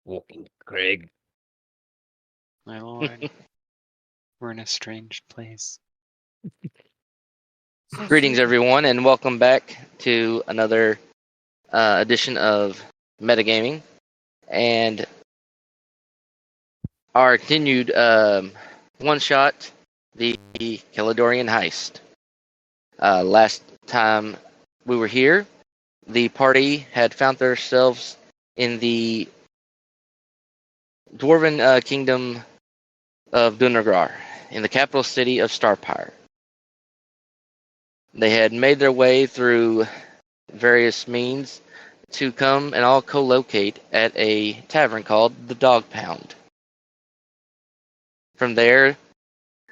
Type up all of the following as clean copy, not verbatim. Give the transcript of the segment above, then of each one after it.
Walking Craig. My lord, we're in a strange place. Greetings, everyone, and welcome back to another edition of Metagaming and our continued one-shot, the Keladorian Heist. Last time we were here, the party had found themselves in the Dwarven Kingdom of Dunagrar, in the capital city of Starpire. They had made their way through various means to come and all co-locate at a tavern called the Dog Pound. From there,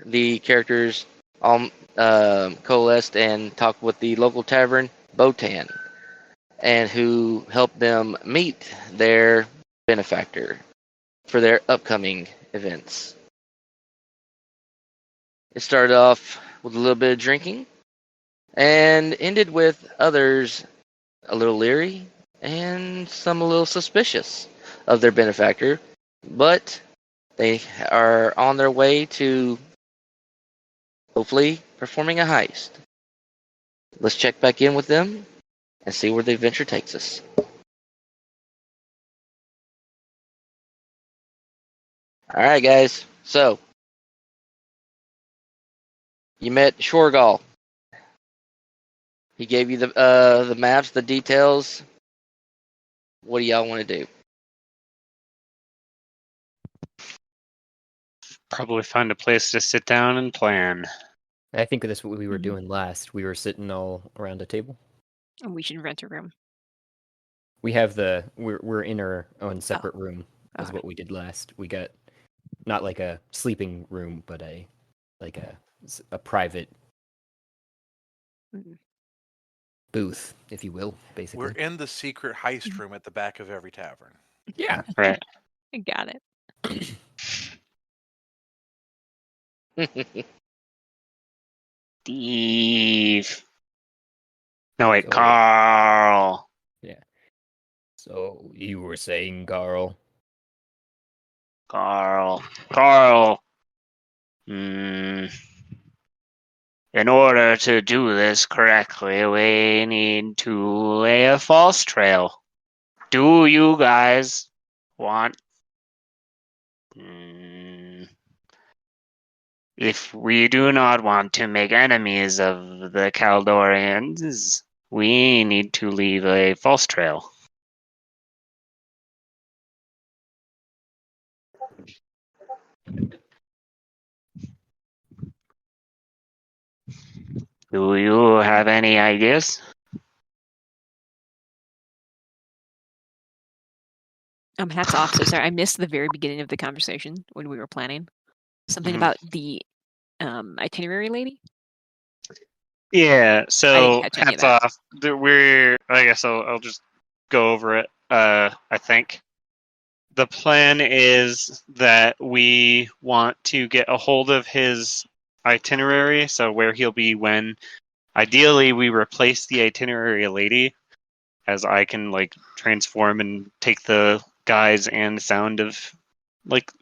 the characters all coalesced and talked with the local tavern, Botan, and who helped them meet their benefactor for their upcoming events. It started off with a little bit of drinking and ended with others a little leery and some a little suspicious of their benefactor, but they are on their way to hopefully performing a heist. Let's check back in with them and see where the adventure takes us. Alright, guys, so you met Shorgal. He gave you the maps, the details. What do y'all want to do? Probably find a place to sit down and plan. I think that's what we were doing last. We were sitting all around a table. And we should rent a room. We have we're in our own separate room as Okay. what we did last. We got not like a sleeping room, but a private Mhm. booth, if you will, basically. We're in the secret heist room at the back of every tavern. Yeah. Right. I got it. Steve. No, wait, So- Carl. So you were saying, Carl? Carl. In order to do this correctly, we need to lay a false trail. Do you guys want... If we do not want to make enemies of the Keladorians, we need to leave a false trail. Do you have any ideas? Hats off. So sorry, I missed the very beginning of the conversation when we were planning. Something Mhm. about the itinerary lady. Yeah, I so didn't catch any of hats that. off. I guess I'll just go over it. I think the plan is that we want to get a hold of his itinerary, so where he'll be when. Ideally, we replace the itinerary lady, as I can transform and take the guise and sound of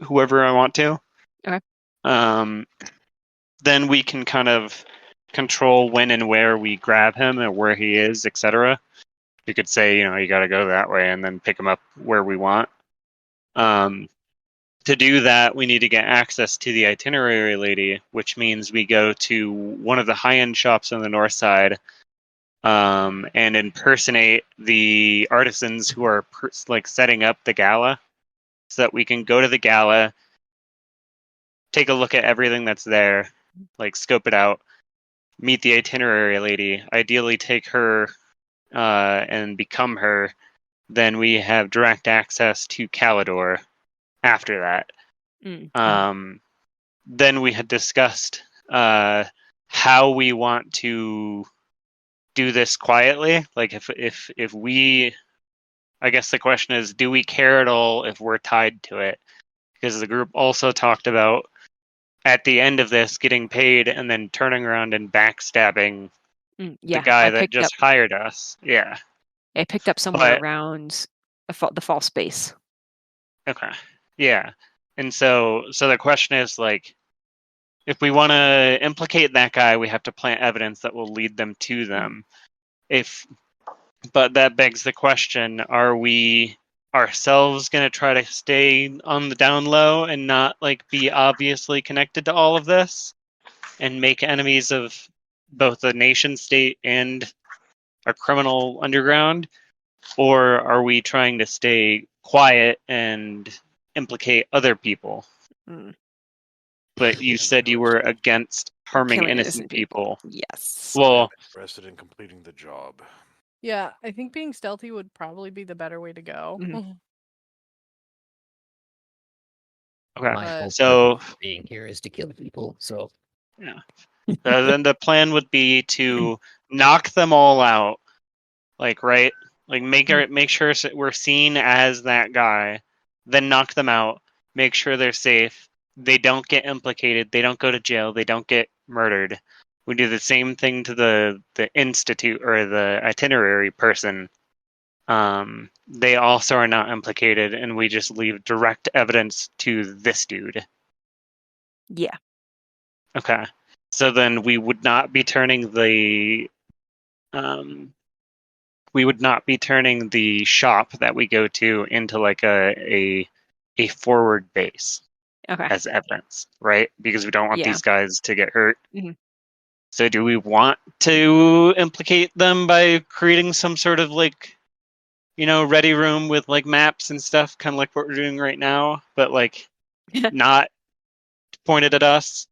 whoever I want to. Okay. Then we can kind of control when and where we grab him and where he is, etc. You could say, you got to go that way and then pick him up where we want. To do that, we need to get access to the itinerary lady, which means we go to one of the high-end shops on the north side and impersonate the artisans who are setting up the gala, so that we can go to the gala, take a look at everything that's there, scope it out, meet the itinerary lady, ideally take her and become her. Then we have direct access to Kelador after that. Then we had discussed how we want to do this quietly. If we, I guess the question is, do we care at all if we're tied to it? Because the group also talked about at the end of this getting paid and then turning around and backstabbing the guy that just hired us. Yeah. I picked up somewhere around the false base. Okay. Yeah. And so the question is like, if we want to implicate that guy, we have to plant evidence that will lead them to them. But that begs the question: are we ourselves going to try to stay on the down low and not like be obviously connected to all of this, and make enemies of both the nation state and a criminal underground, or are we trying to stay quiet and implicate other people? Mm. But you said you were against harming Killing innocent people. Yes. Well, Interested in completing the job. Yeah, I think being stealthy would probably be the better way to go. Mhm. okay. My whole So purpose of being here is to kill people. So yeah. Then the plan would be to knock them all out, like right, like make sure we're seen as that guy, then knock them out, make sure they're safe, they don't get implicated, they don't go to jail, they don't get murdered. We do the same thing to the institute or the itinerary person. They also are not implicated, and we just leave direct evidence to this dude. Yeah. Okay. So then we would not be turning the shop that we go to into like a forward base Okay. as evidence, right? Because we don't want Yeah. these guys to get hurt. Mhm. So do we want to implicate them by creating some sort of like, ready room with like maps and stuff, kind of like what we're doing right now, but like not pointed at us?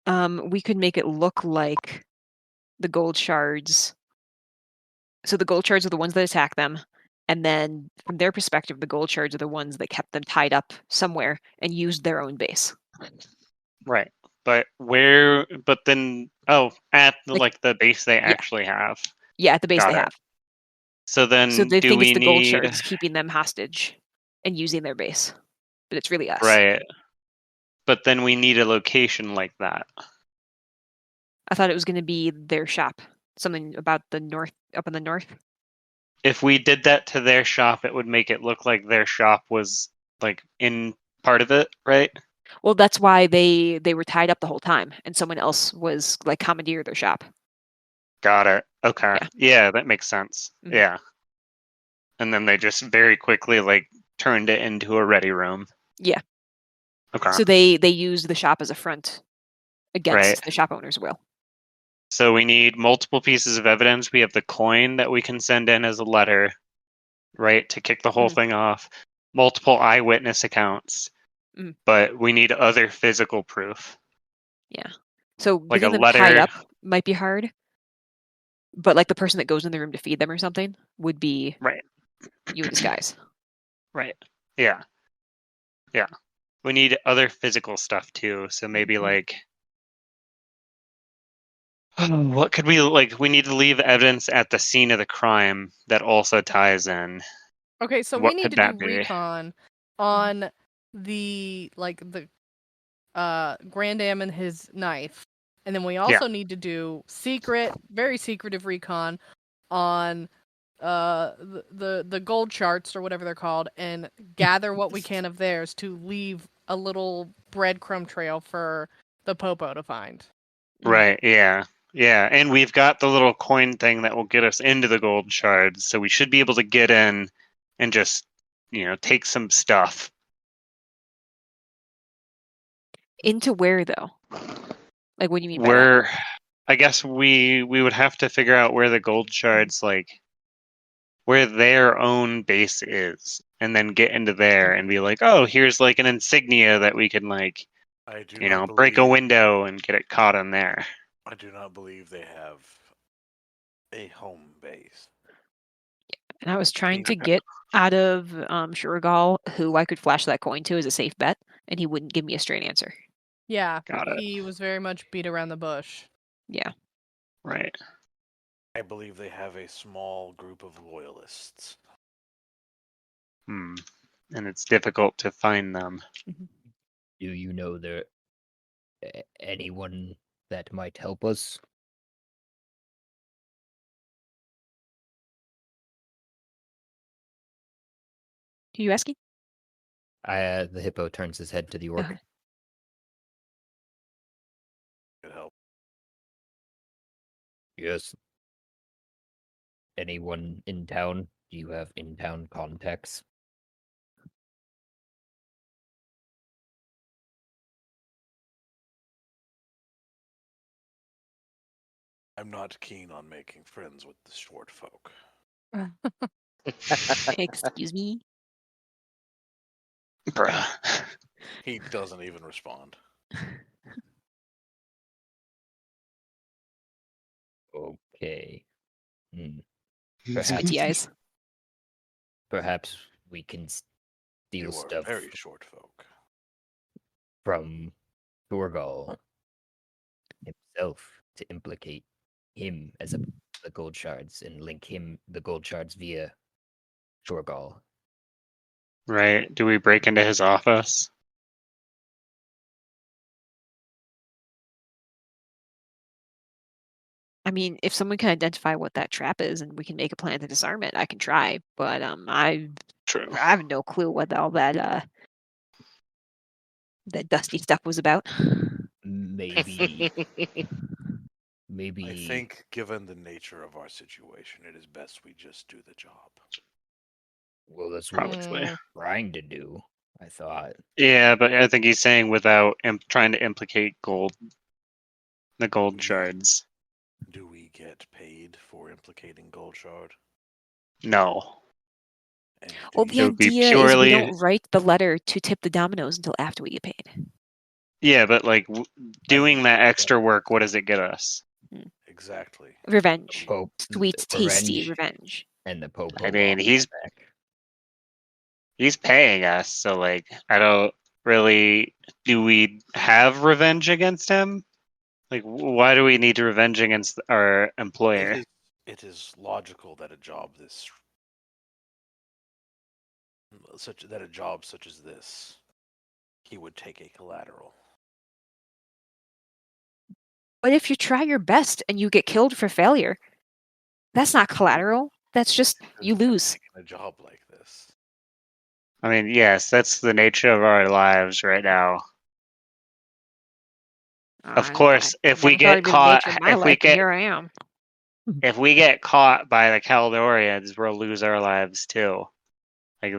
We could make it look like the gold shards. So the gold shards are the ones that attack them, and then from their perspective, the gold shards are the ones that kept them tied up somewhere and used their own base. Right. But where? But then, at the, Like- like the base they Yeah. actually have. Yeah, at the base Got they it. have. So then, So they do think we it's the gold need shards keeping them hostage and using their base, but it's really us. right? But then we need a location like that. I thought it was going to be their shop. Something about the north, up in the north. If we did that to their shop, it would make it look like their shop was like in part of it, right? Well, that's why they were tied up the whole time, and someone else was like commandeered their shop. Got it. Okay. Yeah. Yeah, that makes sense. Mhm. Yeah. And then they just very quickly like turned it into a ready room. Yeah. Okay. So they used the shop as a front against Right. the shop owner's will. So we need multiple pieces of evidence. We have the coin that we can send in as a letter, right, to kick the whole thing off. Multiple eyewitness accounts. Mm. But we need other physical proof. Yeah. So Like getting a them tied letter. up might be hard, but like the person that goes in the room to feed them or something would be Right. you in disguise. Right. Yeah. Yeah. We need other physical stuff too. So maybe like what could we like we need to leave evidence at the scene of the crime that also ties in. Okay, so we What need could to that do be? recon on the Grand Am and his knife. And then we also need to do very secretive recon on the gold charts or whatever they're called, and gather what we can of theirs to leave a little breadcrumb trail for the Popo to find. Right, yeah. Yeah, and we've got the little coin thing that will get us into the gold shards, so we should be able to get in and just, take some stuff. Into where though? Like what do you mean by that? I guess we would have to figure out where the gold shards where their own base is, and then get into there and be like, oh, here's like an insignia that we can like, I do not break a believe- window and get it caught in there. I do not believe they have a home base. And I was trying to get out of Shurigal who I could flash that coin to as a safe bet, and he wouldn't give me a straight answer. Yeah, Got it. he was very much beat around the bush. Yeah. Right. I believe they have a small group of loyalists. And it's difficult to find them. do you know there anyone that might help us? Who you asking? The hippo turns his head to the orc. Okay. Could help. Yes. Anyone in town? Do you have in-town contacts? I'm not keen on making friends with the short folk. Excuse me. Bruh. He doesn't even respond. Okay. Hmm. Squinty eyes. Perhaps we can steal You are stuff very short folk. from Thorgal himself to implicate him as the gold shards and link him the gold shards via Thorgal. Right? Do we break into his office? I mean, if someone can identify what that trap is and we can make a plan to disarm it, I can try. But I True. have no clue what all that dusty stuff was about. Maybe I think, given the nature of our situation, it is best we just do the job. Well, that's what Probably. we're trying to do, I thought. Yeah, but I think he's saying without trying to implicate the gold We- shards. Do we get paid for implicating Gold Shard? No. And do Well, you- the It would be idea is we purely- don't write the letter to tip the dominoes until after we get paid. Yeah, but like doing that extra work, what does it get us? Exactly. Revenge. Pope, Sweet, tasty revenge, revenge. and the Pope. I will mean, walk he's back. paying us, so like I don't really. Do we have revenge against him? Like, why do we need to revenge against our employer? It is logical that a job such as this, he would take a collateral. But if you try your best and you get killed for failure, that's not collateral. That's just you Good for lose. taking a job like this. I mean, yes, that's the nature of our lives right now. Of course, if we get caught, Here I am. if we get caught by the Keladorians, we'll lose our lives too. Like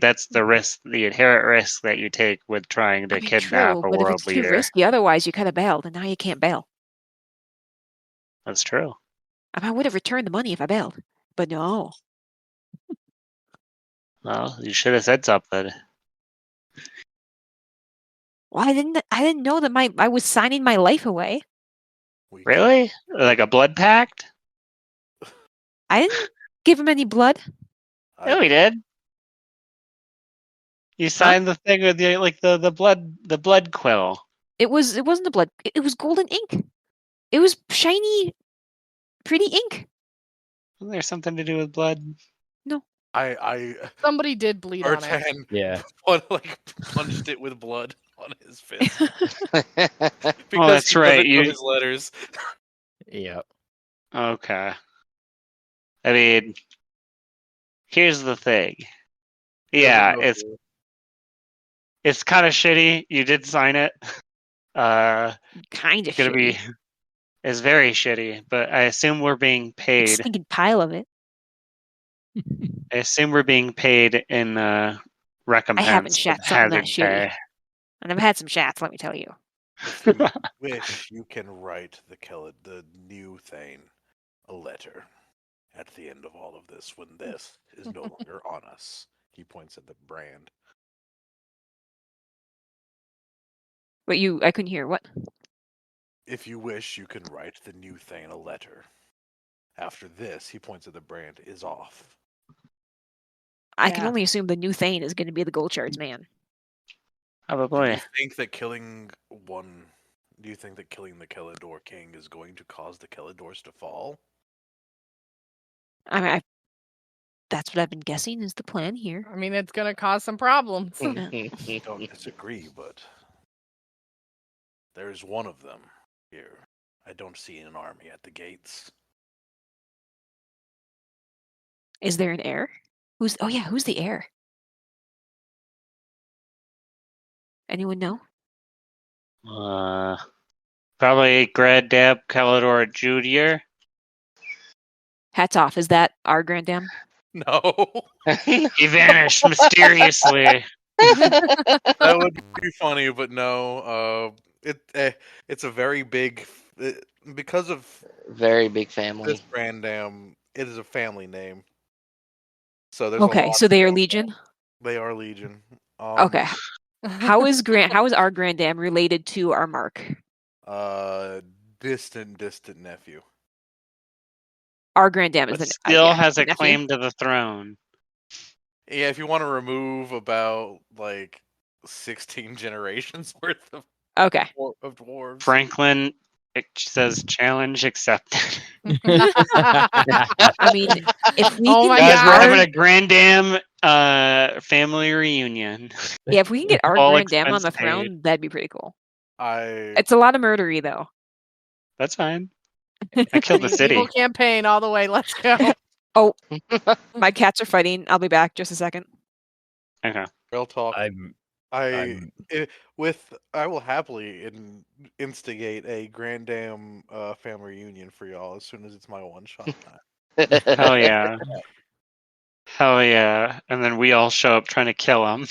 that's the risk, the inherent risk that you take with trying to kidnap true, a but if world it's too leader. risky, otherwise you could have bailed, and now you can't bail. That's true. I would have returned the money if I bailed, but no. Well, you should have said something. Well, I didn't know that I was signing my life away. We Really? Like a blood pact? I didn't give him any blood. No, we did. You signed the thing with the blood quill. It wasn't the blood. It was golden ink. It was shiny, pretty ink. Wasn't there something to do with blood? No. Somebody did bleed on it. Artan Yeah. punched it with blood on his fist. Oh, that's right. You his letters. Yeah. Okay. I mean, here's the thing. Yeah, it's kind of shitty. You did sign it. Kind of shitty. It's very shitty, but I assume we're being Big paid. stinking pile of it. I assume we're being paid in recompense. I haven't shat something that hazard shitty. pay. And I've had some chats, let me tell you. If you wish, you can write the new Thane a letter at the end of all of this when this is no longer on us. He points at the brand. But I couldn't hear what? If you wish, you can write the new Thane a letter. After this, he points at the brand, is off. I can Yeah. only assume the new Thane is going to be the Gold Shards man. Do Probably. you think that killing the Kelador King is going to cause the Keladors to fall? I mean, that's what I've been guessing is the plan here. I mean, it's gonna cause some problems. I don't disagree, but there's one of them here. I don't see an army at the gates. Is there an heir? Who's the heir? Anyone know? Probably Granddam Kelador Jr. Hats off. Is that our Grandam? No, He vanished mysteriously. that would be funny, but no. It's a very big because of Very big this family. Brandam. It is a family name, so there's a Okay, lot. so they are Legion. They are Legion. Okay. How is our Grandam related to our Mark? Distant nephew. Our Grandam is But the still yeah, has the a nephew. claim to the throne. Yeah, if you want to remove about like 16 generations worth of Okay. dwarves. Franklin, it says challenge accepted. I mean, if we Oh can my get Guys, we're God. having a Grandam if we can get our all Grandam on expense the paid. throne, that'd be pretty cool. I It's a lot of murdery though. That's fine. I killed the city. Evil campaign all the way. Let's go. Oh, my cats are fighting. I'll be back just a second. Okay. real talk. I'm I will happily instigate a Grandam family reunion for y'all as soon as it's my one shot time. Hell yeah. Hell yeah. And then we all show up trying to kill him.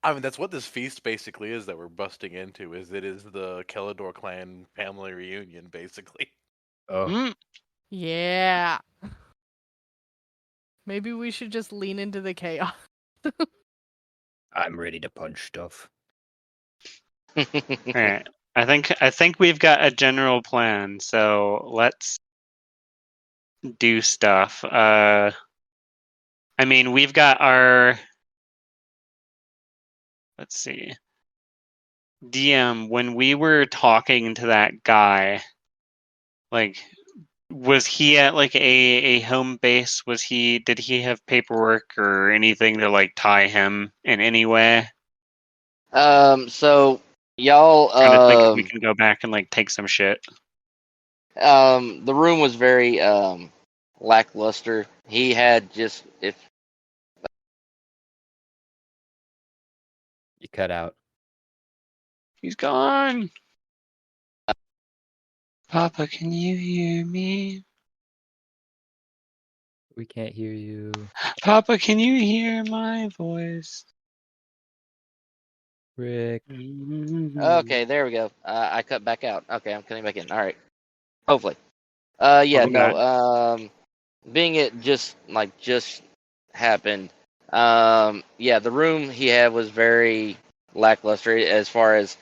I mean, that's what this feast basically is that we're busting into. It is the Kelador clan family reunion, basically. oh, Mm. Yeah. Maybe we should just lean into the chaos. I'm ready to punch stuff. Alright. I think we've got a general plan, so let's do stuff. I mean, we've got our, let's see. DM, when we were talking to that guy, like, was he at like a home base? Did he have paperwork or anything to like tie him in any way? So y'all, Trying to think if we can go back and like take some shit. the room was very lackluster. He had just if You cut out. He's gone. Papa, can you hear me? We can't hear you. Papa, can you hear my voice? Rick. okay, there we go. I cut back out. Okay, I'm cutting back in. All right. Hopefully. Yeah, Oh, no. God. Being it just happened. Yeah, the room he had was very lackluster as far as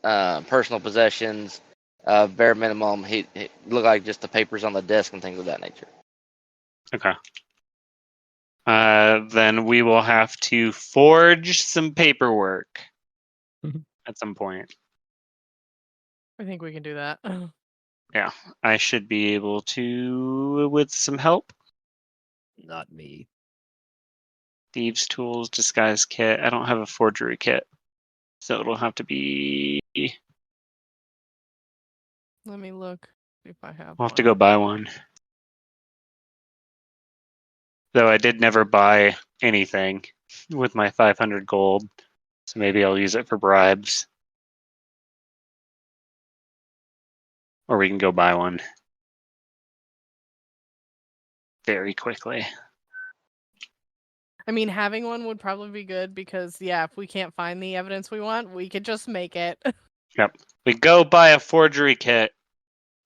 personal possessions. Bare minimum, he looked like just the papers on the desk and things of that nature. Okay. Then we will have to forge some paperwork at some point. I think we can do that. Yeah, I should be able to with some help. Not me. Thieves' tools, disguise kit. I don't have a forgery kit, so it'll have to be. Let me look. See if I have I'll have to one. go buy one. Though I did never buy anything with my 500 gold, so maybe I'll use it for bribes. Or we can go buy one very quickly. I mean, having one would probably be good because, yeah, if we can't find the evidence we want, we could just make it. Yep. We go buy a forgery kit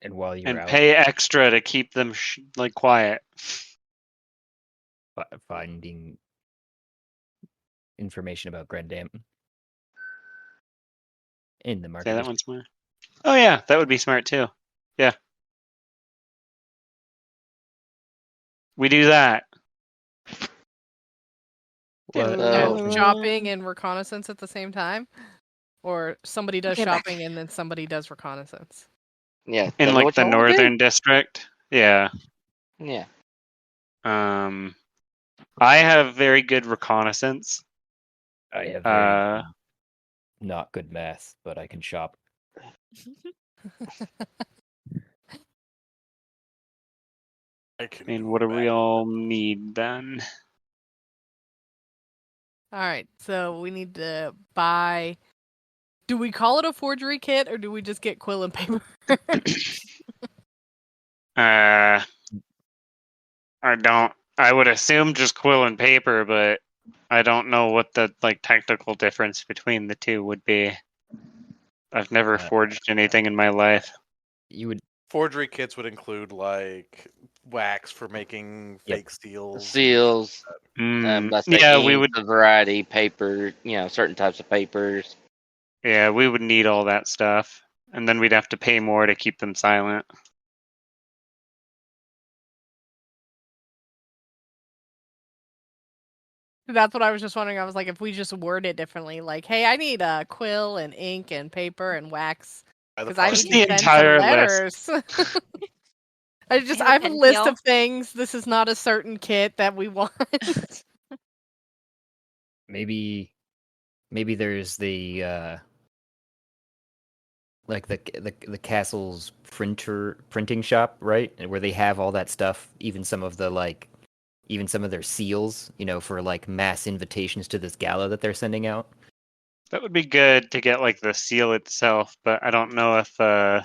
And while you're and out pay extra to keep them like quiet. finding information about Grandam in the market Say that district. once more. Oh yeah, that would be smart too. Yeah. We do that. What? And shopping and reconnaissance at the same time? Or somebody does Okay, back. shopping and then somebody does reconnaissance? Yeah. In tell me like what the y'all wanna do. northern district. Yeah. Yeah. I have very good reconnaissance. I have very not good math, but I can shop. I can And go what do we back. all need then? All right, so we need to buy. Do we call it a forgery kit, or do we just get quill and paper? I don't. I would assume just quill and paper, but I don't know what the technical difference between the two would be. I've never forged anything in my life. You would Forgery kits would include like wax for making Yep. fake seals. Seals, let's say Yeah, ink, we would. a variety, paper, certain types of papers. Yeah, we would need all that stuff, and then we'd have to pay more to keep them silent. That's what I was just wondering. I was like, if we just word it differently, like, "Hey, I need a quill and ink and paper and wax because I Just need the to send some entire letters." I have a pen list pal. of things. This is not a certain kit that we want. maybe there's the like the castle's printing shop, right? And where they have all that stuff, even some of their seals, for like mass invitations to this gala that they're sending out. That would be good to get the seal itself, but I don't know if And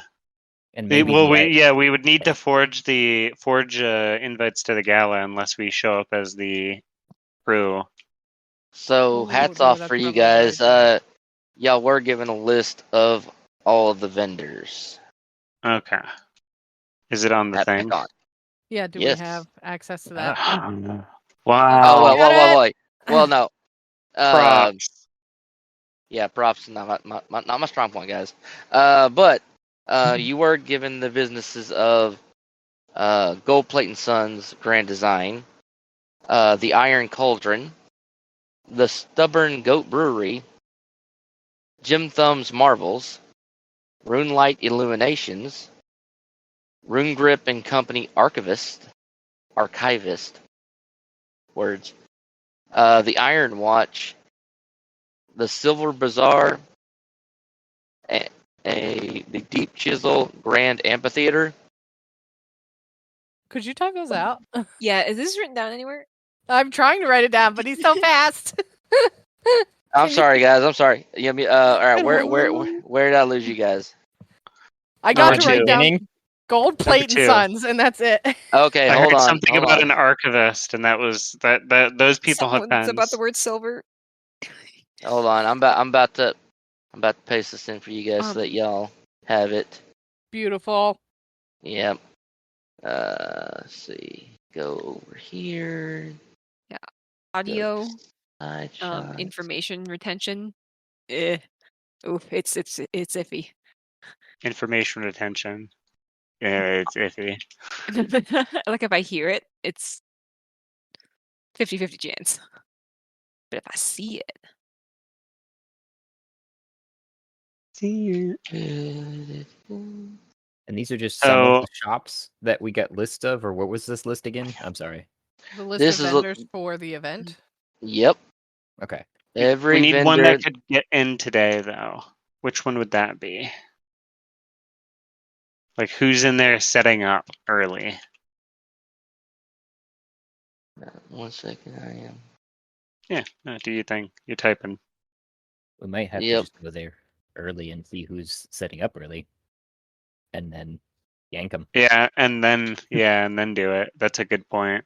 maybe we would need to forge invites to the gala unless we show up as the crew. So Ooh, hats yeah, off that's for you probably a good guys. idea. Y'all were given a list of all of the vendors. Okay. Is it on the At thing? Picon. Yeah, do Yes. we have access to that? Oh Wow. Got wait. Well, no. Props. Yeah, props not my strong point, guys. But you were given the businesses of Gold Plate and Sons Grand Design, the Iron Cauldron, the Stubborn Goat Brewery, Jim Thumb's Marvels, Runelight Illuminations, Rune Grip and Company Archivist, words, the Iron Watch, the Silver Bazaar, the Deep Chisel Grand Amphitheater. Could you type those out? Yeah, is this written down anywhere? I'm trying to write it down, but he's so fast. I'm sorry, guys. I'm sorry. All right, where did I lose you guys? I got Number to write two. down Gold Plate and two. Sons, and that's it. Okay, I hold heard on. something about an archivist, and that was that those people have Someone's pens. about the word silver. Hold on. I'm about to paste this in for you guys so that y'all have it. Beautiful. Yep. Let's see. Go over here. Yeah. Audio, Side shots. information retention. Oof, it's iffy. Information retention. Yeah, it's iffy. Like if I hear it, it's 50-50 chance. But if I see it, And these are just some of the shops that we got lists of, or what was this list again? I'm sorry. The list This of is vendors for the event. Yep. Okay. Every we need vendor. one that could get in today, though. Which one would that be? Like, who's in there setting up early? 1 second, I am. Yeah, do you think? You're typing. We might have to Yep. just go there early and see who's setting up early, and then yank them. Yeah, and then do it. That's a good point.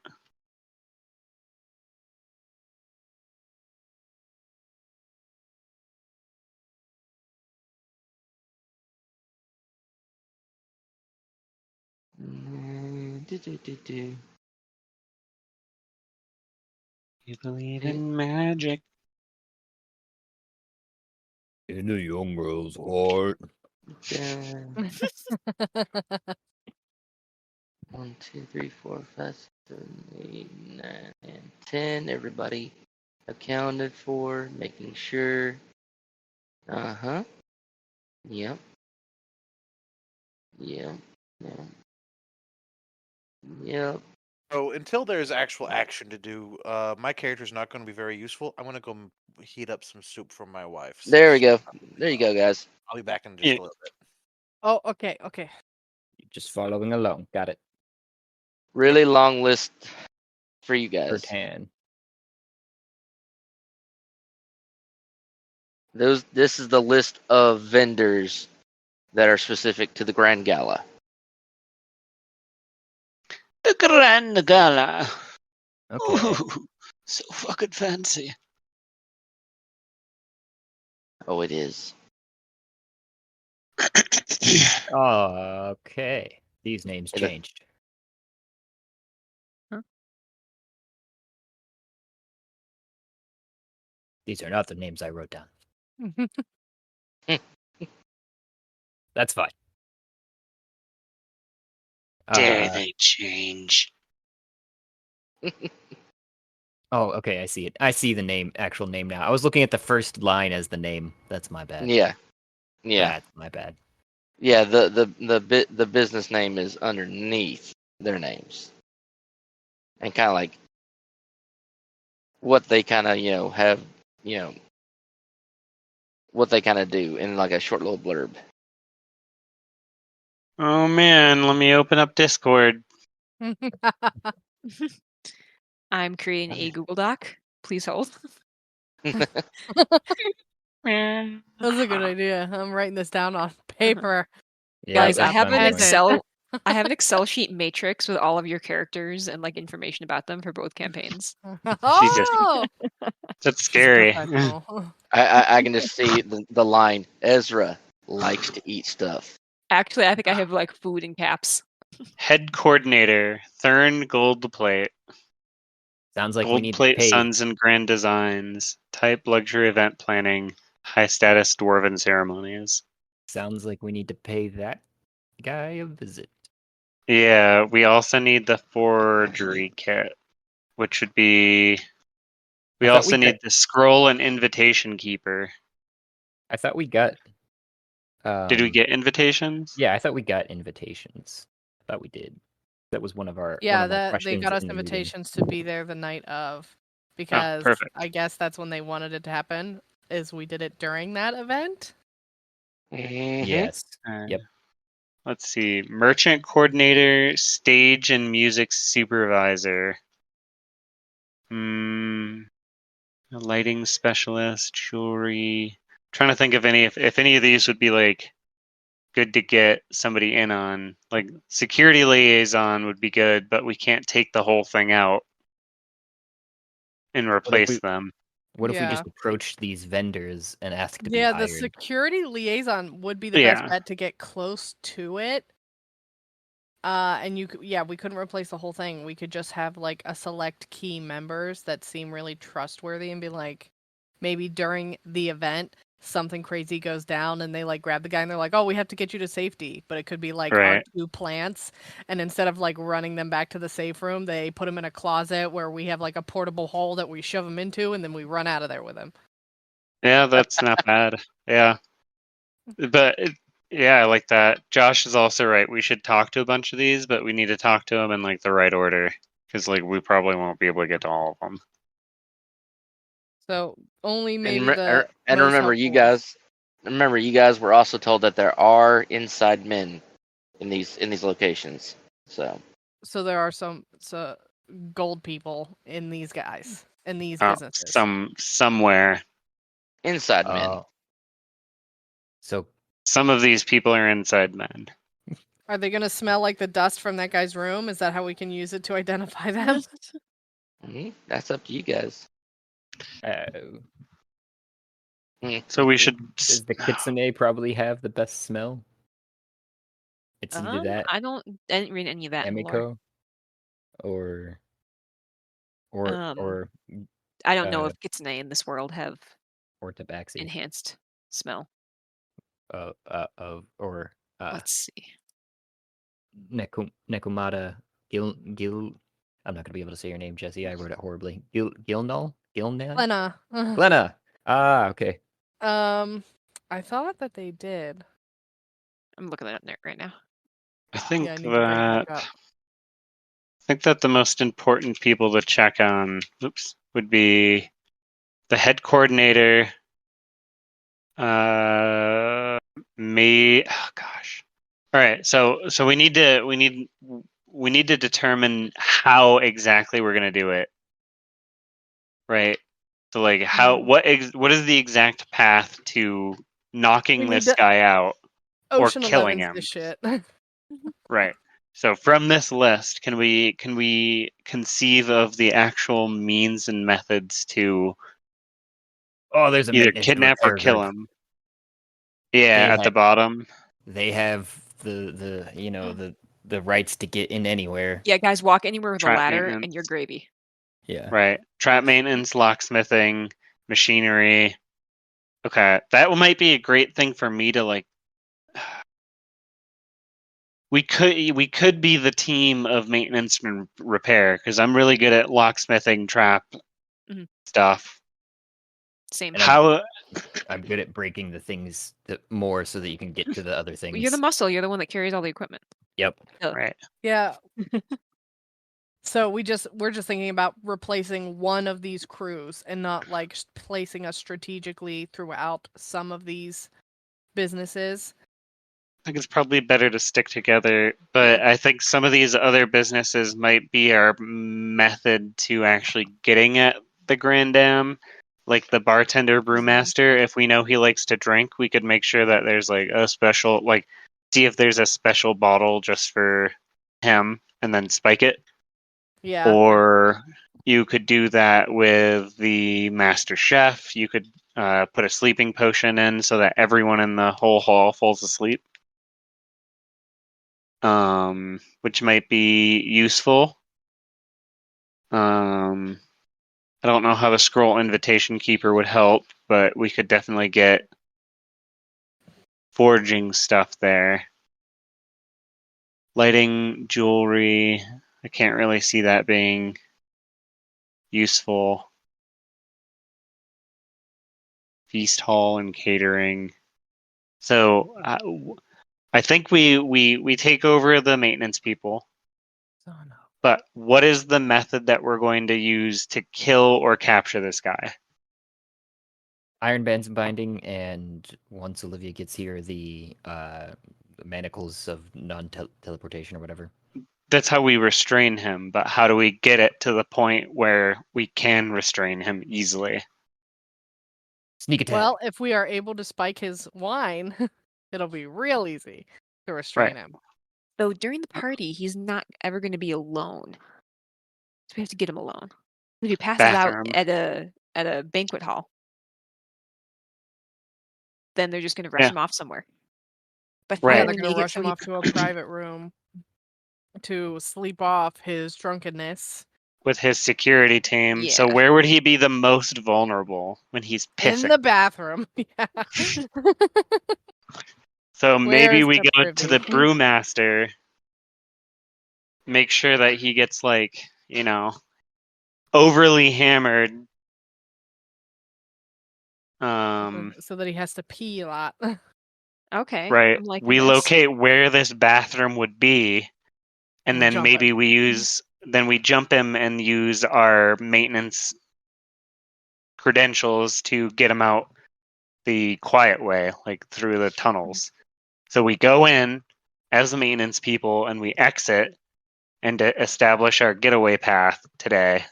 You believe in magic? In a young girl's heart. 1, 2, 3, 4, 5, 7, 8, 9, and 10. Everybody accounted for, making sure. Yep. Yep. Yep. So until there's actual action to do, my character's not going to be very useful. I'm going to go heat up some soup for my wife. There we go. There you go, guys. I'll be back in just a little bit. Oh, okay. Just following along. Got it. Really long list for you guys. Tan. This is the list of vendors that are specific to the Grand Gala. The Grand Gala. Okay. Ooh, so fucking fancy. Oh, it is. Okay. These names It'll- changed. Huh? These are not the names I wrote down. That's fine. Dare they change? Oh, okay, I see it. I see the name, actual name now. I was looking at the first line as the name. That's my bad. Yeah. That's my bad. Yeah, the business name is underneath their names. And kind of like what they kind of, have, what they kind of do in like a short little blurb. Oh man, let me open up Discord. I'm creating a Google Doc. Please hold. That's a good idea. I'm writing this down on paper. Yeah, Guys, I that's have what I'm an doing. Excel. I have an Excel sheet matrix with all of your characters and like information about them for both campaigns. Oh, That's she's a scary. professional. I can just see the line, Ezra likes to eat stuff. Actually, I think I have like food in caps. Head coordinator, Thurn Gold Plate. Sounds like we Gold need to Plate pay. Sons and Grand Designs. Type luxury event planning. High status dwarven ceremonies. Sounds like we need to pay that guy a visit. Yeah, we also need the forgery kit, which would be. We I thought also we got- need the scroll and invitation keeper. I thought we got. Did we get invitations? Yeah, I thought we got invitations. I thought we did. That was one of our. Yeah, one of our that they questions got us in the meeting. invitations to be there the night of, because perfect. I guess that's when they wanted it to happen. Is we did it during that event. Mhm. Yes. Uh, Yep. Let's see. Merchant coordinator, stage and music supervisor. A lighting specialist, jewelry. Trying to think of any if any of these would be like good to get somebody in on. Like security liaison would be good, but we can't take the whole thing out and replace them. What if we just Yeah. approached these vendors and asked to be Yeah, hired? the security liaison would be the best bet to get close to it. And we couldn't replace the whole thing. We could just have like a select key members that seem really trustworthy and be like, maybe during the event something crazy goes down and they like grab the guy and they're like, "Oh, we have to get you to safety." But it could be like our Right. 2 plants, and instead of like running them back to the safe room, they put them in a closet where we have like a portable hole that we shove them into, and then we run out of there with them. Yeah, that's not bad. Yeah. But yeah, I like that. Josh is also right. We should talk to a bunch of these, but we need to talk to them in like the right order because like we probably won't be able to get to all of them. So only maybe And, re- the and most remember, you helpful ones. guys. Remember, you guys were also told that there are inside men in these locations. So So there are some gold people in these guys in these businesses. Somewhere. inside men. Oh. So Some of these people are inside men. Are they going to smell like the dust from that guy's room? Is that how we can use it to identify them? That's up to you guys. So we should. does the kitsune probably have the best smell? It's either that I didn't read any of that in the lore. Emiko or I don't know if kitsune in this world have or tabaxi enhanced smell. Let's see. Nekumata Gil. I'm not gonna be able to say your name, Jesse. I wrote it horribly. Gilnal. Glenna. Glenna. Ah, okay. I thought that they did. I'm looking at it right now. I think Yeah, I need to bring it back up. I think that the most important people to check on, would be the head coordinator. Oh gosh. All right, so we need to determine how exactly we're gonna do it, right? So like what is the exact path to knocking We this need to guy out or Ocean killing 11's him? this shit. Right. So from this list, can we conceive of the actual means and methods to Oh, there's a either maintenance and kidnap or repair kill group. him? Yeah, They at the have bottom. they have the rights to get in anywhere. Yeah, guys, walk anywhere with a Trap ladder maintenance. and you're gravy. Yeah. Right. Trap maintenance, locksmithing, machinery. Okay, that might be a great thing for me to like. We could be the team of maintenance and repair because I'm really good at locksmithing, trap Mhm. stuff. Same. And How I'm good at breaking the things more so that you can get to the other things. You're the muscle. You're the one that carries all the equipment. Yep. right? Yeah. So we're just thinking about replacing one of these crews and not like placing us strategically throughout some of these businesses. I think it's probably better to stick together, but I think some of these other businesses might be our method to actually getting at the Grand Dam. Like the bartender brewmaster, if we know he likes to drink, we could make sure that there's like a special, like, see if there's a special bottle just for him and then spike it. Yeah. Or you could do that with the master chef. You could put a sleeping potion in so that everyone in the whole hall falls asleep. Which might be useful. I don't know how the scroll invitation keeper would help, but we could definitely get forging stuff there. Lighting, jewelry, I can't really see that being useful. Feast hall and catering. So I think we take over the maintenance people. But what is the method that we're going to use to kill or capture this guy? Iron bands and binding, and once Olivia gets here, the manacles of non-teleportation or whatever. That's how we restrain him, but how do we get it to the point where we can restrain him easily? Sneak attack. Well, if we are able to spike his wine, it'll be real easy to restrain him. Though during the party, he's not ever going to be alone. So we have to get him alone. If he passes Bathroom. out at a banquet hall, then they're just going to rush him off somewhere. But Right. Yeah, then they're we going make to it rush so him he off to a private room to sleep off his drunkenness. With his security team. So Yeah. where would he be the most vulnerable when he's pissing? In the bathroom. Yeah. So maybe Where's we the go to the privy? brewmaster, make sure that he gets like, overly hammered. So that he has to pee a lot. Okay. Right. I'm liking We this. locate where this bathroom would be, and We then jump maybe him. we jump him and use our maintenance credentials to get him out the quiet way, like through the tunnels. So we go in as the maintenance people and we exit and to establish our getaway path today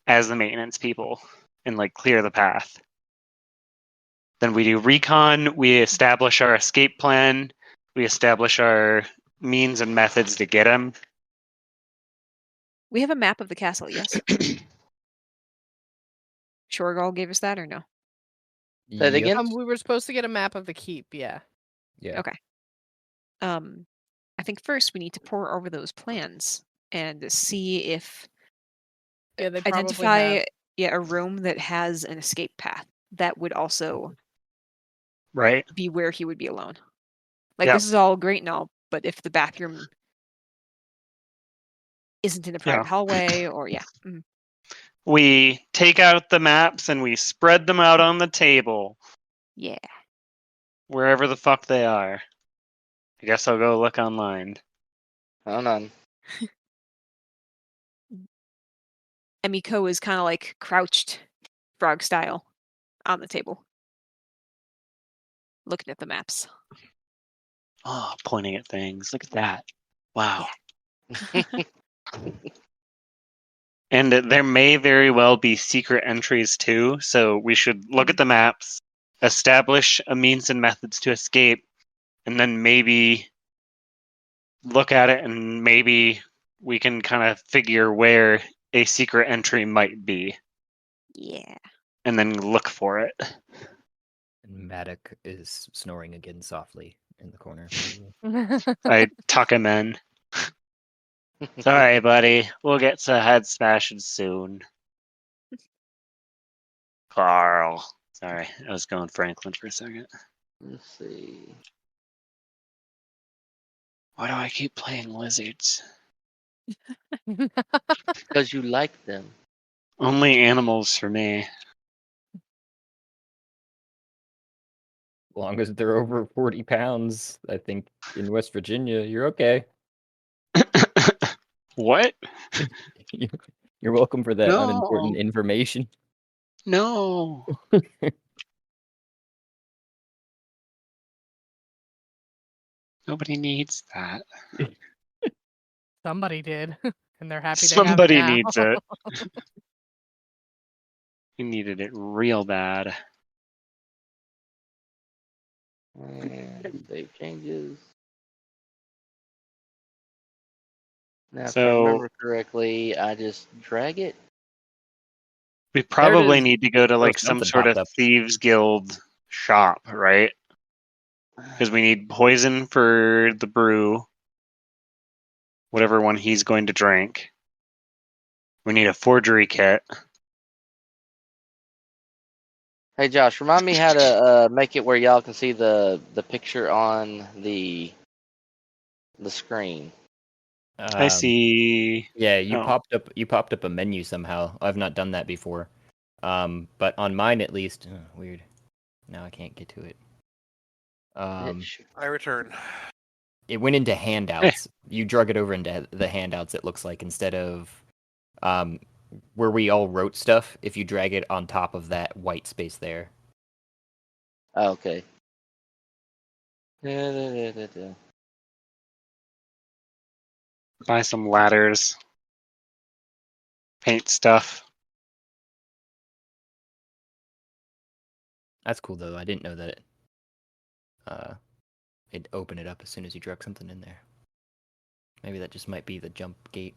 as the maintenance people and like clear the path. Then we do recon, we establish our escape plan, we establish our means and methods to get him. We have a map of the castle, yes? Shorgal gave us that or no? Say it again? We were supposed to get a map of the keep, yeah. Yeah. Okay. I think first we need to pore over those plans and see if Yeah, they probably identify have. a room that has an escape path that would also Right. be where he would be alone. Like Yep. this is all great and all, but if the bathroom isn't in a private hallway or We take out the maps and we spread them out on the table. Yeah. Wherever the fuck they are. I guess I'll go look online. Hold on. Emiko is kind of like crouched frog style on the table. Looking at the maps. Oh, pointing at things. Look at that. Wow. And there may very well be secret entries too, so we should look at the maps, establish a means and methods to escape, and then maybe look at it and maybe we can kind of figure where a secret entry might be Yeah. and then look for it. And Maddock is snoring again softly in the corner. I tuck him in. Sorry, buddy. We'll get to head smashing soon. Carl. Sorry, I was going Franklin for a second. Let's see. Why do I keep playing lizards? Because you like them. Only animals for me. As long as they're over 40 pounds, I think in West Virginia, you're okay. What? You're welcome for that No. unimportant information. No. Nobody needs that. Somebody did, and they're happy. Somebody they have it needs now. it. You needed it real bad. And save changes. Now, if I So- remember correctly, I just drag it. We probably is. need to go to like some something sort of popped up. thieves guild shop, right? Because we need poison for the brew, whatever one he's going to drink. We need a forgery kit. Hey Josh, remind me how to make it where y'all can see the picture on the screen. I see. Yeah, you Oh. popped up a menu somehow. I've not done that before. But on mine at least, weird. Now I can't get to it. I return. It went into handouts. You drug it over into the handouts, it looks like, instead of where we all wrote stuff. If you drag it on top of that white space there. Oh, okay. Da-da-da-da-da. Buy some ladders. Paint stuff. That's cool though. I didn't know that it'd open it up as soon as you drug something in there. Maybe that just might be the jump gate.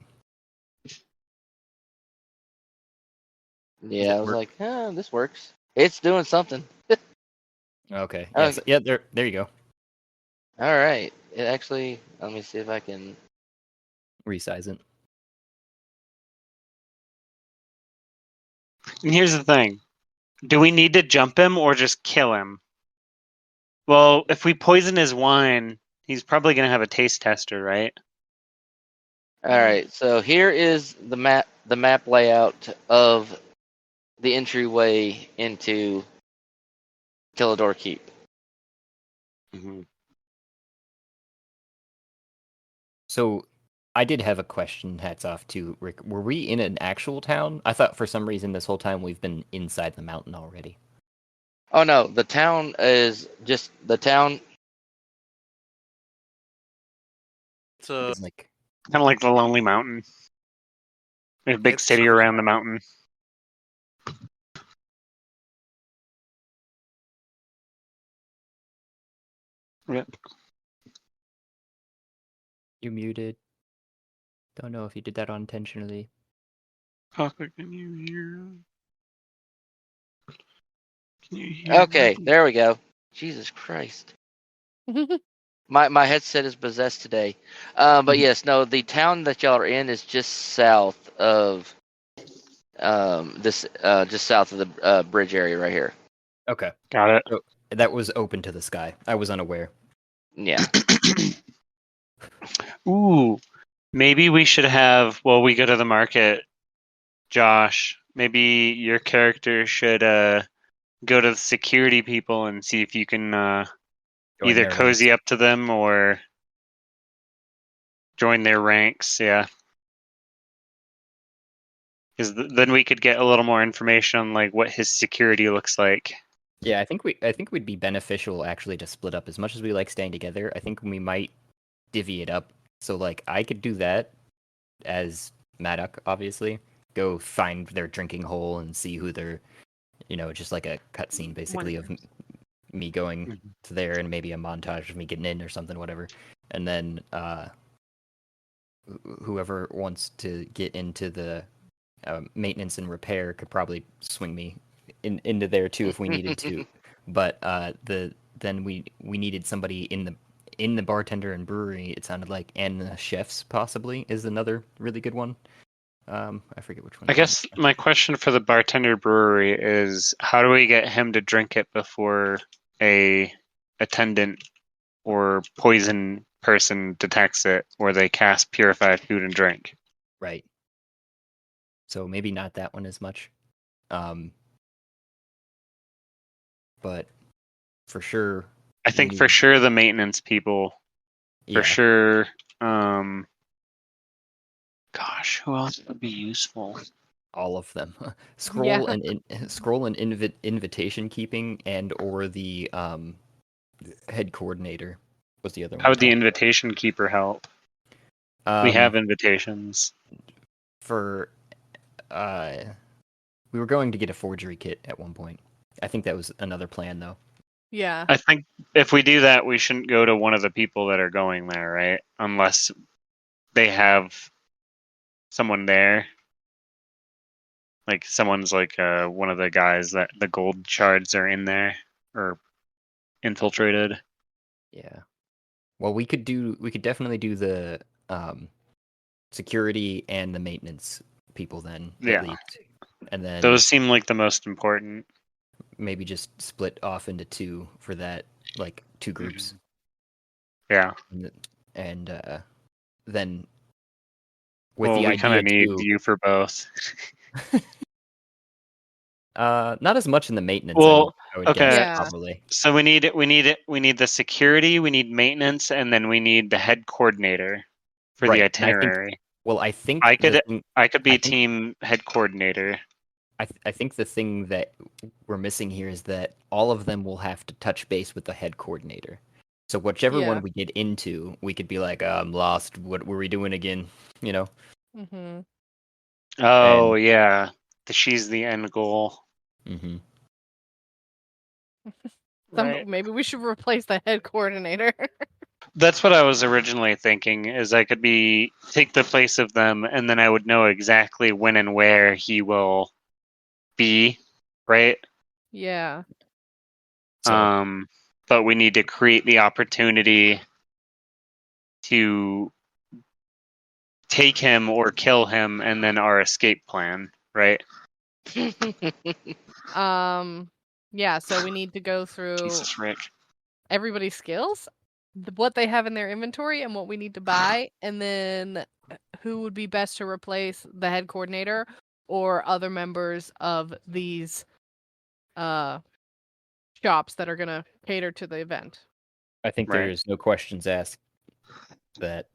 Yeah, I was work? like, this works. It's doing something. Okay. Okay. Yes. Yeah. There you go. All right. It actually. Let me see if I can. Resize it. And here's the thing. Do we need to jump him or just kill him? Well, if we poison his wine, he's probably going to have a taste tester, right? All right. So here is the map layout of the entryway into Kelador Keep. Mm-hmm. So I did have a question. Hats off to Rick. Were we in an actual town? I thought for some reason this whole time we've been inside the mountain already. Oh no, the town is just the town. It's a It's like Kind of like the Lonely Mountain. There's a big It's city sort of- around the mountain. Yep. you muted. Don't know if you did that unintentionally. Parker, can you hear? Can you hear? Okay, there we go. Jesus Christ. My headset is possessed today. But yes, no, the town that y'all are in is just south of just south of the bridge area right here. Okay. Got it. That was open to the sky. I was unaware. Yeah. Ooh, maybe we should have. Well, we go to the market. Josh, maybe your character should go to the security people and see if you can Join either their cozy ranks. up to them or join their ranks. Yeah, because then we could get a little more information on like what his security looks like. Yeah, I think we'd be beneficial actually to split up. As much as we like staying together, I think we might divvy it up. So like I could do that as Maddock, obviously, go find their drinking hole and see who they're, just like a cutscene basically of me going to there, and maybe a montage of me getting in or something, whatever. And then whoever wants to get into the maintenance and repair could probably swing me into there too if we needed to. But then we needed somebody in the bartender and brewery, it sounded like, and the chefs possibly is another really good one. I forget which one. I guess my question for the bartender brewery is, how do we get him to drink it before a attendant or poison person detects it, or they cast purified food and drink? Right. So maybe not that one as much. But for sure, I think for sure the maintenance people. For yeah, sure. Gosh, who else would be useful? all of them. Yeah. Scroll and invitation keeping, and or the head coordinator was the other one. How would the invitation keeper help? We have invitations. For we were going to get a forgery kit at one point. I think that was another plan, though. Yeah. I think if we do that, we shouldn't go to one of the people that are going there, right? Unless they have someone there. Like someone's like one of the guys that the gold shards are in there or infiltrated. Yeah. Well, we could definitely do the security and the maintenance people then, Yeah. at least. And then Those seem like the most important. maybe just split off into two for that, like 2 groups. Yeah. And then with Well, the we kind idea of need too, you for both. not as much in the maintenance. Well, I would okay. guess Yeah. probably. So we need the security, we need maintenance, and then we need the head coordinator for the Right, and I think- itinerary. Well, I think I the could thing- I could be I think- team head coordinator. I think the thing that we're missing here is that all of them will have to touch base with the head coordinator. So whichever Yeah. one we get into, we could be like, I'm lost. What were we doing again? You know? Mm-hmm. Oh yeah, she's the end goal. Mm-hmm. Right. Maybe we should replace the head coordinator. That's what I was originally thinking. Is I could take the place of them, and then I would know exactly when and where he will be. Right. Yeah. So, But we need to create the opportunity to take him or kill him, and then our escape plan, right? Yeah, so we need to go through Jesus, Rick. everybody's skills, what they have in their inventory, and what we need to buy, and then who would be best to replace the head coordinator or other members of these shops that are going to cater to the event. I think Right. there's no questions asked that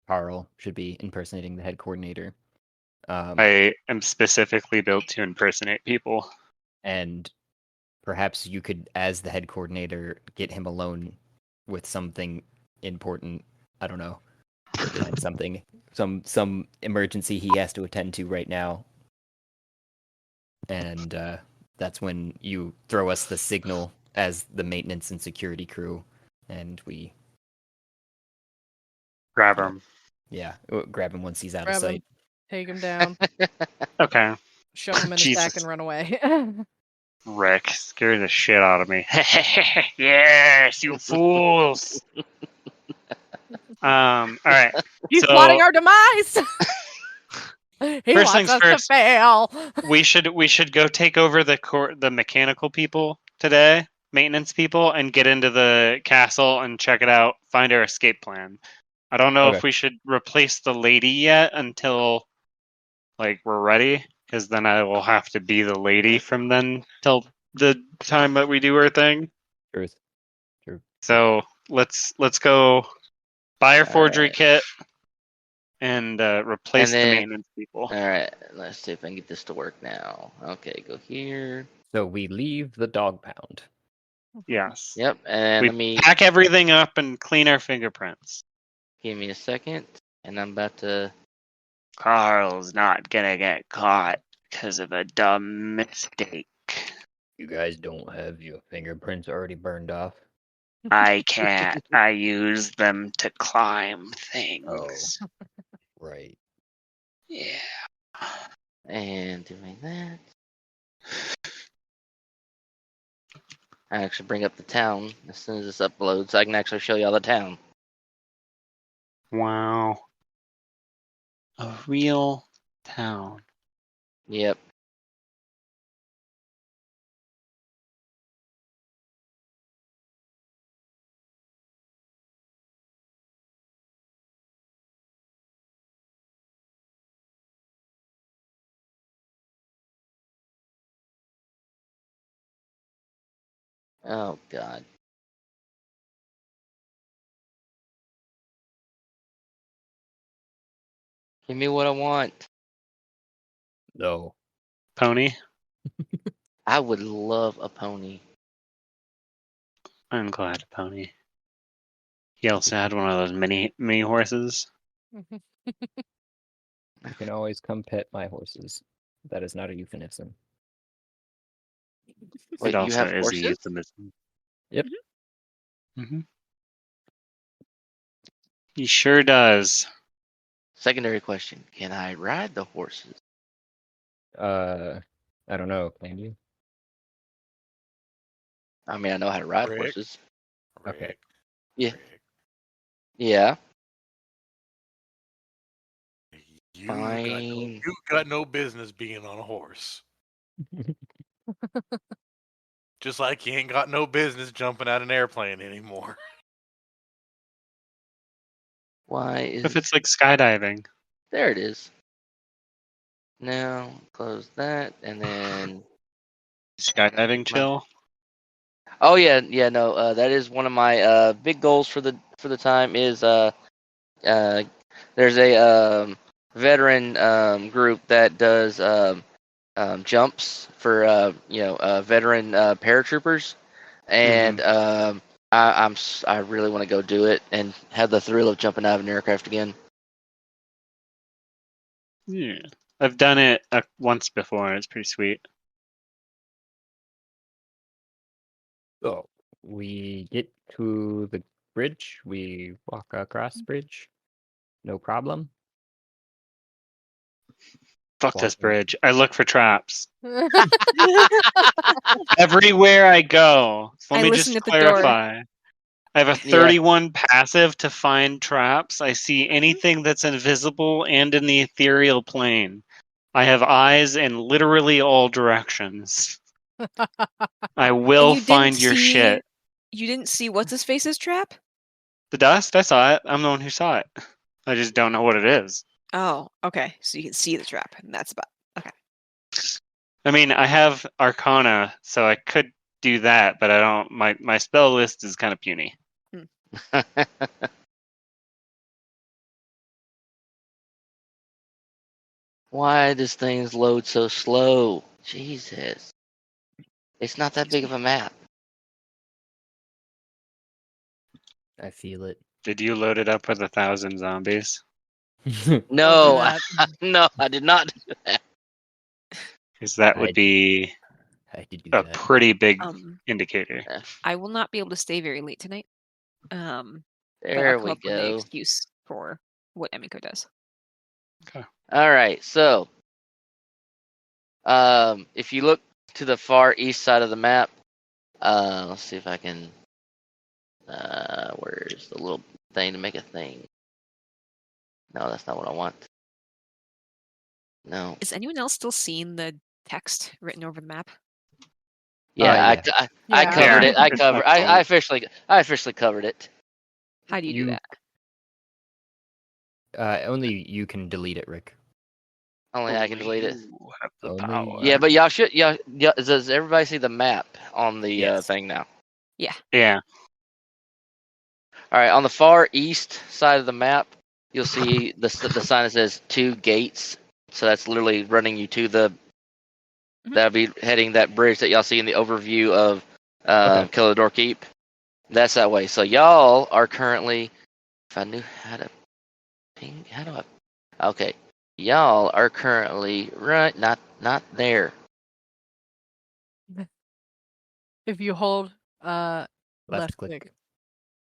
Carl should be impersonating the head coordinator. I am specifically built to impersonate people. And perhaps you could, as the head coordinator, get him alone with something important. I don't know. He had something, some emergency he has to attend to right now. And that's when you throw us the signal as the maintenance and security crew, and we Grab him. Yeah, grab him once he's out Grab of sight. him, take him down, Okay. shove him in a sack Jesus. and run away. Rick, scare the shit out of me. Yes, you fools. All right. He's So- plotting our demise. He First wants things us first. to fail. We should go take over the mechanical people today, maintenance people, and get into the castle and check it out. Find our escape plan. I don't know Okay. if we should replace the lady yet until like we're ready, because then I will have to be the lady from then till the time that we do our thing. Truth. So let's go buy our forgery Alright. kit and replace And then- the maintenance people. All right, let's see if I can get this to work now. Okay, go here. So we leave the dog pound. Yes. Yep, and We let me pack everything up and clean our fingerprints. give me a second, and I'm about to Carl's not gonna get caught because of a dumb mistake. You guys don't have your fingerprints already burned off? I can't. I use them to climb things. Right. Yeah. And doing that. I actually bring up the town as soon as this uploads, so I can actually show y'all the town. Wow. A real town. Yep. Oh God. Give me what I want. No. Pony? I would love a pony. I'm glad Pony. He also had one of those mini horses. You can always come pet my horses. That is not a euphemism. Wait, It you also have is a horses? euphemism. Yep. Mm-hmm. He sure does. Secondary question: can I ride the horses? I don't know. Can you? I mean, I know how to ride Rick? horses. Okay. Rick, Yeah. Rick, Yeah. you Fine. got no business being on a horse. Just like you ain't got no business jumping out an airplane anymore. Why is If it's like skydiving. there? It is. Now close that, and then. Skydiving chill. Oh yeah, yeah. No, that is one of my big goals for the time. Is there's a veteran group that does jumps for veteran paratroopers, and I really want to go do it and have the thrill of jumping out of an aircraft again. Yeah. I've done it once before. It's pretty sweet. So we get to the bridge. We walk across the bridge. No problem. Fuck this Walking. bridge. I look for traps. Everywhere I go. Let I me listen just at the door. clarify. I have a Yeah. 31 passive to find traps. I see anything that's invisible and in the ethereal plane. I have eyes in literally all directions. I And will you find didn't your see. shit. You didn't see what's his face's trap? The dust? I saw it. I'm the one who saw it. I just don't know what it is. Oh, okay. So you can see the trap, and that's about. I mean, I have Arcana, so I could do that, but I don't. My spell list is kind of puny. Why does things load so slow? Jesus. It's not that big of a map. I feel it. Did you load it up with 1,000 zombies? No, that. no, I did not do that. Because that I would be had to do a that. pretty big Um, indicator. I will not be able to stay very late tonight. But I'll There come we up with an go. excuse for what Emiko does. All right, so if you look to the far east side of the map, let's see if I can. Where's the little thing to make a thing? No, that's not what I want. No. Is anyone else still seeing the text written over the map? Yeah, yeah. I covered Yeah, it. I it's covered. not I officially covered it. How do you do that? Only you can delete it, Rick. Only I can delete it. You have the Only power. Yeah, but y'all should. Yeah. Does everybody see the map on the Yes. thing now? Yeah. All right, on the far east side of the map, you'll see the sign that says 2 gates. So that's literally running you to the. Mhm. That'll be heading that bridge that y'all see in the overview of Okay. Kelador Keep. That's that way. So y'all are currently. If I knew how to ping, how do I? Okay, y'all are currently not there. If you hold Left left click. click.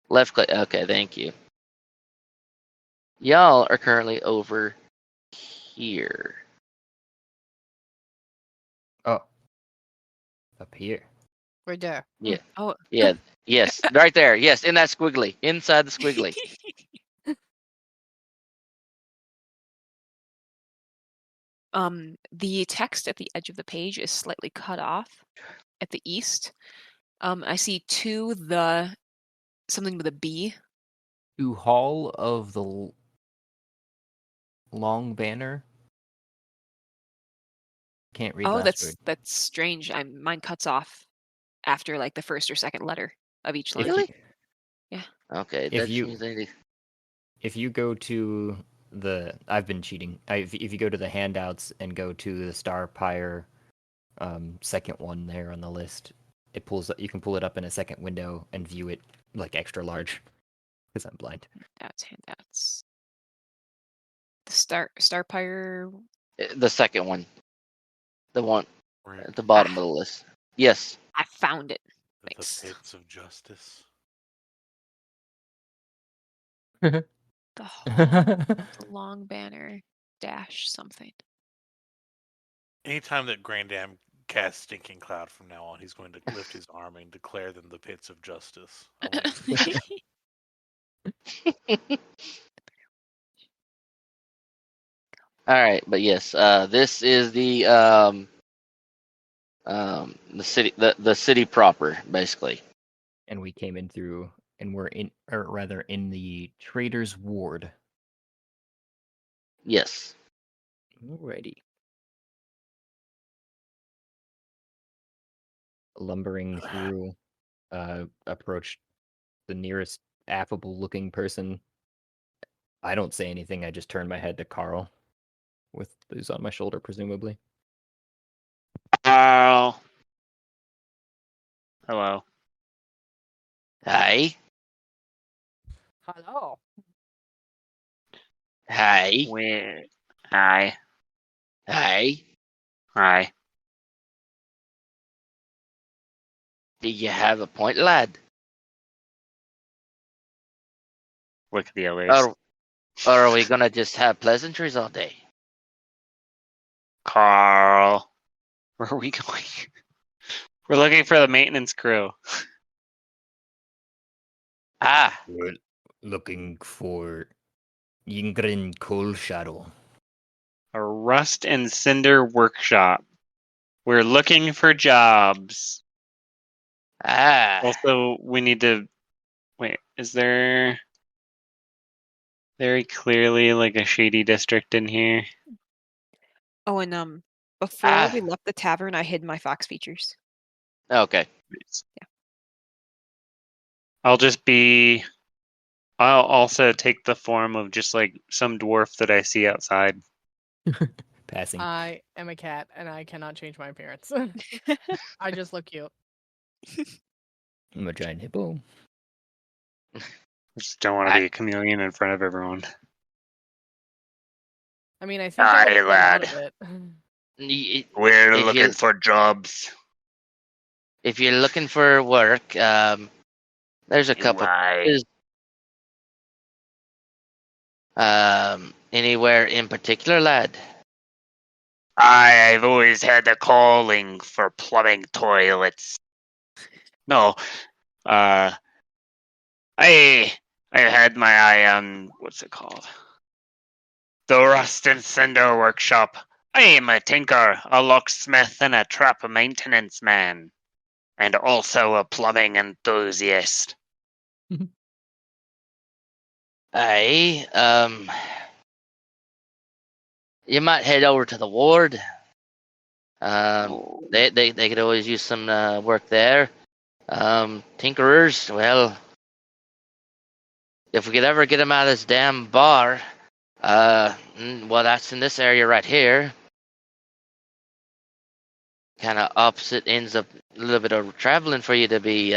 Left click. Okay, thank you. Y'all are currently over here. Oh. Up here. Right there. Yeah. Oh. Yeah. Yes. Right there. Yes. In that squiggly. Inside the squiggly. The text at the edge of the page is slightly cut off at the east. I see something with a B. To Hall of the Long Banner. Can't read Oh, last word. that's strange. Mine cuts off after like the first or second letter of each line. Really? Yeah. Okay. If That you- means I need. If you go to I've been cheating. If you go to the handouts and go to the Star Pyre, second one there on the list, it pulls. You can pull it up in a second window and view it like extra large. Because I'm blind. Handouts. The Starpire. The second one. The one Right. at the bottom of the list. Yes. I found it. The Thanks. pits of justice. The the long banner dash something. Anytime that Grandam casts Stinking Cloud from now on, he's going to lift his arm and declare them the pits of justice. I want to see that. All right, but yes, this is the city, the city proper, basically. And we came in through, and we're in, or rather, in the Trader's Ward. Yes. Alrighty. Lumbering through, approach the nearest affable-looking person. I don't say anything. I just turn my head to Carl, with who's on my shoulder, presumably. Hello. Hi. Hello. Hi. Where? Hi. Hi. Hi. Do you have a point, lad? Look at the others. Or are we gonna just have pleasantries all day? Carl. Where are we going? We're looking for the maintenance crew. Ah. We're looking for Yingrin Coal Shadow. A rust and cinder workshop. We're looking for jobs. Ah. Also, we need to wait. Is there very clearly like a shady district in here? Oh, and before Ah. we left the tavern, I hid my fox features. Okay. Yeah. I'll also take the form of just like some dwarf that I see outside. Passing. I am a cat and I cannot change my appearance. I just look cute. I'm a giant hippo. I just don't want to be a chameleon in front of everyone. I mean, I think Aye, that would lad. out of it. We're If looking you- for jobs. If you're looking for work, there's a couple. Right. Anywhere in particular, lad? I've always had a calling for plumbing toilets. No, I had my eye on what's it called? The Rust and Cinder Workshop. I am a tinker, a locksmith, and a trap maintenance man, and also a plumbing enthusiast. Aye. You might head over to the ward. They could always use some work there. Tinkerers, well, if we could ever get them out of this damn bar, well, that's in this area right here. Kind of opposite ends of a little bit of traveling for you to be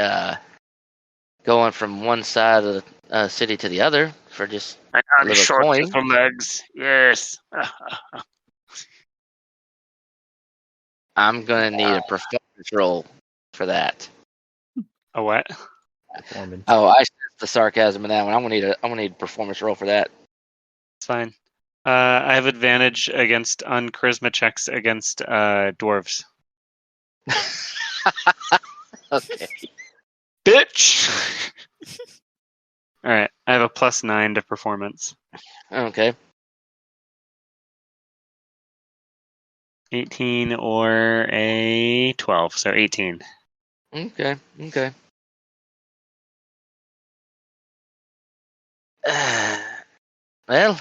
going from one side of the city to the other for just I I'm little short coin. for legs. Yes. I'm gonna need a performance roll for that. A what? Performance. Oh, I sense the sarcasm in that one. I'm gonna need a performance roll for that. It's fine. I have advantage against on charisma checks against dwarves. Okay. Bitch. All right, I have a +9 to performance. Okay. 18 or a 12, so 18. Okay. Well,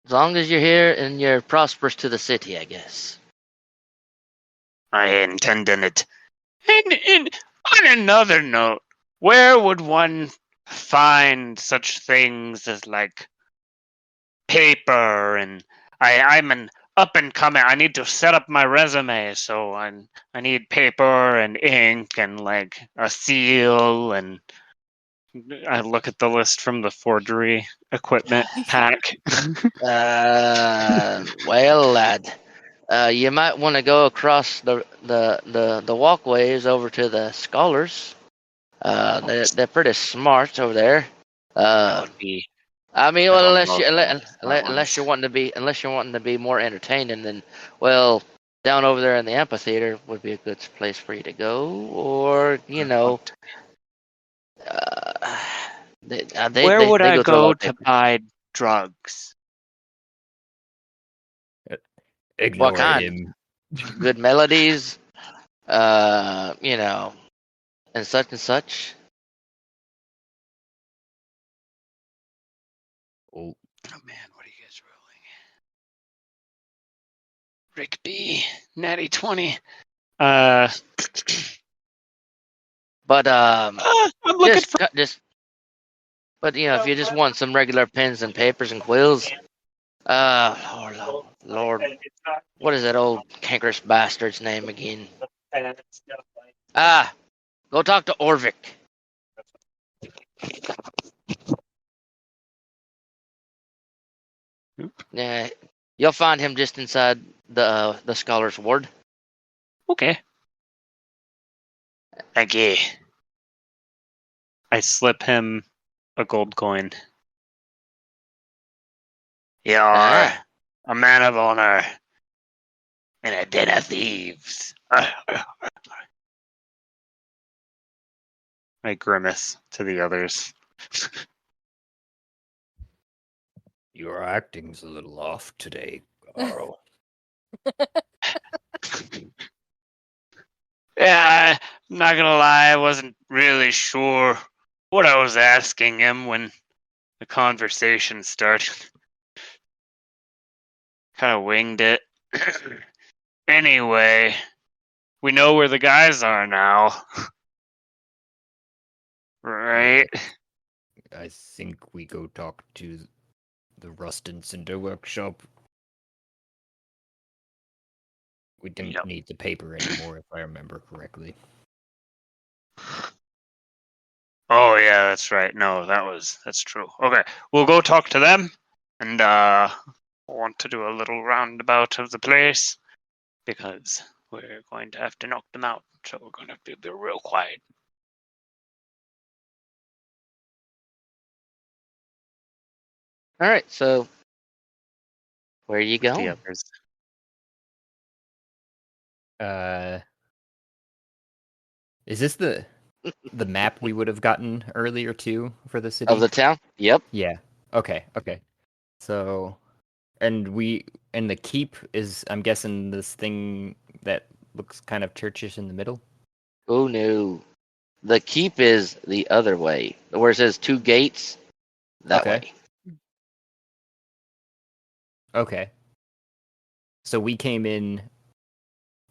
as long as you're here and you're prosperous to the city, I guess. I intended it. And on another note, where would one find such things as like paper and I'm an up and coming. I need to set up my resume, so I need paper and ink and like a seal and I look at the list from the forgery equipment pack. Well, lad, you might want to go across the walkways over to the scholars. They're pretty smart over there. That would be. I mean, I well, don't unless know you if they're smart unless you're ones. wanting to be more entertaining, then well, down over there in the amphitheater would be a good place for you to go, or Where would they I go through a lot go of to papers. buy drugs? Ignore kind? him. Good melodies, and such and such. Oh, Oh man, what are you guys rolling? Rick B, natty 20. But I'm looking for. but if you just want some regular pens and papers and quills, Lord, what is that old cankerous bastard's name again? Go talk to Orvik. Yeah, you'll find him just inside the scholar's ward. Okay. Thank you. I slip him a gold coin. You are Ah. a man of honor in a den of thieves. I grimace to the others. your acting's a little off today, Carl. Yeah, I'm not gonna lie, I wasn't really sure what I was asking him when the conversation started. Kind of winged it. Anyway, we know where the guys are now. Right? I think we go talk to the Rust and Cinder workshop. We didn't Yep. need the paper anymore, if I remember correctly. Oh yeah, that's right. No, that's true. Okay, we'll go talk to them, and want to do a little roundabout of the place because we're going to have to knock them out. So we're going to have to be real quiet. All right, so where are you The going? others. Is this the map we would have gotten earlier too for the city? Of the town? Yep. Yeah. Okay. So, and the keep is, I'm guessing, this thing that looks kind of churchish in the middle. Oh no, the keep is the other way, where it says 2 gates. That Okay. way. Okay. So we came in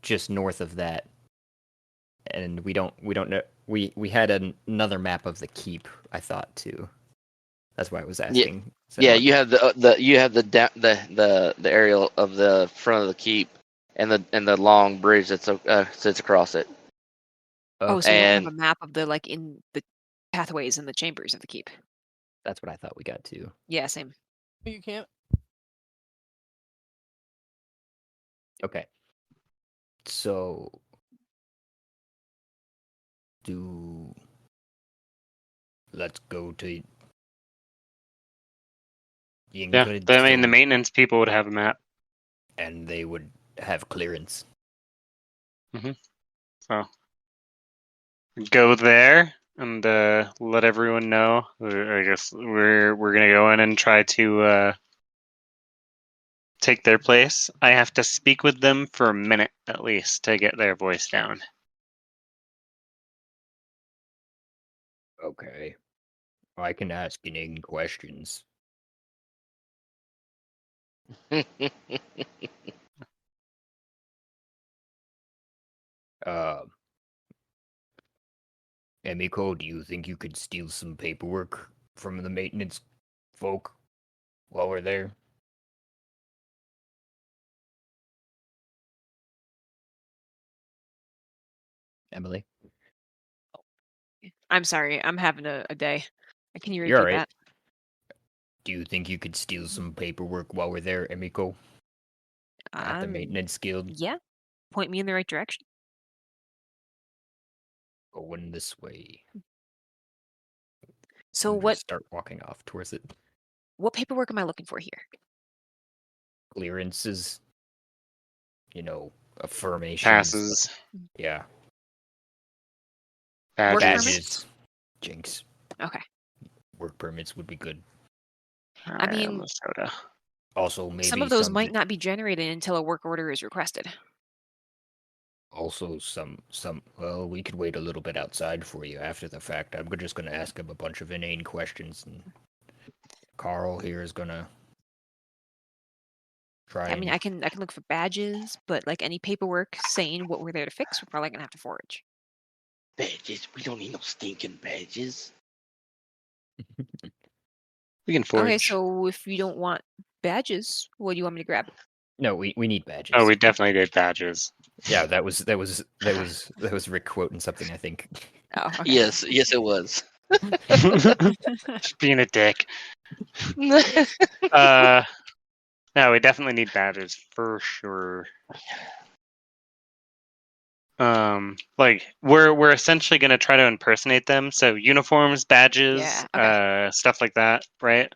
just north of that, and we don't know. We had another map of the keep, I thought, too. That's why I was asking. So, Yeah, you have the aerial of the front of the keep, and the long bridge that sits across it. Oh, so you don't have And a map of the in the pathways and the chambers of the keep. That's what I thought we got to. Yeah, same. You can't. Okay. So let's go to Yeah, Yingrid, I mean the maintenance people would have a map. and they would have clearance. So go there and let everyone know. I guess we're gonna go in and try to take their place. I have to speak with them for a minute at least to get their voice down. Okay. I can ask inane questions. Emiko, do you think you could steal some paperwork from the maintenance folk while we're there? Emily? I'm sorry. I'm having a day. Can you You're repeat alright. that? Do you think you could steal some paperwork while we're there, Emiko? At the maintenance guild? Yeah. Point me in the right direction. Going this way. So I'm gonna start walking off towards it. what paperwork am I looking for here? Clearances. Affirmations. Passes, Yeah. Work badges. permits? Jinx. Okay. Work permits would be good. I mean, Minnesota. Also, maybe some of those might not be generated until a work order is requested. Also, well, we could wait a little bit outside for you after the fact. I'm just gonna ask him a bunch of inane questions, and Carl here is gonna try. I mean, I can look for badges, but like any paperwork saying what we're there to fix, we're probably gonna have to forge. Badges? We don't need no stinking badges. We can forge. Okay, so if you don't want badges, what do you want me to grab? No, we need badges. Oh, we definitely did badges. Yeah, that was Rick quoting something, I think. Oh, okay. Yes, it was. Just being a dick. No, we definitely need badges for sure. Like we're essentially gonna try to impersonate them. So uniforms, badges, Yeah, okay. stuff like that, right?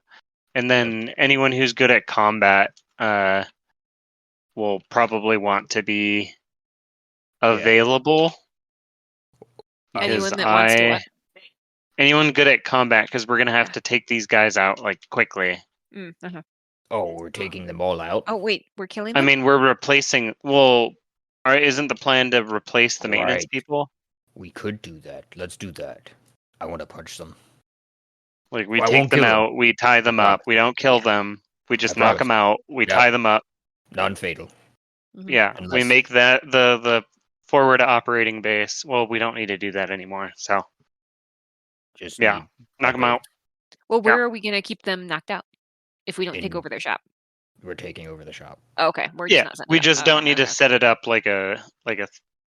And then anyone who's good at combat, will probably want to be available. Anyone because that wants to what? Anyone good at combat, because we're gonna have to take these guys out like quickly. Uh-huh. Oh, we're taking them all out? Oh wait, we're killing I them? mean, we're replacing. Well, isn't the plan to replace the maintenance Right. people? We could do that. Let's do that. I want to punch them. Like we Well, I take won't them kill them. out, we tie them I up, we don't kill them, we just knock promise. them out, we Yep. tie them up. Non-fatal. Mhm. Yeah, we Unless- make that the forward operating base. Well, we don't need to do that anymore. So Just yeah, need knock them out. Well, where are we gonna keep them knocked out if we don't take In- over their shop? We're taking over the shop. Oh, okay, we're just Yeah, not setting we it up. just don't need to Okay. set it up like a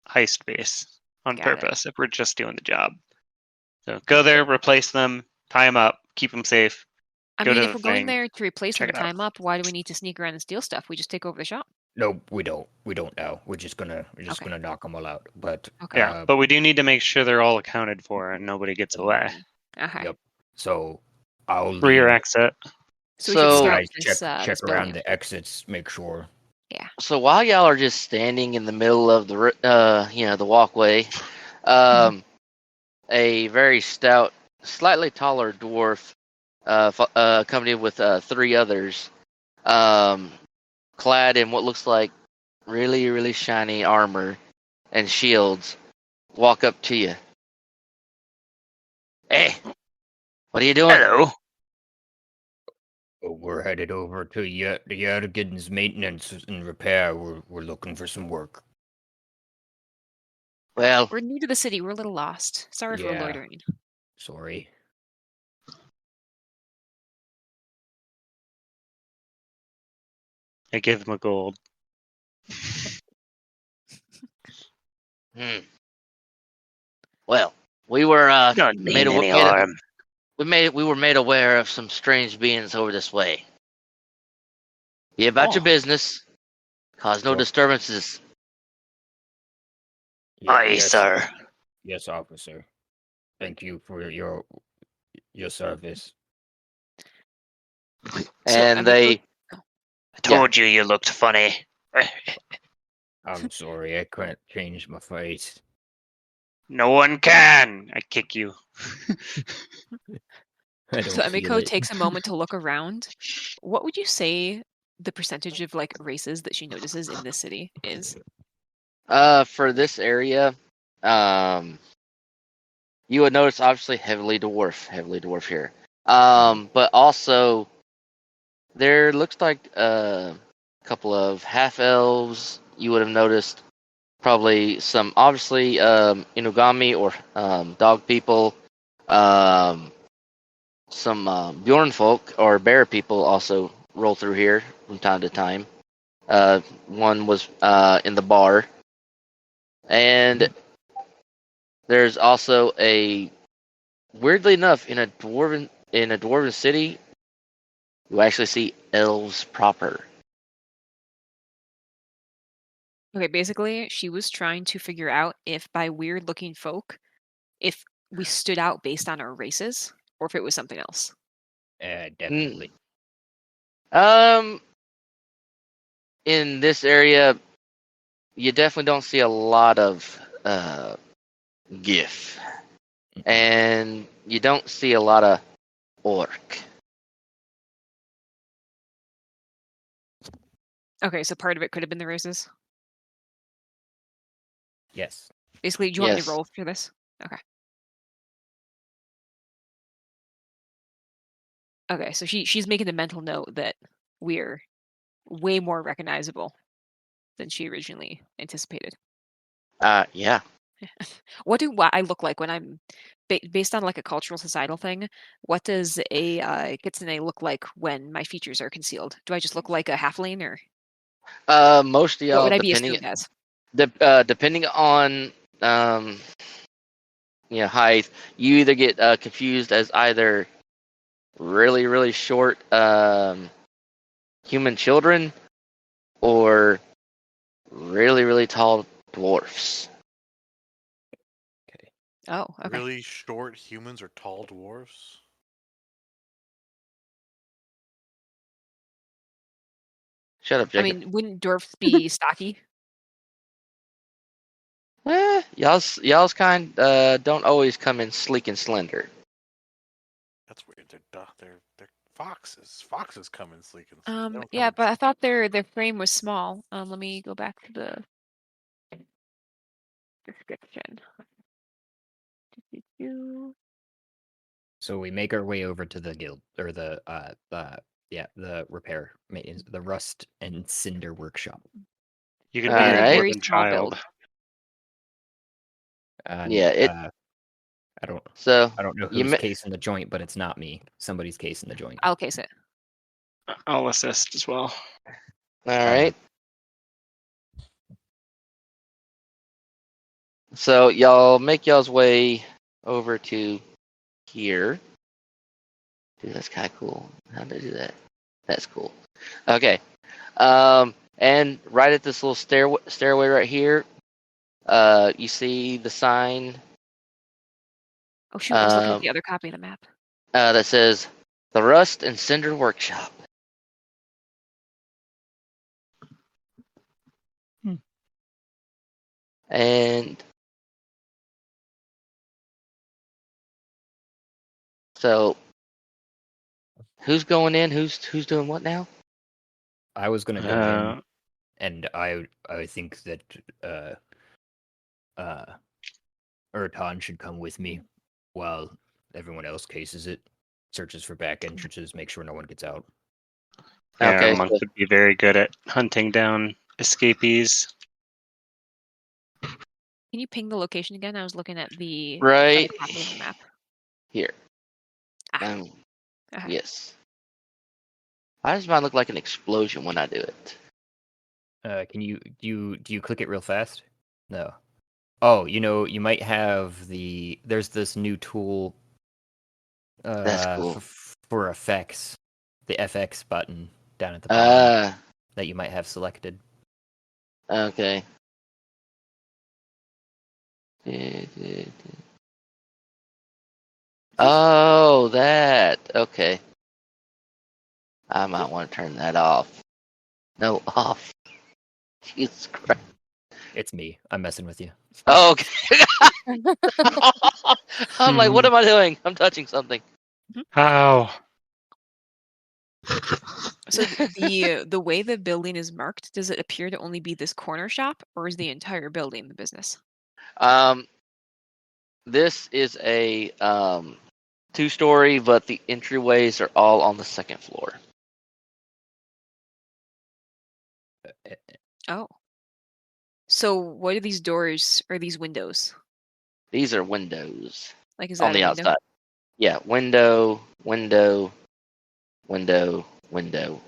heist base on Got it. purpose if we're just doing the job. So go there, replace them, tie them up, keep them safe. I Go mean, to if the we're going thing, there to replace them check and it out. tie them up, why do we need to sneak around and steal stuff? We just take over the shop. No, we don't. We don't now. We're just gonna Okay. gonna knock them all out. But Okay. Yeah, but we do need to make sure they're all accounted for and nobody gets away. Okay. Yep. So I'll Rear lead. exit. So we should So- scout Guys, this, check this around building. the exits. Make sure. So while y'all are just standing in the middle of the the walkway, a very stout, slightly taller dwarf, accompanied with 3 others, clad in what looks like really, really shiny armor and shields, walk up to you. Hey, what are you doing? Hello. Oh, we're headed over to Yergin's maintenance and repair. We're looking for some work. Well, We're new to the city. We're a little lost. Sorry for Yeah. loitering. Sorry. I give them a gold. well, we were Don't made mean aw- any made a- harm. We were made aware of some strange beings over this way. Be about your Oh. business. Cause no Sure. disturbances. Aye, Yes, sir. yes, officer. Thank you for your service. And Emiko, they I told you you looked funny. I'm sorry, I couldn't change my face. No one can. I kick you. I don't so feel Emiko it. takes a moment to look around. What would you say the percentage of like races that she notices in this city is? for this area, you would notice obviously heavily dwarf here. But also there looks like a couple of half elves. You would have noticed probably some obviously Inugami or dog people. Some Bjorn folk or bear people also roll through here from time to time. One was in the bar, and there's also a weirdly enough in a dwarven city, you actually see elves proper. Okay, basically, she was trying to figure out if by weird looking folk, if we stood out based on our races, or if it was something else. Definitely. Um, in this area, you definitely don't see a lot of GIF, and you don't see a lot of orc. Okay, so part of it could have been the races. Yes. Basically, do you want me to Yes. roll for this? Okay. Okay, so she's making a mental note that we're way more recognizable than she originally anticipated. Yeah. What do I look like when I'm based on like a cultural societal thing? What does a kitsune look like when my features are concealed? Do I just look like a halfling, or Most of what y'all, would I be assumed as? depending on height, you either get confused as either really short human children or really tall dwarfs. Oh, okay. Really short humans or tall dwarves? Shut up, I Jacob. mean, wouldn't dwarfs be stocky? Y'all's kind don't always come in sleek and slender. That's weird. They're foxes. Foxes come in sleek and they don't come Yeah, in but I thought their frame was small. Let me go back to the description. So we make our way over to the guild or the repair maintenance, the rust and cinder workshop. You can All be a right. Very dwarven small child. build. And, Yeah, I don't So know you who's ma- case in the joint, but it's not me. Somebody's case in the joint. I'll case it. I'll assist as well. all right. So y'all make y'all's way over to here. Dude, that's kind of cool. How did I do that? That's cool. Okay. And right at this little stairway right here, you see the sign Oh shoot, I was looking at the other copy of the map. that says the Rust and Cinder Workshop. And so, who's going in? Who's doing what now? I was gonna go in, and I think that Urton should come with me while everyone else cases it, searches for back entrances, make sure no one gets out. Yeah, Okay, Monk would be very good at hunting down escapees. Can you ping the location again? I was looking at the right other copy of the map. here. Okay. Yes. Why does mine look like an explosion when I do it? Can you do you click it real fast? No. Oh, you might have there's this new tool That's cool. For effects, the FX button down at the bottom that you might have selected. Okay. Oh, that. Okay. I might want to turn that off. No, off. Jesus Christ. It's me. I'm messing with you. Oh, okay. I'm like, what am I doing? I'm touching something. How? So the way the building is marked, does it appear to only be this corner shop, or is the entire building the business? This is a 2-story, but the entryways are all on the second floor. Oh. So what are these doors or these windows? These are windows Like, is on that the a window? outside. Yeah, window, window, window, window.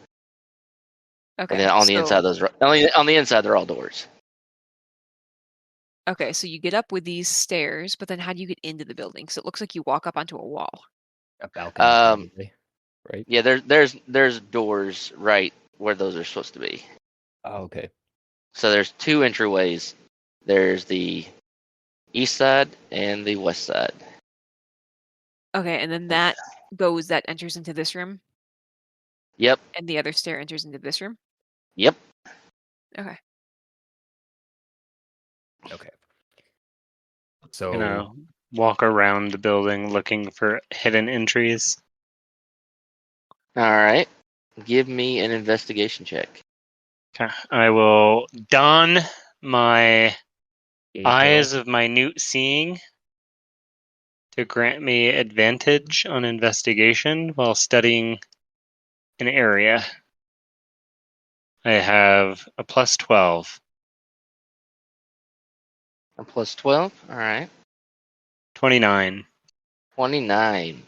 Okay. And then on the inside, on the inside, they're all doors. Okay, so you get up with these stairs, but then how do you get into the building? So it looks like you walk up onto a wall. A balcony, probably, right? Yeah, there's doors right where those are supposed to be. Oh, okay. So there's 2 entryways. There's the east side and the west side. Okay, and then that enters into this room, Yep, and the other stair enters into this room. yep. Okay. Okay. So Walk around the building looking for hidden entries. All right. Give me an investigation check. Okay. I will don my Gauge eyes girl. of minute seeing to grant me advantage on investigation while studying an area. I have a plus 12. A plus 12. All right. 29. 29.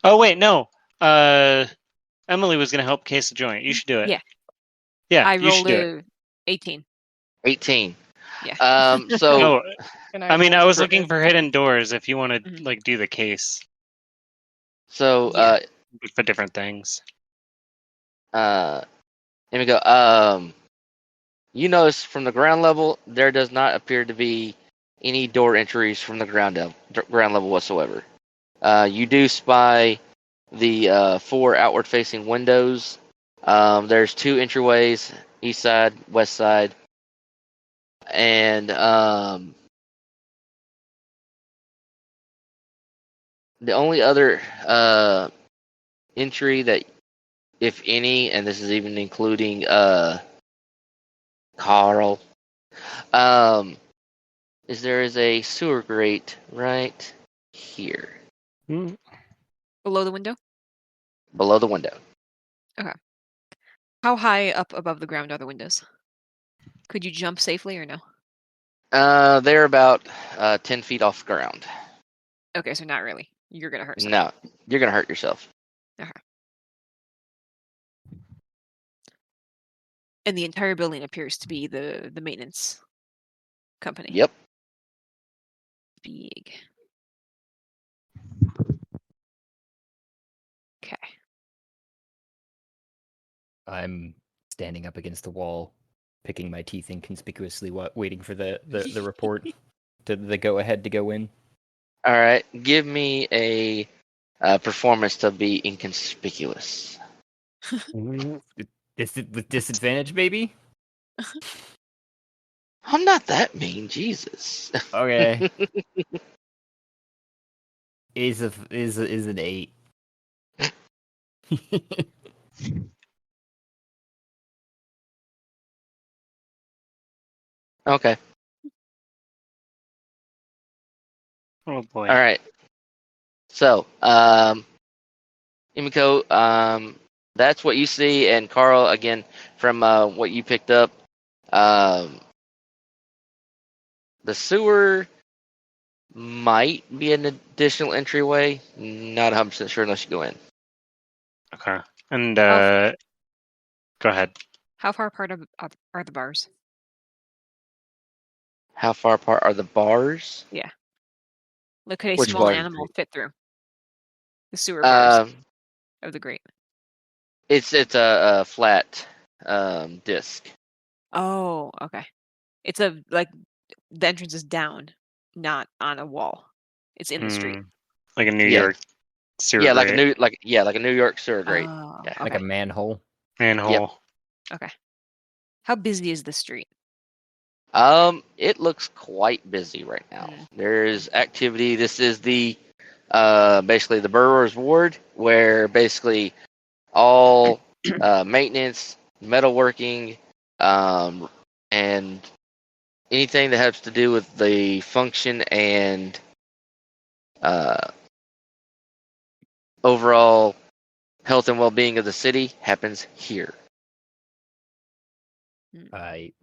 Oh, wait, no. Emily was going to help case the joint. You should do it. Yeah. Yeah, I you should rolled do it. 18. 18. Yeah. So Oh, Can I mean, roll I was for looking for advantage? hidden doors if you want to, Mhm. like, do the case Yeah. for different things. Let me go. You notice from the ground level, there does not appear to be any door entries from the ground level whatsoever. You do spy the 4 outward-facing windows. There's 2 entryways, east side, west side, and the only other entry that, if any, and this is even including Carl, is there is a sewer grate right here Below the window? below the window. How high up above the ground are the windows? Could you jump safely or no? They're about 10 feet off the ground. Okay, so not really. You're gonna hurt No, someone. you're gonna hurt yourself. And the entire building appears to be the maintenance company. Yep. Big. Okay. I'm standing up against the wall, picking my teeth inconspicuously, waiting for the report to the go ahead to go in. All right. Give me a performance to be inconspicuous. With disadvantage, baby. I'm not that mean, Jesus. Okay. is an 8. Okay. Oh, boy. All right. So, Imiko, that's what you see, and Carl, again, from what you picked up, the sewer might be an additional entryway. Not 100% sure unless you go in. Okay. And, Oh. go ahead. How far apart are the bars? How far apart are the bars? Like, could a Which small one? animal fit through the sewer bars Um, of the grate? it's a flat disc. Oh, okay. It's a like the entrance is down, not on a wall. It's in the street. Like a New Yeah. York sewer Yeah, grate. like a New York sewer grate. Oh, Yeah. Like a okay. manhole. Manhole. Okay. How busy is the street? It looks quite busy right now. Mm. There's activity. This is the basically the Burrows Ward, where basically all maintenance, metalworking, and anything that has to do with the function and overall health and well-being of the city happens here. I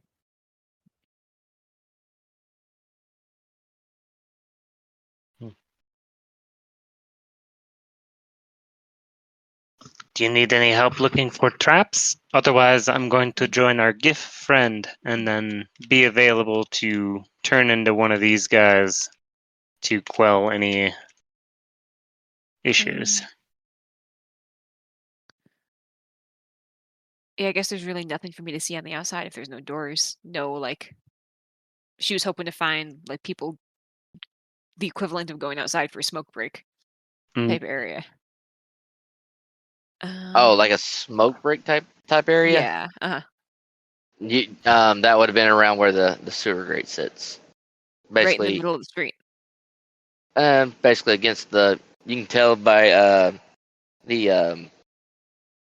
Do you need any help looking for traps? Otherwise, I'm going to join our GIF friend and then be available to turn into one of these guys to quell any issues. Yeah, I guess there's really nothing for me to see on the outside if there's no doors. No, like, she was hoping to find like people the equivalent of going outside for a smoke break Mm. type area. Oh, like a smoke break type area? Yeah. That would have been around where the sewer grate sits. Right in the Basically, middle of the street. basically against the. You can tell by the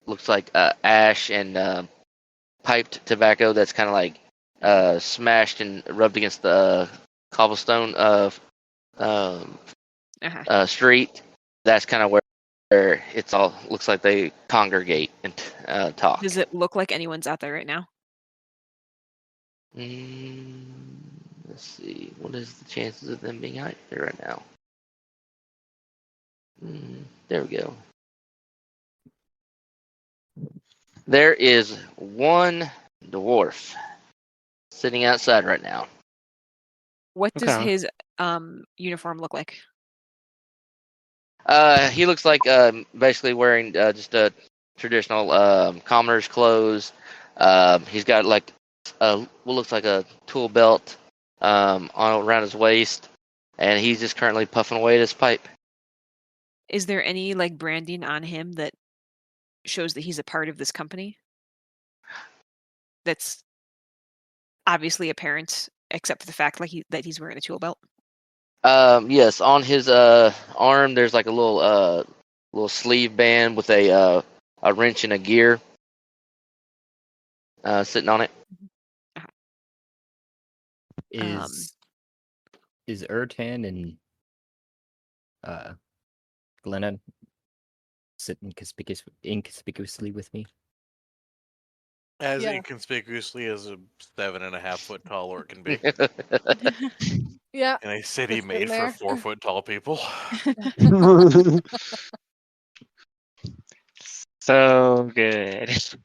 looks like ash and piped tobacco that's kind of like smashed and rubbed against the cobblestone of street. That's kind of where it's all looks like they congregate and talk. Does it look like anyone's out there right now? Let's see. What is the chances of them being out there right now? There we go. There is one dwarf sitting outside right now. What does Okay. his uniform look like? He looks like basically wearing just a traditional commoner's clothes. He's got like what looks like a tool belt on around his waist, and he's just currently puffing away at his pipe. Is there any like branding on him that shows that he's a part of this company? That's obviously apparent, except for the fact like that he's wearing a tool belt. Yes, on his arm there's like a little sleeve band with a wrench and a gear sitting on it. Is Ertan and Glenna sitting inconspicuously with me? As Yeah. inconspicuously as a 7.5 foot tall orc can be. Yeah. In a city Just made in there. for 4 foot tall people. So good. Just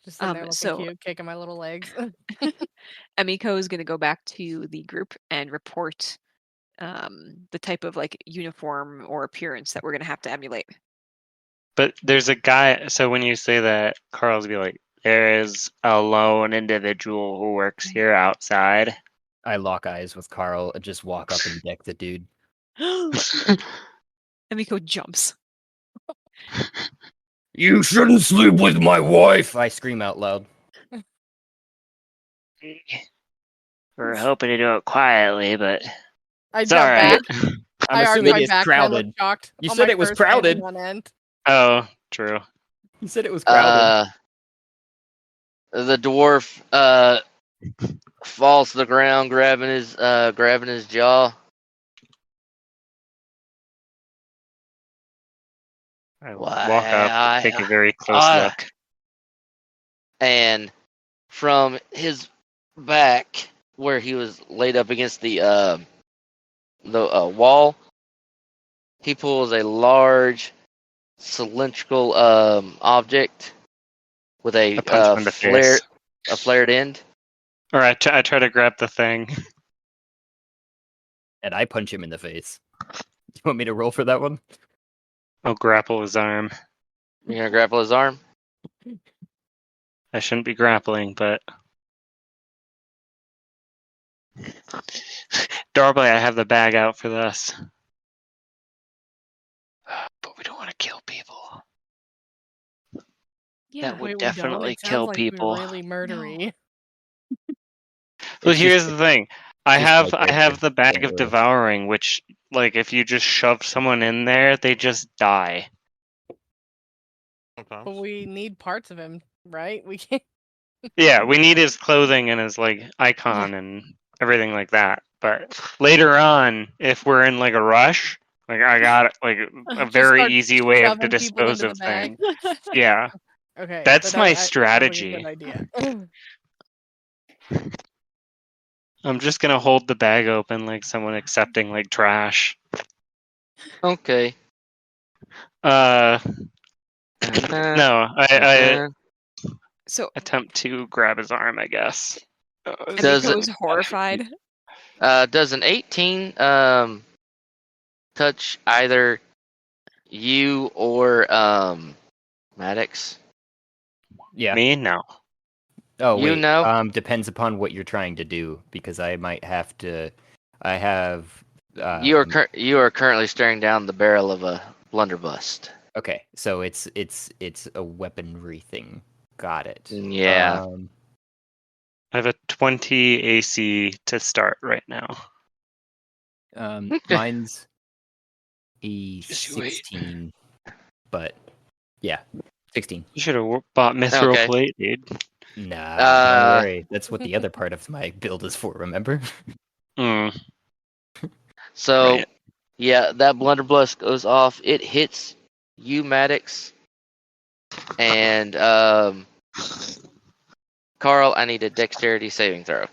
sitting there looking so- cute, kicking my little legs. Emiko is going to go back to the group and report the type of like uniform or appearance that we're going to have to emulate. But there's a guy, so when you say that, Carl's be like, there is a lone individual who works here outside. I lock eyes with Carl and just walk up and deck the dude. Emiko jumps. You shouldn't sleep with my wife! I scream out loud. We're hoping to do it quietly, but I it's jump alright. back. I'm I arch assuming my it's back and I look crowded. shocked. You on said my it was fur standing crowded. One end. Oh, true. You said it was crowded. The dwarf falls to the ground, grabbing his jaw. I Why, walk up, take a very close look. And from his back, where he was laid up against the wall, he pulls a large cylindrical object with I punch him in the face. a flared end. Or I try to grab the thing. and I punch him in the face. You want me to roll for that one? I'll grapple his arm. You're gonna grapple his arm. I shouldn't be grappling, but Darby, I have the bag out for this. But we don't want to kill people. Yeah. That would Wait, we definitely don't? It kill sounds like people. We're really murdery. Well, It's here's just- the thing. I just have like I have the bag don't of worry. devouring, which, like, if you just shove someone in there, they just die. But Sometimes. we need parts of him, right? We can't. Yeah, we need his clothing and his like icon and everything like that. But later on, if we're in like a rush, like I got like a Just very start easy way of to shoving people dispose into the of bag. things. Yeah, Okay, that's that my sounds like a strategy. good idea. I'm just gonna hold the bag open like someone accepting like trash. Okay. Uh, Uh-huh. no, I Uh-huh. So attempt to grab his arm, I guess. Does Emiko it- is horrified. Does an 18 touch either you or Maddox? Yeah. Me? No. Oh You wait. know? Depends upon what you're trying to do because I might have to. I have. You are currently staring down the barrel of a blunderbuss. Okay, so it's a weaponry thing. Got it. Yeah. I have a 20 AC to start right now. Okay. Mine's a Just you wait. 16, but yeah, 16. You should have bought mithril Okay. plate, dude. Nah, Uh, don't worry. That's what the other part of my build is for. Remember? Mm. So, Right. yeah, that blunderbuss goes off. It hits you, Maddox, and Carl. I need a dexterity saving throw.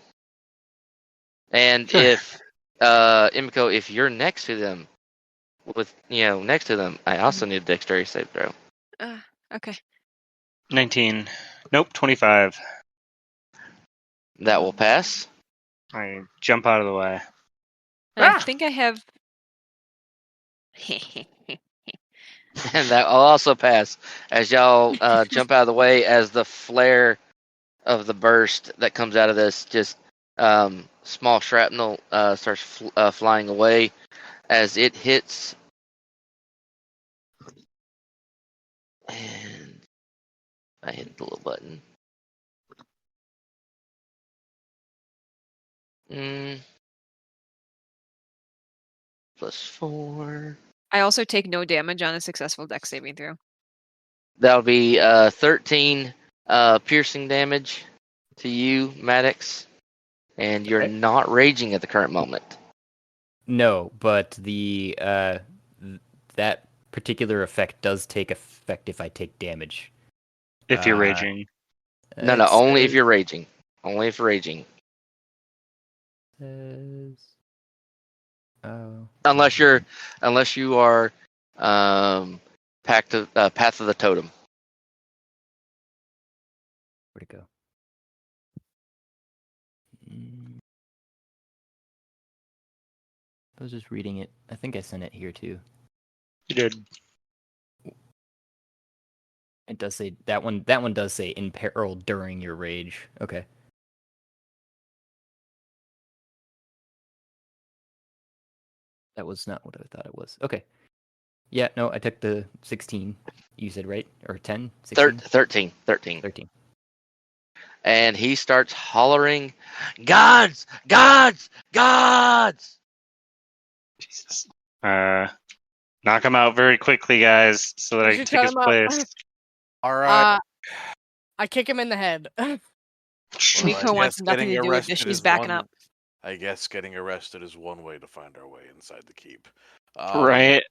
And Sure. if Imiko, if you're next to them, I also need a dexterity save throw. Okay. 19. Nope, 25. That will pass. I jump out of the way. I think I have. And that will also pass as y'all jump out of the way as the flare of the burst that comes out of this just small shrapnel starts flying away as it hits. And I hit the little button. +4. I also take no damage on a successful dex saving throw. That'll be 13 piercing damage to you, Maddox. And you're Okay. not raging at the current moment. No, but that particular effect does take effect if I take damage. If you're Uh, raging. No, it only if says- you're raging. Only if you're raging. says- Oh. Unless you are Path of the Totem. Where'd it go? I was just reading it. I think I sent it here too. You did. It does say that one. That one does say in peril during your rage. Okay. That was not what I thought it was. Okay. Yeah, no, I took the 16. You said, right? Or 10? 16? 13. 13. And he starts hollering, "Gods! Gods! Gods!" Jesus. Knock him out very quickly, guys, so that You I can should take his cut him up. place. All right. I kick him in the head. Miko I wants guess nothing getting to do with this. arrested She's is backing one- up. I guess getting arrested is one way to find our way inside the keep. Right?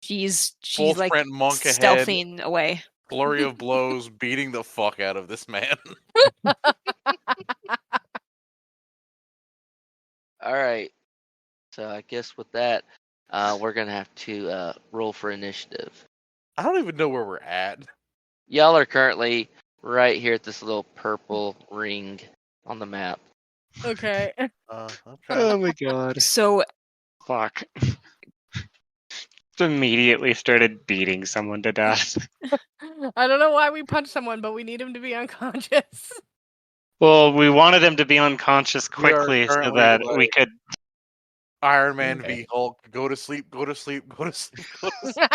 She's Full like sprint monk ahead. stealthing away. Flurry of blows, beating the fuck out of this man. All right. So I guess with that, we're gonna have to roll for initiative. I don't even know where we're at. Y'all are currently right here at this little purple ring on the map. Okay. Okay. Oh my god. So Fuck. Immediately started beating someone to death. I don't know why we punched someone, but we need him to be unconscious. Well, we wanted him to be unconscious We are quickly so currently, that we like, could. Iron Man Okay. v Hulk. Go to sleep. Go to sleep. Go to sleep. Go to sleep.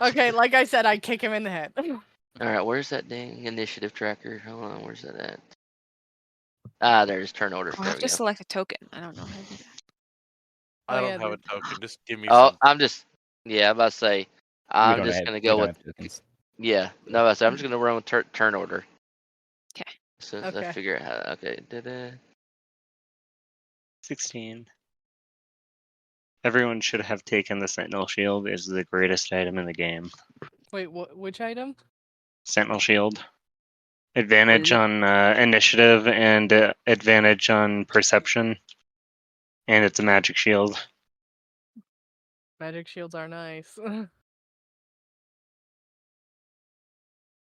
Okay, like I said, I kick him in the head. All right, where's that dang initiative tracker? Hold on, where's that at? Ah, there's turn order. I'll There have we to go. select a token. I don't know how to do that. I Oh, don't yeah, have a the- token. Just give me Oh, some. I'm just. Yeah, I'm about to say. We I'm don't just have, gonna we go don't with. have tokens. Yeah, no, I say I'm just gonna run with turn order. 'Kay. As soon as I Okay. figure out how. Okay. Da-da. 16. Everyone should have taken the Sentinel Shield. It's the greatest item in the game. Wait, which item? Sentinel Shield. What Advantage is it? on initiative and advantage on perception. And it's a magic shield. Magic shields are nice.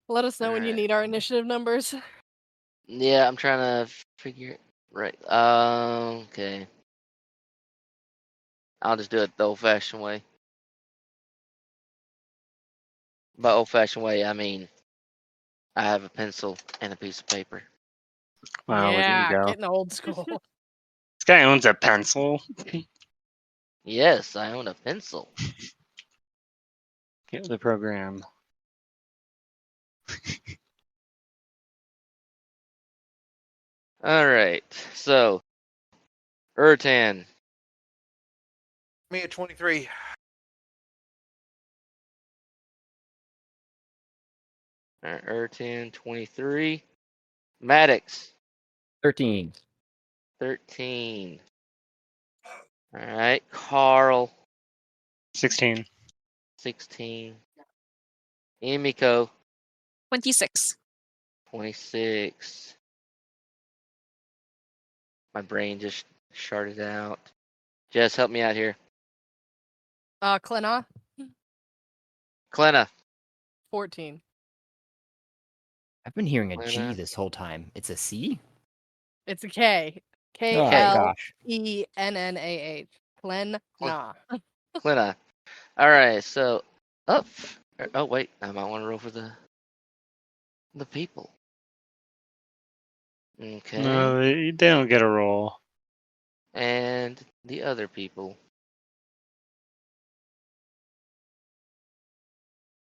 Let us know when you Alright. need our initiative numbers. Yeah, I'm trying to figure. Right. Okay. I'll just do it the old-fashioned way. By old-fashioned way, I mean I have a pencil and a piece of paper. Wow, look at you Yeah, go. getting old school. This guy owns a pencil. Yes, I own a pencil. Get the program. All right. So, Urtan. Me at 23. All right, Urtan 23. Maddox 13. 13. All right, Carl 16. 16. Emiko 26. 26. My brain just sharded out. Jess, help me out here. Klena, Clenna. 14. I've been hearing a G Lena. this whole time. It's a C? It's a K. K Oh, L gosh. E N N A H. Klena. Clenna. All right, so up. Oh wait, I might want to roll for the people. Okay, No, they don't get a roll. and the other people.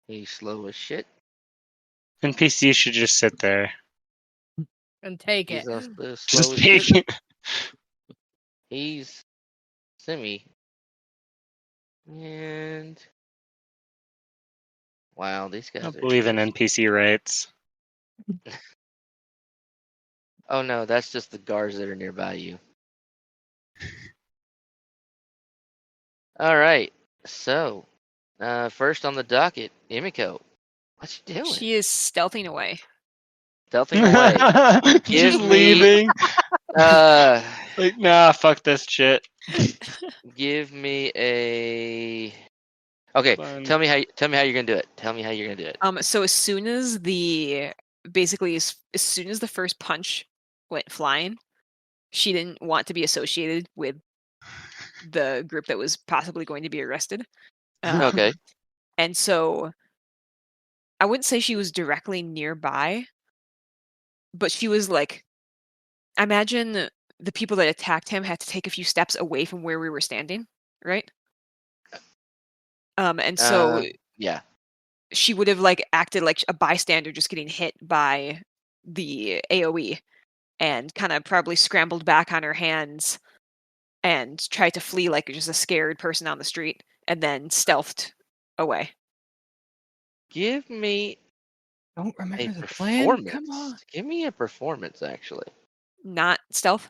He's slow as shit. NPC should just sit there. And take He's it. also slow Just as take shit. it. He's semi. And wow, these I guys don't are believe in just. NPC rights. Oh no, that's just the guards that are nearby you. All right, so first on the docket, Emiko. What you doing? She is stealthing away. Stealthing away. Just Give me- leaving. Uh, Like, nah, fuck this shit. give me a. Okay, Fine. tell me how you're gonna do it. Tell me how you're gonna do it. So as soon as as soon as the first punch went flying, she didn't want to be associated with the group that was possibly going to be arrested. Okay. And so I wouldn't say she was directly nearby, but she was like, I imagine the people that attacked him had to take a few steps away from where we were standing, right? And so Yeah. she would have like acted like a bystander just getting hit by the AoE and kind of probably scrambled back on her hands and tried to flee like just a scared person on the street and then stealthed away. Give me Don't a remember the plan? performance. Come on. Give me a performance, actually. Not stealth?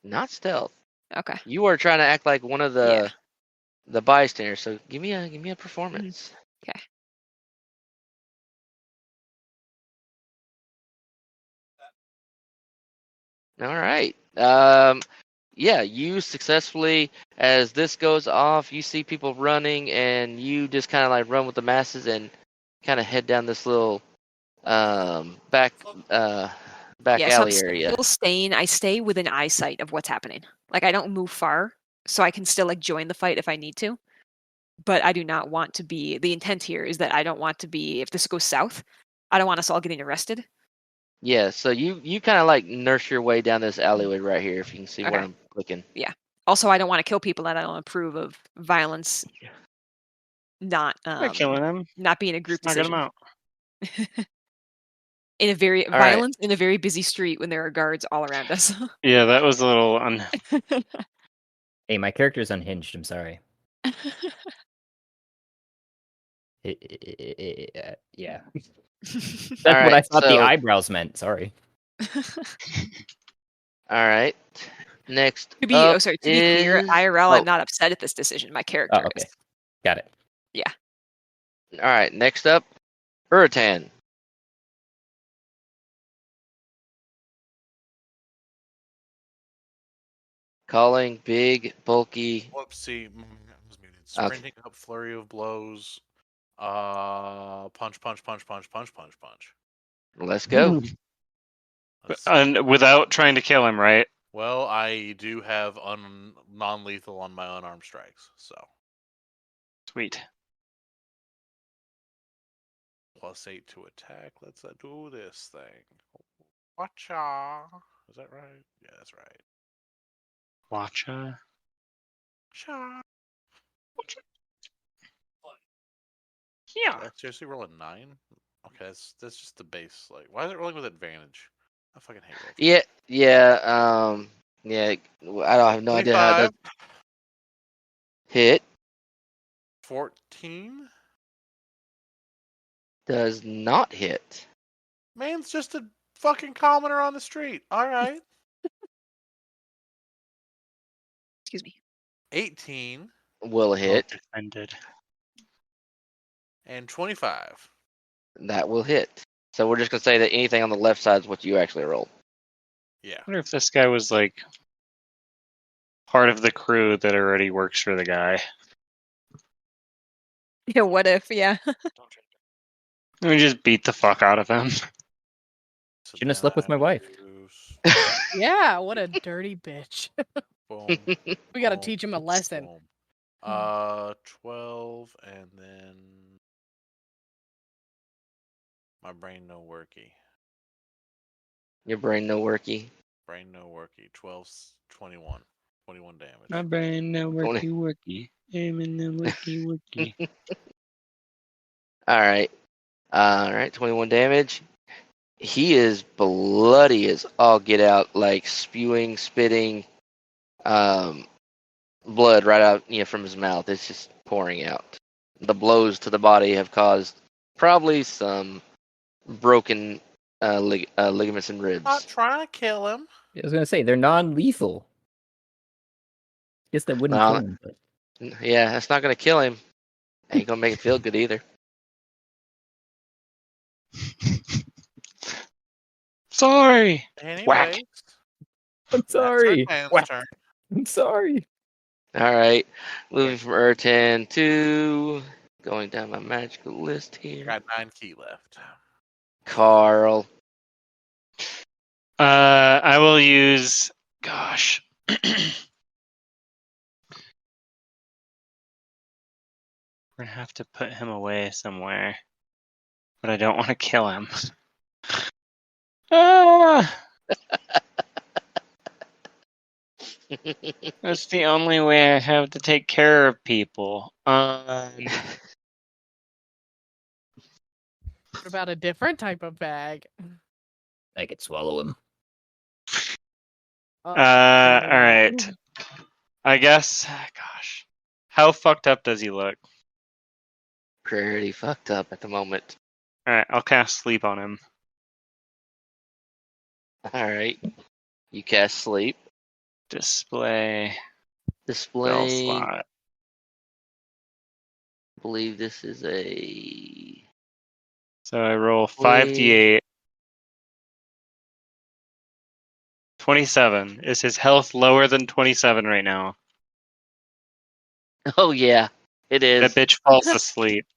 Not stealth. Okay. You are trying to act like one of the bystanders. So give me a performance. Okay. All right. Yeah, you successfully, as this goes off, you see people running, and you just kind of like run with the masses and kind of head down this little back back Yeah, so I'm alley area. still staying. I stay within eyesight of what's happening. Like I don't move far, so I can still like join the fight if I need to. But I do not want to be. The intent here is that I don't want to be. If this goes south, I don't want us all getting arrested. Yeah, so you kind of like nurse your way down this alleyway right here, if you can see where Okay. I'm clicking. Also, I don't want to kill people, and I don't approve of violence. Not We're killing him. not being a group Just knocking him decision. out. In a very All right. violence in a very busy street when there are guards all around us. Yeah, that was a little Hey, my character's unhinged. I'm sorry. Yeah. That's what I Alright, thought the so- eyebrows meant. Sorry. All right. Next To be up to be clear, is- IRL, oh, I'm not upset at this decision. My character Oh, okay. is. Got it. All right, next up, Urtan. Calling big, bulky. Whoopsie. I was muted. Okay. Sprinting up, flurry of blows. Punch, punch, punch, punch, punch, punch, punch. Let's go. Let's see. and without trying to kill him, right? Well, I do have non-lethal on my unarmed strikes, so Sweet. +8 to attack. Let's do this thing. Watcha. Is that right? Yeah, that's right. Watcha. Cha. Yeah. Did I seriously roll a 9? Okay, that's just the base. Like, why is it rolling with advantage? I fucking hate roll. Yeah, yeah. I don't have no idea how 25, to hit. 14. Does not hit. Man's just a fucking commoner on the street. All right. Excuse me. 18 Will hit. Defended. and 25. That will hit. So we're just gonna say that anything on the left side is what you actually roll. Yeah. I wonder if this guy was like part of the crew that already works for the guy. Yeah, what if? Yeah. And we just beat the fuck out of him. Shouldn't have slept with my wife. Yeah, what a dirty bitch. Boom. We gotta boom, teach him a lesson. boom. 12, and then my brain no worky. Your brain no worky. Brain no worky. 12, 21. 21 damage. My brain no Twenty. worky. Aiming no worky. All right. 21 damage. He is bloody as all get out, like spewing, spitting, blood right out, from his mouth. It's just pouring out. The blows to the body have caused probably some broken ligaments and ribs. Not trying to kill him. I was gonna say they're non-lethal. Guess that wouldn't Well, kill him. But... Yeah, that's not gonna kill him. Ain't gonna make it feel good either. Sorry. Anyways, Whack. I'm that's sorry. Urtan's Whack. turn. I'm sorry. All right, moving from Urtan to going down my magical list here. Got 9 key left. Carl. I will use. Gosh. We're gonna have to put him away somewhere, but I don't want to kill him. Ah! That's the only way I have to take care of people. What about a different type of bag? I could swallow him. Oh, All right. I guess. Gosh, how fucked up does he look? Pretty fucked up at the moment. All right, I'll cast sleep on him. All right, you cast sleep. Display. Spell Display. slot. I believe this is a. So I roll 5d8. 27. Is his health lower than 27 right now? Oh yeah, it is. That bitch falls asleep.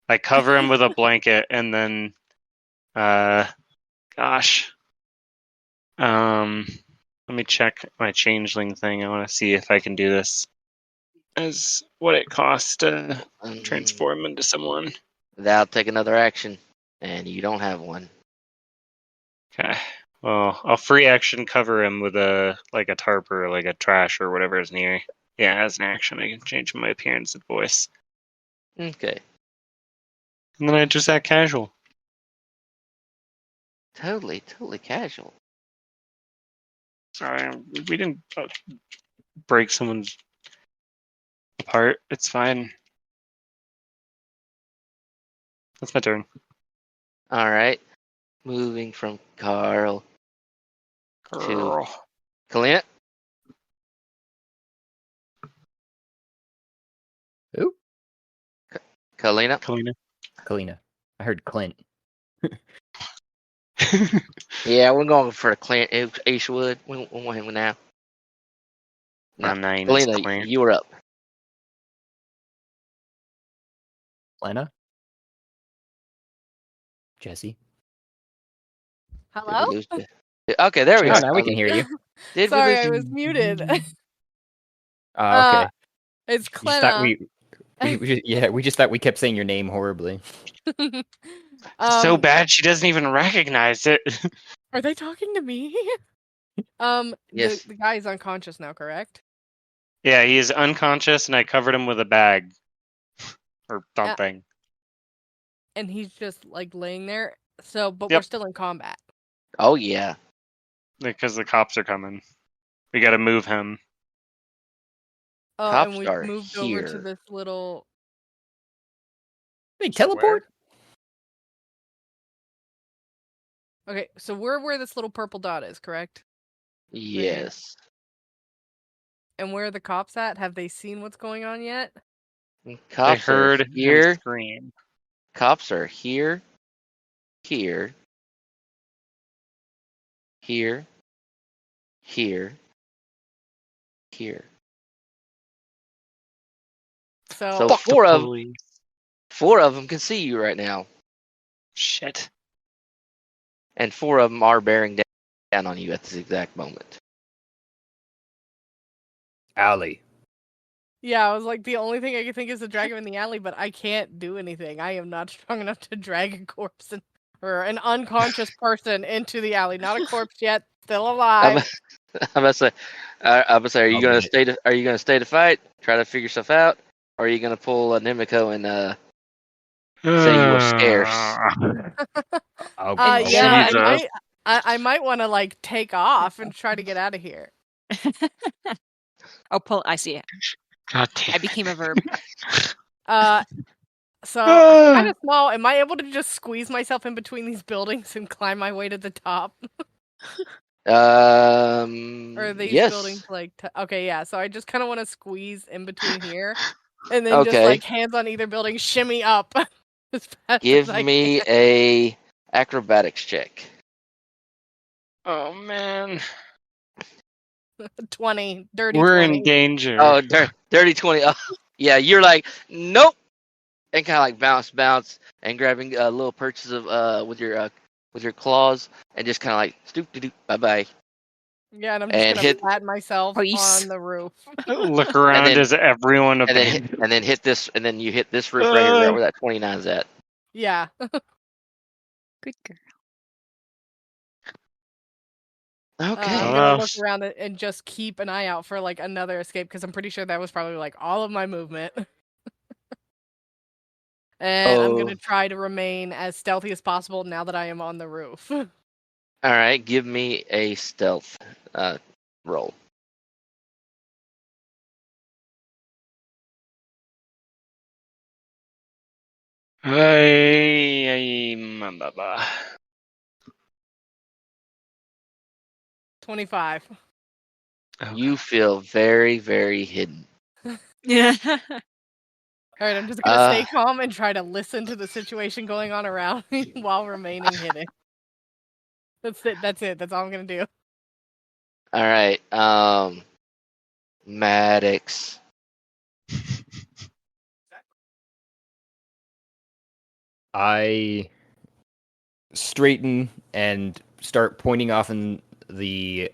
I cover him with a blanket and then, gosh. Let me check my changeling thing. I want to see if I can do this as what it costs to transform into someone. That'll take another action, and you don't have one. Okay. Well, I'll free action cover him with a tarp or like a trash or whatever is near. Yeah, as an action, I can change my appearance and voice, Okay. and then I just act casual. Totally casual. Sorry, we didn't break someone's apart. It's fine. That's my turn. All right. Moving from Carl to Girl. Kalina. Who? Kalina. Kalina. Kalina. I heard Clint. Yeah, we're going for Clint Eastwood. We want him now. My No, name is Kalina, Clint. you were up. Lena? Jesse? Did we Hello? lose you? Okay, there we Oh, are. now we can hear you. Did Sorry, we I lose was muted. Oh, okay. It's We just thought Clena. we just thought we kept saying your name horribly. So bad she doesn't even recognize it. Are they talking to me? Yes. The guy is unconscious now, correct? Yeah, he is unconscious, and I covered him with a bag or something. And he's just like laying there. So, but we're Yep. still in combat. Oh yeah. Because the cops are coming. We got to move him. Oh, Cops and we've are moved over to here. this little. Wait, teleport? Okay, so we're where this little purple dot is, correct? Yes. And where are the cops at? Have they seen what's going on yet? Cops I heard are him here. scream. Cops are here. Here. Here. Here. Here. So Fuck four the of police. them can see you right now, Shit. and 4 of them are bearing down on you at this exact moment. Allie. Yeah, I was like, the only thing I can think is to drag him in the alley, but I can't do anything. I am not strong enough to drag a corpse or an unconscious person into the alley. Not a corpse yet, still I'm, alive. I'm gonna say, are you I'll gonna get it. stay to fight, try to figure stuff out, or are you gonna pull a Nemiko and say you were scarce? I'll Yeah, Jesus. I might want to like take off and try to get out of here. Oh, pull. I see it. God damn I it. became a verb. So I'm kind of small. Am I able to just squeeze myself in between these buildings and climb my way to the top? Or are these Yes. buildings like okay, yeah. So I just kind of want to squeeze in between here, and then just Okay. like hands on either building, shimmy up as fast Give as I me can. a acrobatics check. Oh, man. 20, dirty We're 20. in danger. Oh, dirty 20. Oh, yeah, you're like nope, and kind of like bounce, and grabbing little perches of with your claws, and just kind of like stoop, bye bye. Yeah, and I'm just And gonna hit pat myself Peace. on the roof. Look around then- as everyone and abandoned. then hit this, and then you hit this roof right here, right where that 29's at. Yeah. Good girl. Okay. I'm What gonna look else? around and just keep an eye out for like another escape because I'm pretty sure that was probably like all of my movement. And I'm gonna try to remain as stealthy as possible now that I am on the roof. All right, give me a stealth roll. Blah. 25. Okay. You feel very, very hidden. Yeah. Alright, I'm just gonna stay calm and try to listen to the situation going on around me while remaining hidden. That's it. That's all I'm gonna do. All right, Maddox. I straighten and start pointing off in the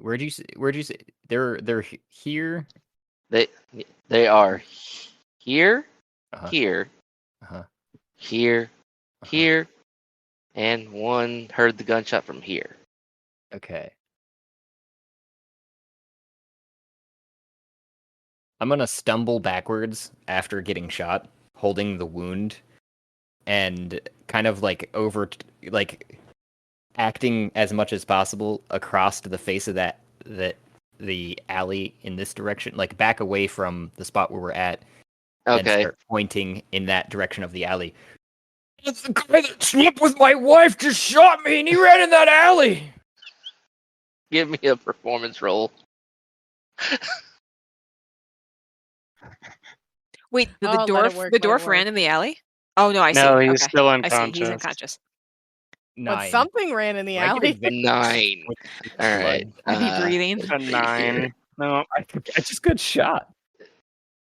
where'd you say they're here? They are here, Uh-huh. here, Uh-huh. here, Uh-huh. here, and one heard the gunshot from here. Okay. I'm gonna stumble backwards after getting shot, holding the wound, and kind of like acting as much as possible across to the face of that the alley in this direction, like back away from the spot where we're at, and Okay. start pointing in that direction of the alley. It's the guy that slept with my wife just shot me, and he ran in that alley. Give me a performance roll. Wait, the Oh, let it work, the let it dwarf work. ran in the alley? Oh no, I see. No, he's Okay. still I see. He's unconscious. unconscious. But 9. something ran in the I get alley. advantage 9. with All right. blood? Is he breathing? A Here. 9. No. I just got shot.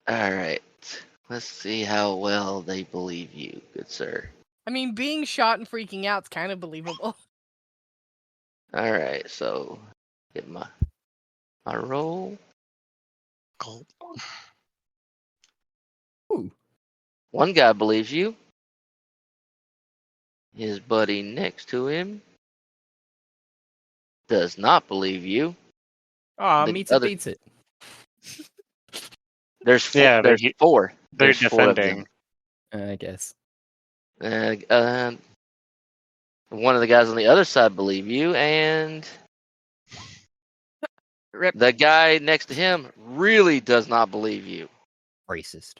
All right. Let's see how well they believe you, good sir. I mean, being shot and freaking out's kind of believable. All right. So get my roll. Ooh. One guy believes you. His buddy next to him does not believe you. Aw, The meets other- it beats it. There's four. Yeah, there's four. They're There's four of defending. them. I guess. One of the guys on the other side believe you, and Rip. the guy next to him really does not believe you. Racist.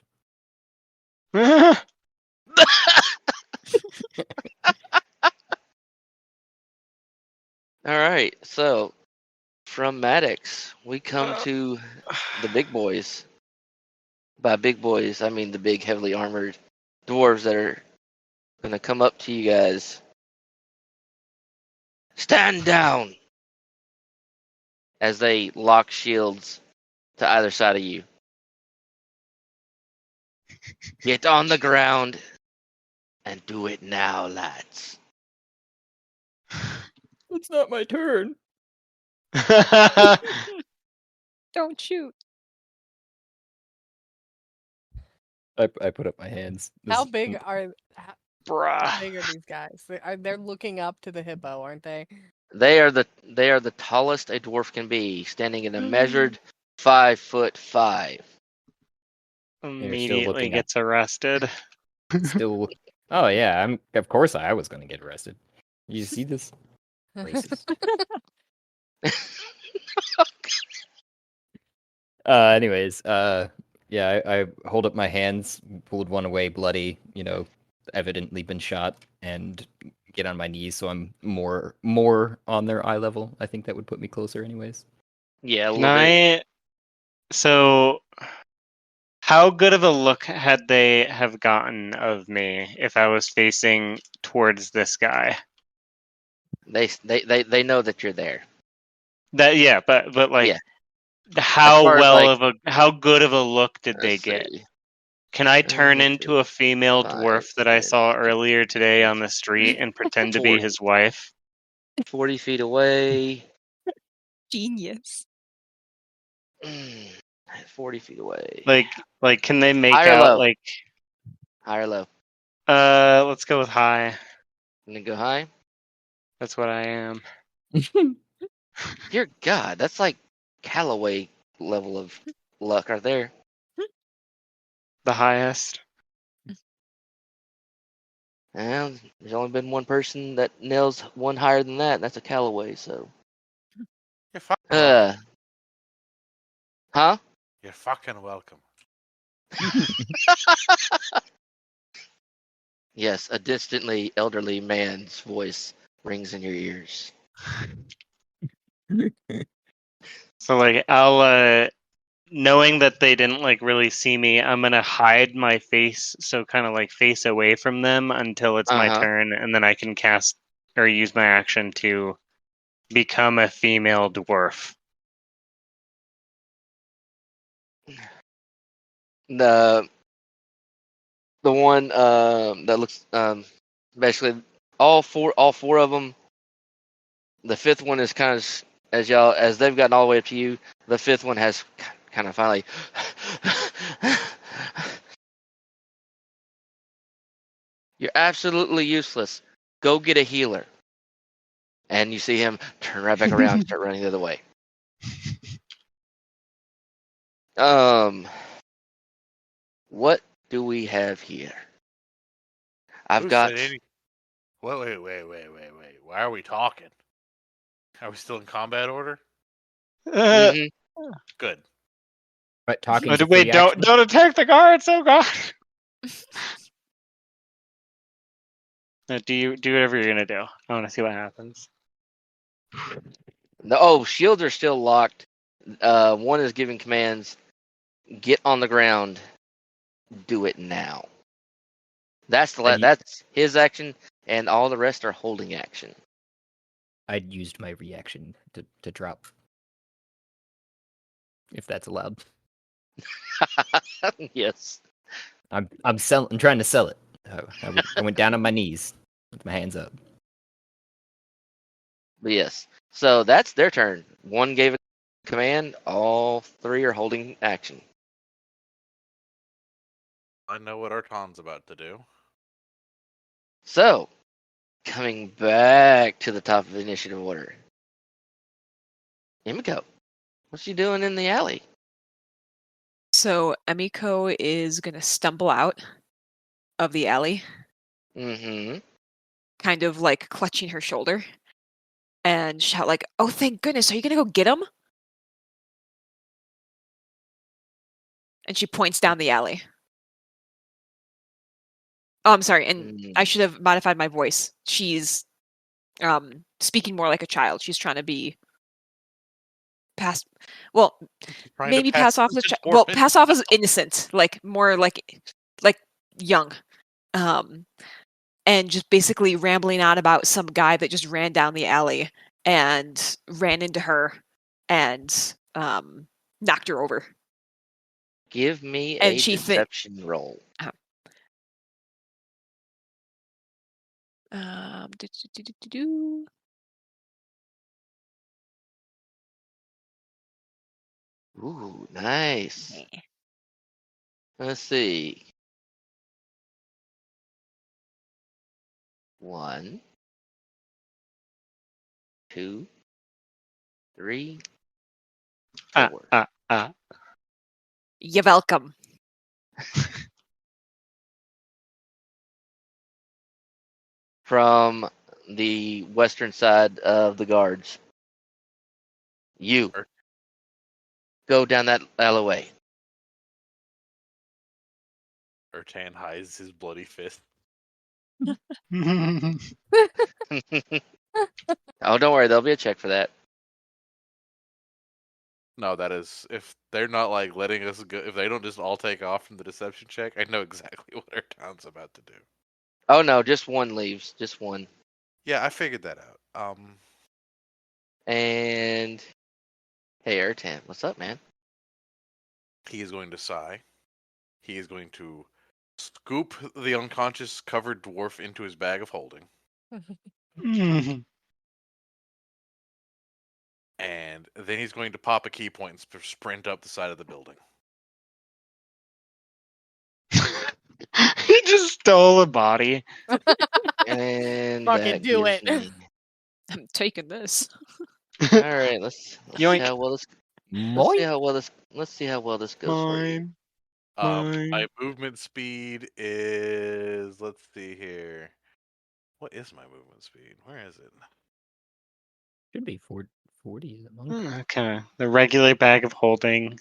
All right, so from Maddox, we come to the big boys. By big boys, I mean the big, heavily armored dwarves that are going to come up to you guys. Stand down! As they lock shields to either side of you. Get on the ground and do it now, lads. It's not my turn. Don't shoot. I put up my hands. How big are Bruh. these guys? They're looking up to the hippo, aren't they? They are the tallest a dwarf can be, standing at a measured 5'5". Immediately looking up. gets arrested. Still. Oh yeah, of course I was gonna get arrested. You see this? Racist. Anyways, yeah, I hold up my hands, pulled one away, bloody, evidently been shot, and get on my knees so I'm more on their eye level. I think that would put me closer, anyways. Yeah, a Can little bit. So, how good of a look had they have gotten of me if I was facing towards this guy? They know that you're there. But like, Yeah. how far as, how good of a look did they Let's get? see. Can I turn 1, into a female 5, dwarf that I 10, saw earlier today on the street and pretend to be 40. his wife? 40 feet away. Genius. 40 feet away. Like, can they make High or out low? like? High or low? Let's go with high. Gonna go high? That's what I am. Dear God, that's like Callaway level of luck right there. The highest. And there's only been one person that nails one higher than that, and that's a Callaway, so. You're fucking welcome. Huh? You're fucking welcome. Yes, a distantly elderly man's voice rings in your ears. So like, I'll knowing that they didn't like really see me, I'm gonna hide my face, so kind of like face away from them until it's my turn, and then I can cast or use my action to become a female dwarf. The the one that looks basically all four of them. The fifth one is kind of as they've gotten all the way up to you. The fifth one has kind of finally. You're absolutely useless. Go get a healer. And you see him turn right back around and start running the other way. What do we have here? I've Who got. said any- Wait. Why are we talking? Are we still in combat order? Mhm. Good. Right, talking. Wait, don't attack the guards! Oh god. Do whatever you're gonna do. I want to see what happens. Shields are still locked. One is giving commands. Get on the ground. Do it now. That's that's his action, and all the rest are holding action. I'd used my reaction to drop, if that's allowed. Yes. I'm trying to sell it. I went down on my knees with my hands up. But yes. So that's their turn. One gave a command. All three are holding action. I know what Arton's about to do. So, coming back to the top of the initiative order. Emiko, what's she doing in the alley? So Emiko is gonna stumble out of the alley, Mm-hmm. kind of like clutching her shoulder, and shout like, "Oh, thank goodness! Are you gonna go get him?" And she points down the alley. Oh, I'm sorry, and I should have modified my voice. She's speaking more like a child. She's trying to be maybe pass off as pass off as innocent, like more like young. And just basically rambling on about some guy that just ran down the alley and ran into her and knocked her over. Give me And a deception roll. Ooh, nice. Let's see. 1, 2, 3, 4. You're welcome. From the western side of the guards. You go down that alleyway. Ertan hides his bloody fist. Oh, don't worry, there'll be a check for that. No, that is if they're not like letting us go. If they don't just all take off from the deception check, I know exactly what Ertan's about to do. Oh no, just one leaves. Just one. Yeah, I figured that out. And hey, Ertan, what's up, man? He is going to sigh. He is going to scoop the unconscious covered dwarf into his bag of holding. And then he's going to pop a key point and sprint up the side of the building. He just stole a body. And Fucking do it. I'm taking this. All right, let's see Yoink. how well this. Let's see how well this goes for you. My movement speed is. Let's see here. What is my movement speed? Where is it? Should be 40 is a monk. Okay. The regular bag of holding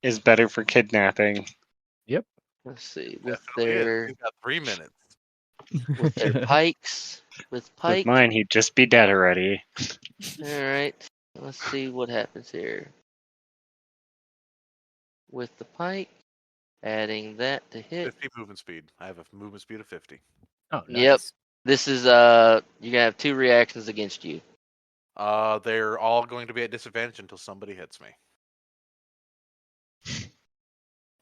is better for kidnapping. Yep. Let's see He's got 3 minutes. With their pikes. With mine, he'd just be dead already. All right. Let's see what happens here. With the pike, adding that to hit. 50 movement speed. I have a movement speed of 50. Oh, nice. Yep. This is you're gonna have 2 reactions against you. They're all going to be at disadvantage until somebody hits me.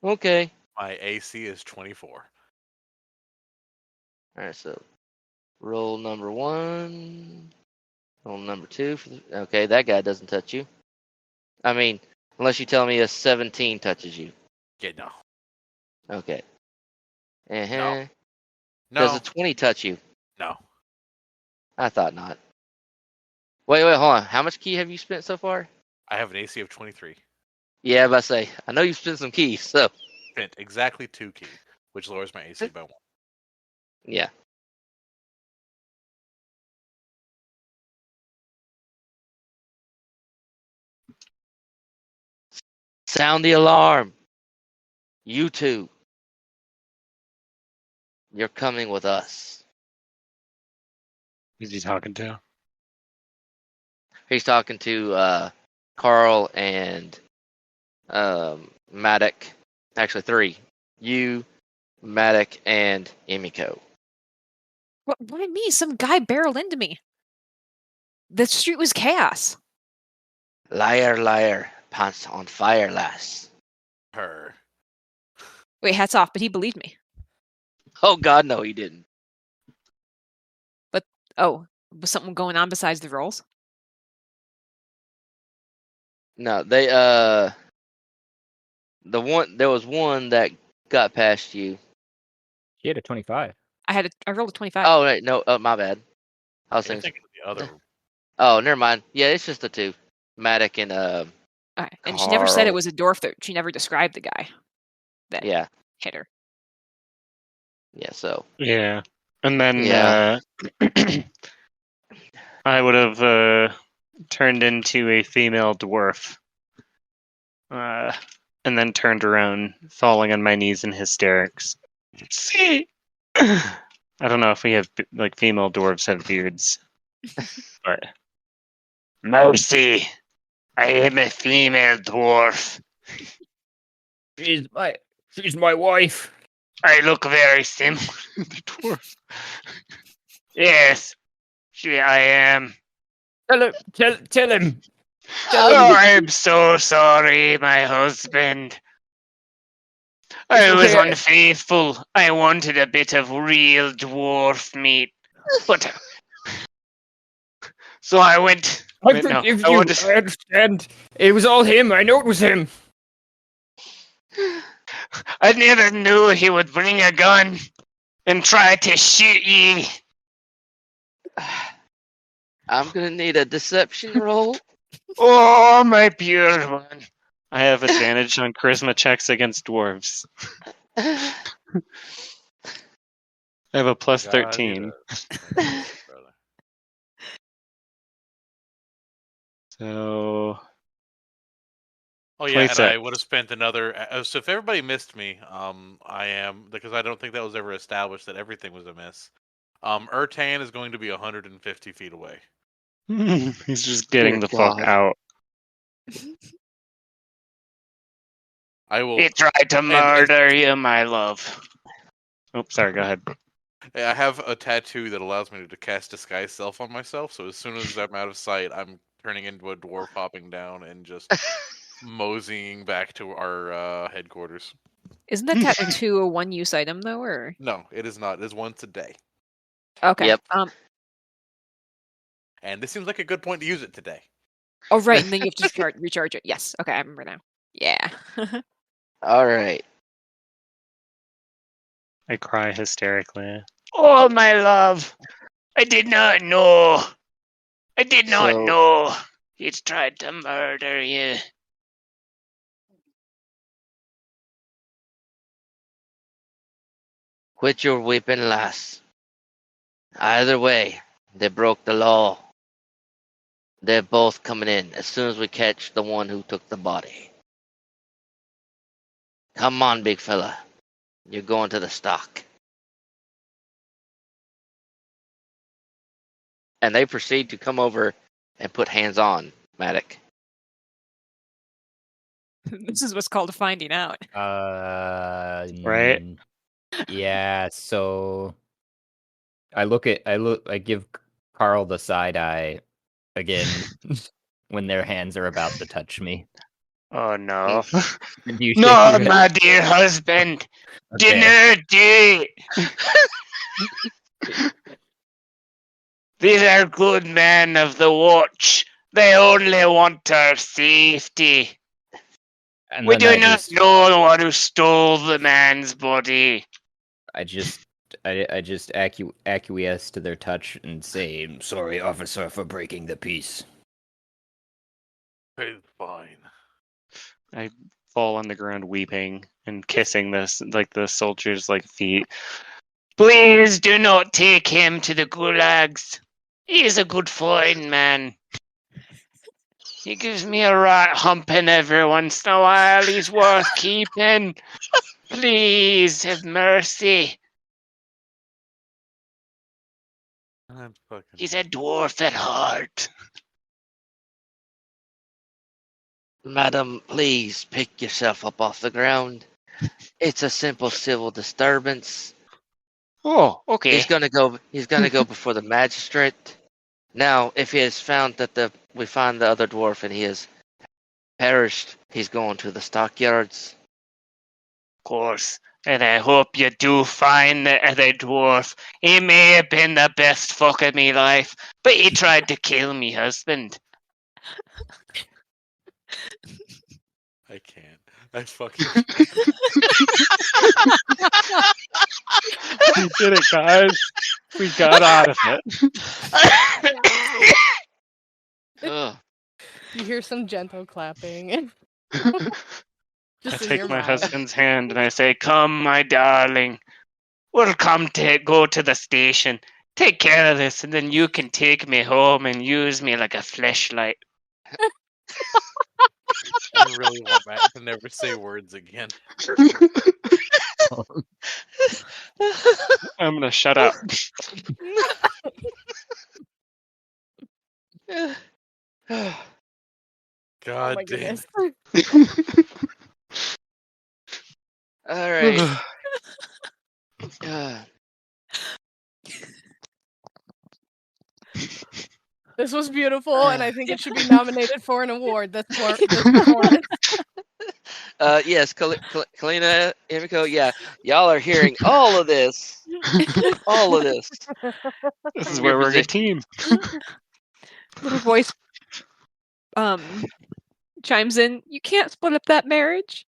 Okay. My AC is 24. Alright, so roll number 1. Roll number 2. Okay, that guy doesn't touch you. I mean, unless you tell me a 17 touches you. Yeah, no. Okay. Uh-huh. No. Does a 20 touch you? No. I thought not. Wait, hold on. How much key have you spent so far? I have an AC of 23. Yeah, I say. I know you've spent some keys, so. Spent exactly 2 key, which lowers my AC by 1. Yeah. Sound the alarm. You two. You're coming with us. Who's he talking to? He's talking to Carl and Maddock. Actually, 3. You, Maddock, and Emiko. Why me? Some guy barreled into me. The street was chaos. Liar, liar. Pants on fire, lass. Her. Wait, hats off, but he believed me. Oh, God, no, he didn't. Oh, was something going on besides the rolls? No, they, there was one that got past you. She had a 25. I rolled a 25. Oh, wait, no, my bad. I was I'm thinking. thinking of the other. Oh, never mind. Yeah, it's just the 2. Maddock and, Okay. And she never said it Carl. was a dwarf. She never described the guy that Yeah, hit her. yeah, so. Yeah. And then Yeah. I would have turned into a female dwarf. And then turned around, falling on my knees in hysterics. See? I don't know if we have, like, female dwarves have beards. But. Mercy! I am a female dwarf. She's my wife. I look very similar to the dwarf. Yes, I am. Tell him. Oh, I'm so sorry, my husband. I was okay. unfaithful. I wanted a bit of real dwarf meat, but so I went. I forgive you. I understand. It was all him. I know it was him. I never knew he would bring a gun and try to shoot ye. I'm gonna need a deception roll. Oh, my pure one. I have advantage on charisma checks against dwarves. I have a plus 13. So. Oh yeah, and I would have spent another. So if everybody missed me, I am because I don't think that was ever established that everything was a miss. Urtan is going to be 150 feet away. He's just getting Good the fuck God. out. I will. He tried to murder you, my love. Oh, sorry. Go ahead. I have a tattoo that allows me to cast disguise self on myself. So as soon as I'm out of sight, I'm turning into a dwarf, hopping down, and just moseying back to our headquarters. Isn't that tattoo a one-use item though, or? No, it is not. It is once a day. Okay. Yep. And this seems like a good point to use it today. Oh right, and then you have to recharge it. Yes. Okay, I remember now. Yeah. All right. I cry hysterically. Oh, my love! I did not know. I did not know. He'd tried to murder you. Quit your weeping, lass. Either way, they broke the law. They're both coming in as soon as we catch the one who took the body. Come on, big fella. You're going to the stock. And they proceed to come over and put hands on Maddock. This is what's called finding out. Right? Yeah, so I give Carl the side eye again when their hands are about to touch me. Oh, no. You No, shake your my head. dear husband. Do Okay. not do it. These are good men of the watch. They only want our safety. And We then do not know the one who stole the man's body. I just acquiesce to their touch and say, "I'm sorry, officer, for breaking the peace." It's fine. I fall on the ground weeping and kissing the soldiers' feet. Please do not take him to the gulags. He is a good fine man. He gives me a rat humping every once in a while. He's worth keeping. Please have mercy. I'm fucking. He's a dwarf at heart. Madam, please pick yourself up off the ground. It's a simple civil disturbance. Oh, okay. He's gonna go before the magistrate. Now, if he has found that we find the other dwarf and he has perished, he's going to the stockyards. Of course. And I hope you do find the other dwarf. He may have been the best fuck of me life, but he tried to kill me husband. I can't. I fucking. We did it, guys. We got out of it. Ugh. You hear some gentle clapping. I Just in take your my mind. husband's hand and I say, "Come, my darling. We'll go to the station. Take care of this, and then you can take me home and use me like a fleshlight." I really want Matt to never say words again. I'm gonna shut up. God Oh my damn. goodness. All right. This was beautiful, and I think it should be nominated for an award. This performance. Yes, Kalina, Himiko, yeah, y'all are hearing all of this. All of this. This is Your where we're a good position. team. Little voice chimes in. You can't split up that marriage.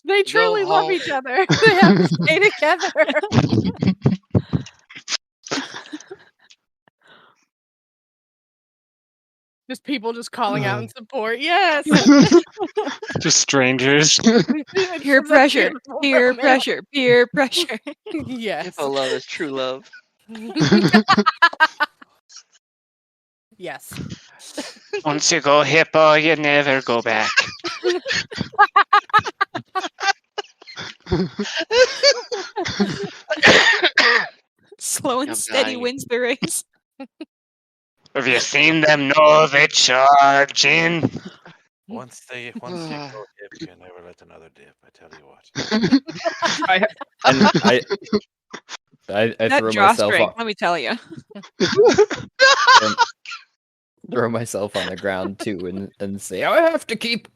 They truly love home. each other. They have to stay together. Just people just calling out in support. Yes. Just strangers. Peer It's a pressure. beautiful Peer romance. pressure. Peer pressure. Yes. Hippo love is true love. Yes. Once you go hippo, you never go back. Slow and I'm steady dying. wins the race. Have you seen them know they're charging? Once you go dip, you never let another dip. I tell you what. I That throw myself drawstring, off, let me tell you. throw myself on the ground too, and say, I have to keep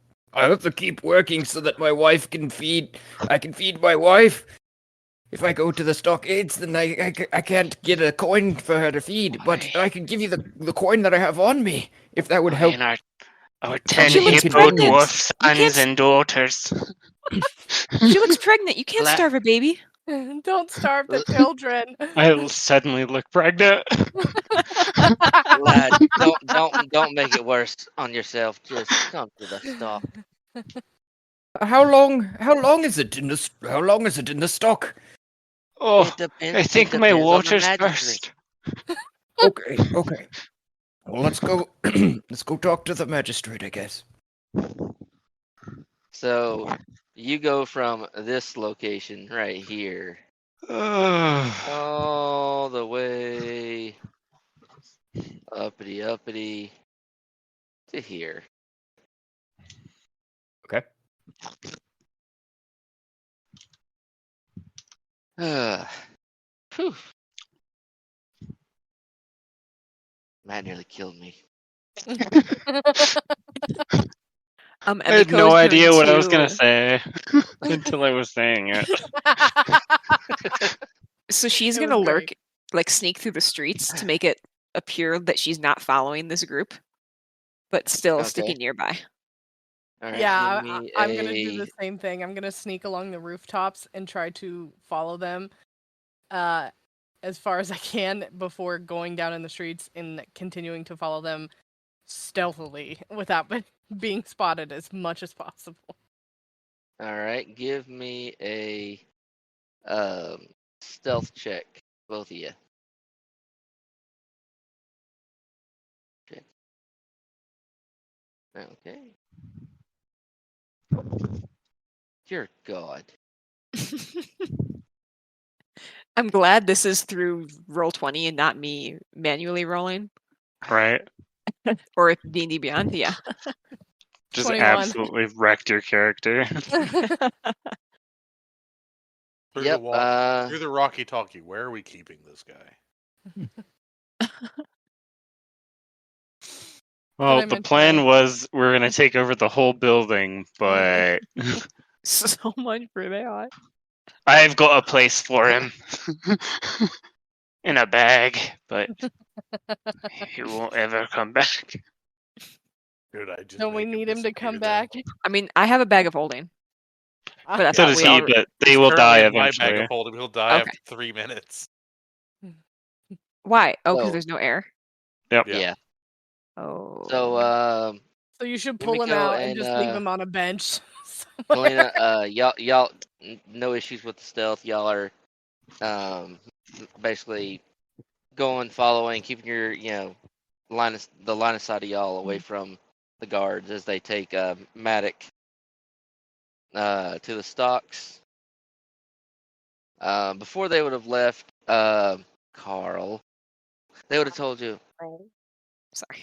working so that my wife can feed. I can feed my wife. If I go to the stockades, then I can't get a coin for her to feed. But I can give you the coin that I have on me, if that would help. Our 10 She looks hippo pregnant. dwarf You can't sons and daughters. She looks pregnant. You can't La- starve a baby. Don't starve the children. I suddenly look pregnant. Lad, don't make it worse on yourself. Just come to the stock. How long is it in the stock? Oh, It depends. I think my water's burst. Okay. Well, let's go. Let's go talk to the magistrate, I guess. So you go from this location right here all the way uppity to here. Okay. Whew. Matt nearly killed me. I had Emiko no is idea going what I was gonna to- say until I was saying it. So she's It gonna was lurk, great. like sneak through the streets to make it appear that she's not following this group, but still Okay. sticking nearby. All right. Yeah, Give me I'm gonna do a. the same thing. I'm gonna sneak along the rooftops and try to follow them, as far as I can before going down in the streets and continuing to follow them stealthily without being spotted as much as possible. All right. Give me a stealth check, both of you. Okay. Dear God. I'm glad this is through Roll20 and not me manually rolling, Right? or D&D Beyond. Yeah. Just 21. absolutely wrecked your character. Through Yep. through the Rocky Talkie, where are we keeping this guy? Well, I the meant plan to- was we're gonna take over the whole building, but So much for that. I've got a place for him in a bag, but he won't ever come back. Dude, I just Don't we make need him to come disappear then? back? I mean, I have a bag of holding, but I So thought does we he, all. but they He's will die currently in my bag eventually. of holding. He'll die Okay. after 3 minutes. Why? Oh, because So- there's no air. Yep. Yeah. Yeah. Oh. So So you should pull him Yumiko out and and, just leave him on a bench. Kalina, y'all, no issues with the stealth. Y'all are, basically going, following, keeping your, the line of sight of y'all away from the guards as they take Matic to the stocks. Before they would have left, Carl, they would have told you Sorry.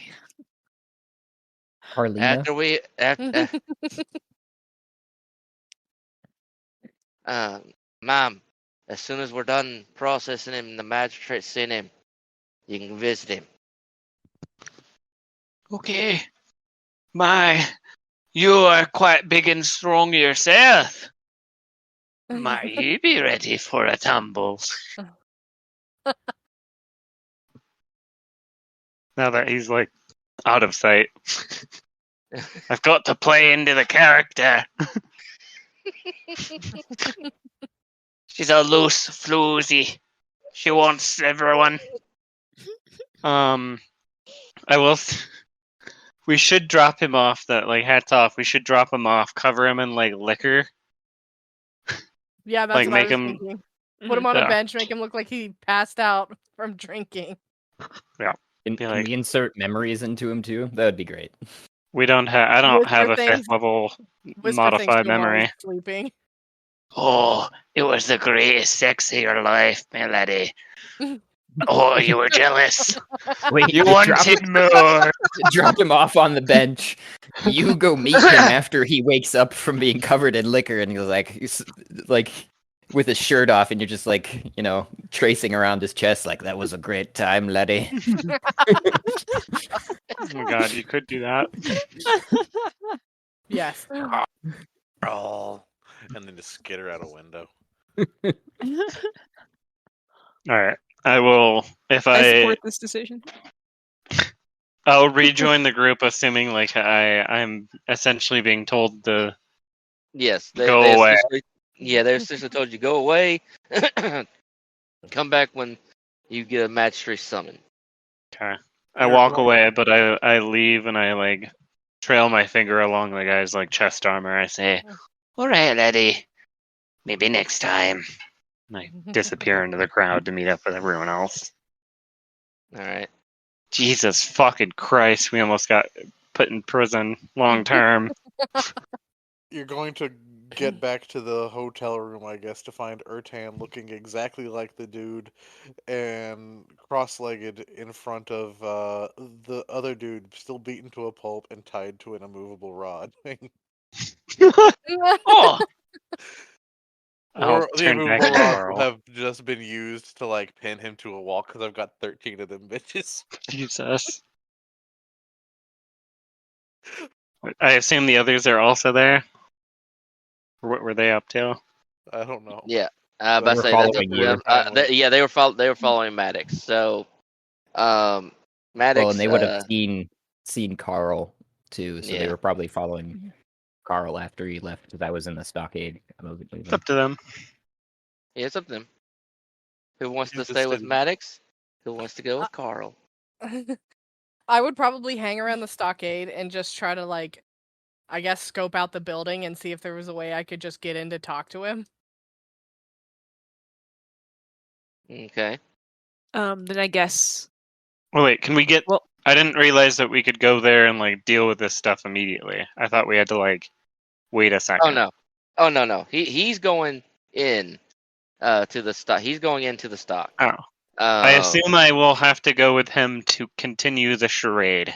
Carlina. after we after. Ma'am, as soon as we're done processing him, the magistrate's seen him. You can visit him. Okay. My, you are quite big and strong yourself. Might you be ready for a tumble? Now that he's like out of sight, I've got to play into the character. She's a loose floozy. She wants everyone. I will. We should drop him off. That like hats off. We should drop him off. Cover him in like liquor. Yeah, that's Like, what I make was him- thinking. Put him on Yeah. a bench, make him look like he passed out from drinking. Can, Be can like- we insert memories into him too? That would be great. We don't have. I don't Whisper have a things- fifth level Whisper things modified to him while he's memory. sleeping. Oh, it was the greatest sex of your life, my lady. Oh, you were jealous. Wait, You drop, wanted more. drop him off on the bench. You go meet him after he wakes up from being covered in liquor, and he's like with his shirt off, and you're just like, tracing around his chest, like that was a great time, laddie. Oh my god, you could do that. Yes. Oh, and then just skitter out a window. All right, I will. If I support this decision. I'll rejoin the group, assuming like I'm essentially being told to Yes, Go they away. they essentially told you go away. Come back when you get a magistrate summon. Okay. I walk away, but I leave and I like trail my finger along the guy's like chest armor. I say, "All right, Eddie, maybe next time." And I disappear into the crowd to meet up with everyone else. All right. Jesus fucking Christ! We almost got put in prison long term. You're going to get back to the hotel room, I guess, to find Ertan looking exactly like the dude and cross-legged in front of the other dude, still beaten to a pulp and tied to an immovable rod. Oh. I'll Or the turn back immovable to rod Carl. will have just been used to like pin him to a wall because I've got 13 of them bitches. Jesus. I assume the others are also there. What were they up to? I don't know. Yeah, But about to we're say that's up following to you. them. Kindly. Yeah, they were following Maddox. So, Maddox. Well, and they would have seen Carl too, so they Yeah. were probably following Carl after he left because I was in the stockade. It's up to them. Yeah, it's up to them. Who wants You to stay with decided- Maddox? Who wants to go Uh, with Carl? I would probably hang around the stockade and just try to, like, I guess, scope out the building and see if there was a way I could just get in to talk to him. Okay. Then I guess. Well, wait, can we get? Well, I didn't realize that we could go there and like deal with this stuff immediately. I thought we had to like wait a second. Oh no. He's going in to the stock. He's going into the stock. Oh. I assume I will have to go with him to continue the charade.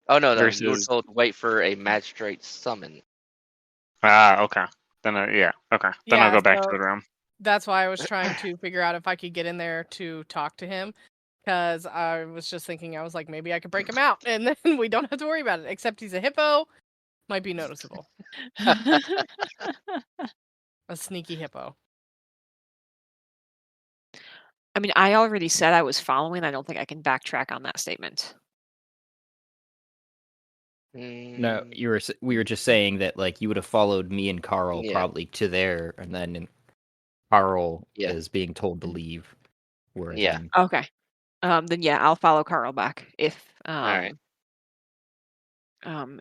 Oh no, you were versus- told to wait for a magistrate summon. Ah, okay. Then yeah, okay. Then I'll Yeah, go back to so- the room. That's why I was trying to figure out if I could get in there to talk to him. Because I was just thinking, I was like, maybe I could break him out, and then we don't have to worry about it. Except he's a hippo, might be noticeable. A sneaky hippo. I mean, I already said I was following. I don't think I can backtrack on that statement. No, Mm, we were just saying that like you would have followed me and Carl Yeah. probably to there, and then Carl Yeah. is being told to leave. Whereas Yeah. Okay. Then yeah, I'll follow Carl back. If right.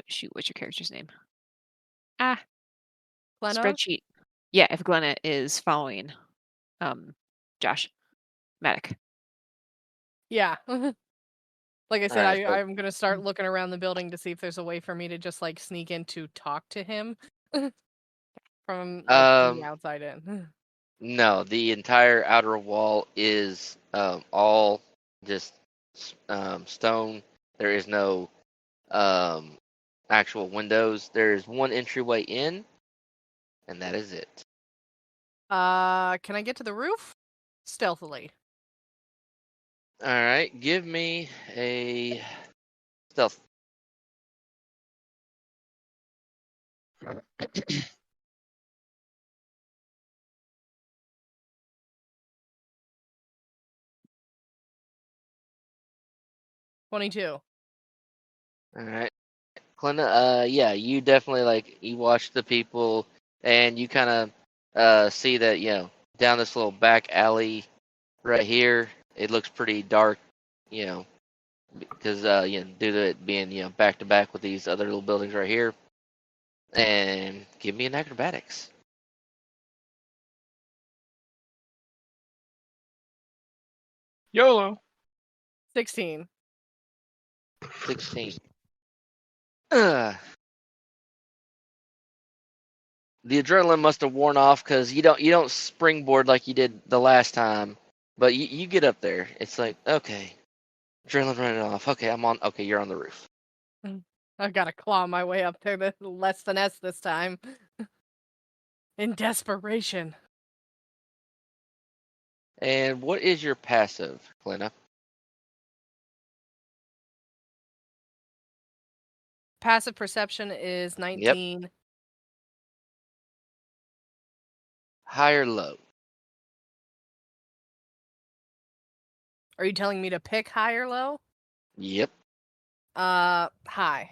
shoot, what's your character's name? Ah, Glenna? spreadsheet. Yeah, if Glenna is following, Josh, Maddox. Yeah. Like I said, Alright, so- I'm gonna start looking around the building to see if there's a way for me to just like sneak in to talk to him from the outside in. No, the entire outer wall is all just stone. There is no actual windows. There is one entryway in, and that is it. Can I get to the roof? Stealthily. All right, give me a stealth. $22. All right, Clinda. Yeah, you definitely you watch the people, and you kind of see that down this little back alley right here. It looks pretty dark, because due to it being back to back with these other little buildings right here. And give me an acrobatics. YOLO. 16. 16. The adrenaline must have worn off because you don't springboard like you did the last time, but you get up there. It's like, okay, adrenaline running off. Okay, I'm on. Okay, you're on the roof. I've got to claw my way up there to less than S this time. In desperation. And what is your passive, Glenna? Passive perception is 19. High or low? Are you telling me to pick high or low? Yep. High.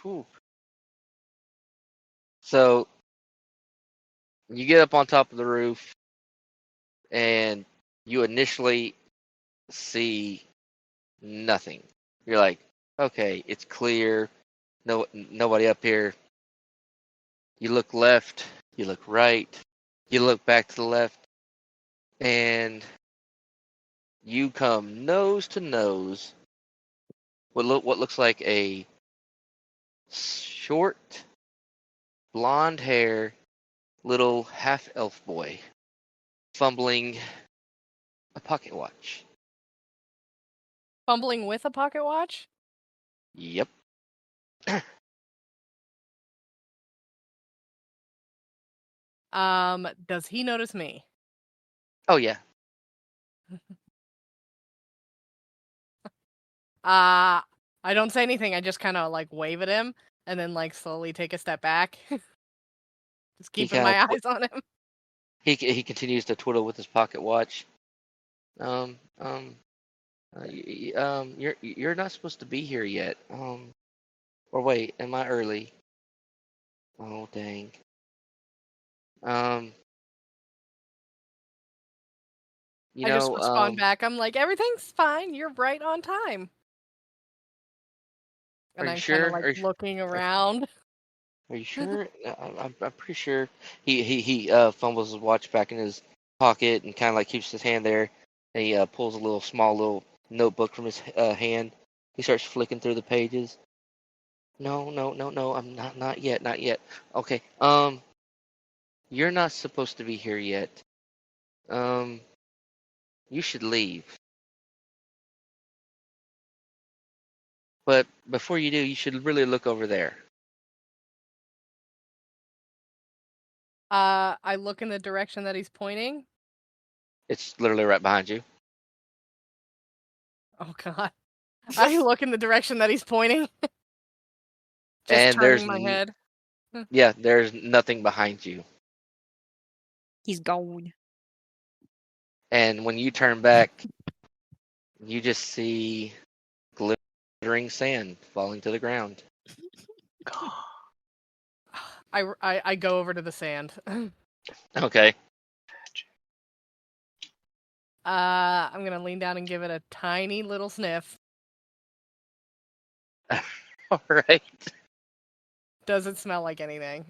Whew. So you get up on top of the roof, and you initially see nothing. You're like, okay, it's clear. No, nobody up here. You look left. You look right. You look back to the left, and you come nose to nose with what looks like a short, blonde hair, little half elf boy fumbling a pocket watch. Fumbling with a pocket watch? Yep. Does he notice me? Oh yeah. I don't say anything. I just kind of like wave at him and then like slowly take a step back. Just keeping kinda my eyes on him. He continues to twiddle with his pocket watch. You're not supposed to be here yet. Or wait, am I early? Oh dang. You I just know, respond back. I'm like, everything's fine. You're right on time. And are you I'm kind sure? of like looking around. Are you sure? I'm pretty sure. He fumbles his watch back in his pocket and kind of like keeps his hand there. And he pulls a small little notebook from his hand. He starts flicking through the pages. No. I'm not yet. Not yet. Okay. You're not supposed to be here yet. You should leave. But before you do, you should really look over there. I look in the direction that he's pointing. It's literally right behind you. Oh god. I look in the direction that he's pointing. Just And turning my head. Yeah, there's nothing behind you. He's gone. And when you turn back, you just see glittering sand falling to the ground. I go over to the sand. Okay. I'm gonna lean down and give it a tiny little sniff. All right. Does it smell like anything?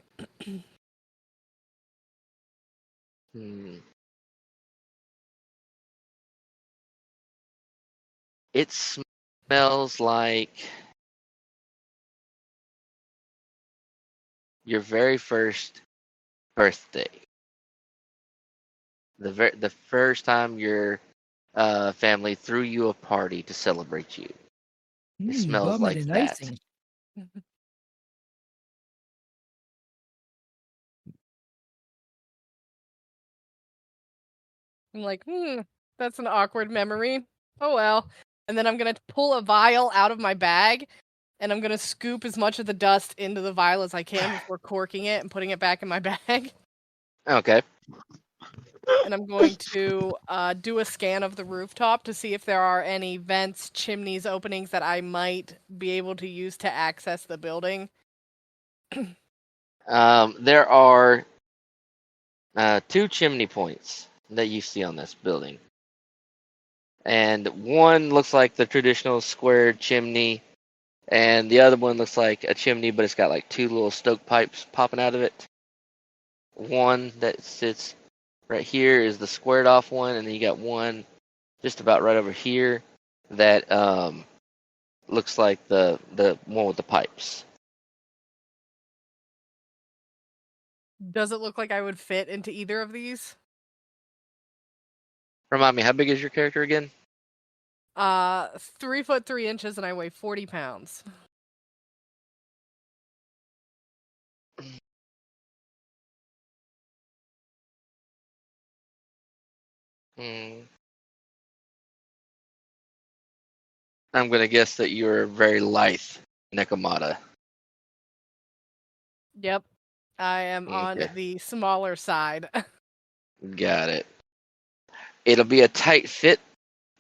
It smells like your very first birthday. The first time your family threw you a party to celebrate you. It smells like that. I'm like, that's an awkward memory. Oh well. And then I'm gonna pull a vial out of my bag, and I'm gonna scoop as much of the dust into the vial as I can before corking it and putting it back in my bag. Okay. And I'm going to do a scan of the rooftop to see if there are any vents, chimneys, openings that I might be able to use to access the building. There are 2 chimney points that you see on this building. And one looks like the traditional squared chimney, and the other one looks like a chimney, but it's got like 2 little stokepipes popping out of it. One that sits right here is the squared off one, and then you got one just about right over here that looks like the one with the pipes. Does it look like I would fit into either of these? Remind me, how big is your character again? 3 foot 3 inches, and I weigh 40 pounds. I'm gonna guess that you're very lithe, Nekomata. Yep. I am on Okay. the smaller side. Got it. It'll be a tight fit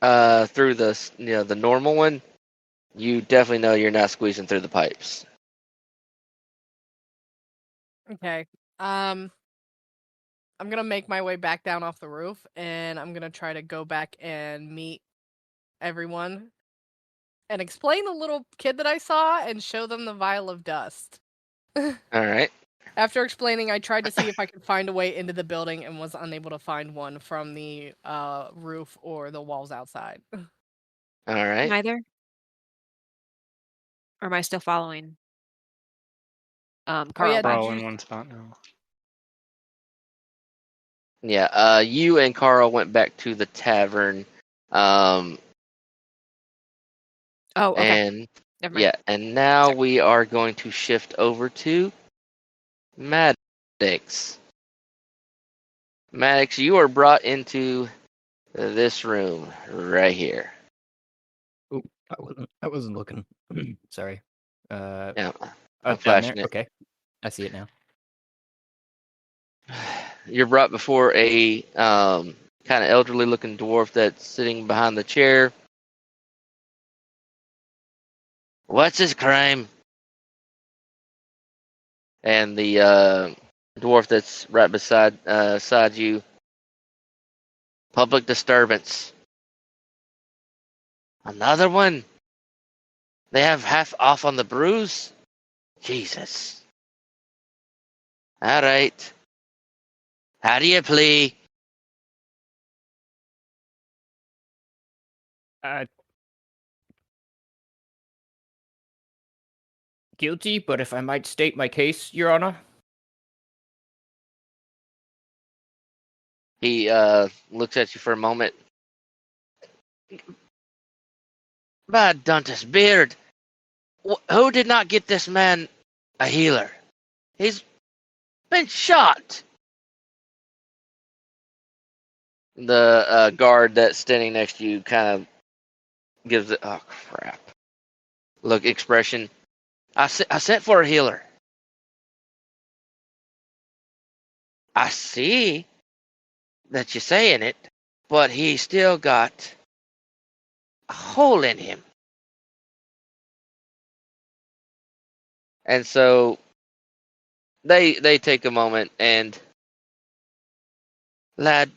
through the normal one. You definitely know you're not squeezing through the pipes. Okay. I'm gonna make my way back down off the roof, and I'm gonna try to go back and meet everyone and explain the little kid that I saw and show them the vial of dust. All right. After explaining, I tried to see if I could find a way into the building and was unable to find one from the roof or the walls outside. All right. Neither? Or am I still following? Carl. yeah, We're did all you- in one spot now. Yeah. You and Carl went back to the tavern. Oh, okay. And Never mind. yeah, and now Sorry. we are going to shift over to Maddox. Maddox, you are brought into This room right here. Ooh, I wasn't looking. Sorry. Yeah, Up I'm down there. flashing it. Okay, I see it now. You're brought before a kind of elderly-looking dwarf that's sitting behind the chair. What's his crime? And the dwarf that's right beside you. Public disturbance. Another one. They have half off on the brews. Jesus. All right. How do you plea? Guilty, but if I might state my case, Your Honor. He looks at you for a moment. By Duntus Beard, who did not get this man a healer? He's been shot. The guard that's standing next to you kind of gives it. Oh crap! Look, expression. I sent for a healer. I see that you're saying it, but he still got a hole in him. And so they take a moment and, lad,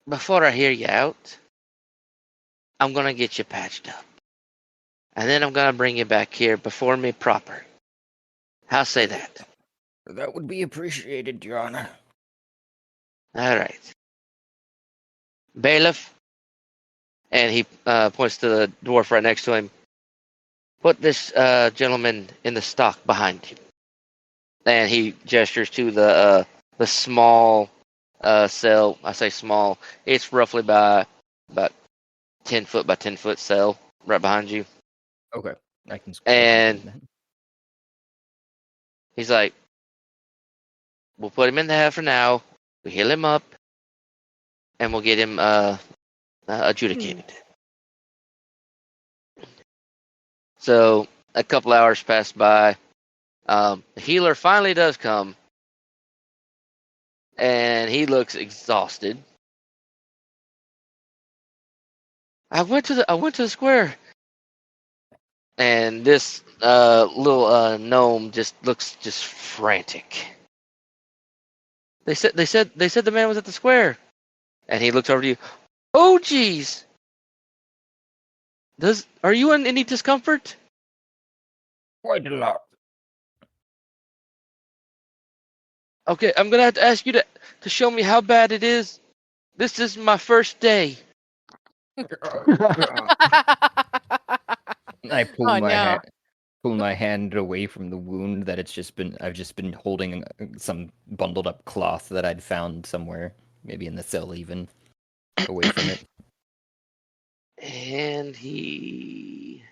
before I hear you out, I'm gonna get you patched up. And then I'm gonna bring you back here before me proper. How say that? That would be appreciated, Your Honor. Alright. Bailiff, and he points to the dwarf right next to him. Put this gentleman in the stock behind you. And he gestures to the small cell. I say small. It's roughly by about 10 foot by 10 foot cell right behind you. Okay, I can. And he's like, we'll put him in there for now. We heal him up, and we'll get him adjudicated. So a couple hours pass by. The healer finally does come, and he looks exhausted. I went to the square, and this little gnome just looks just frantic. They said the man was at the square, and he looks over to you. Oh, geez. Are you in any discomfort? Quite a lot. Okay, I'm gonna have to ask you to show me how bad it is. This is my first day. I pull Oh, my no. pull my hand away from the wound that I've just been holding some bundled up cloth that I'd found somewhere, maybe in the cell even, away from it. And he.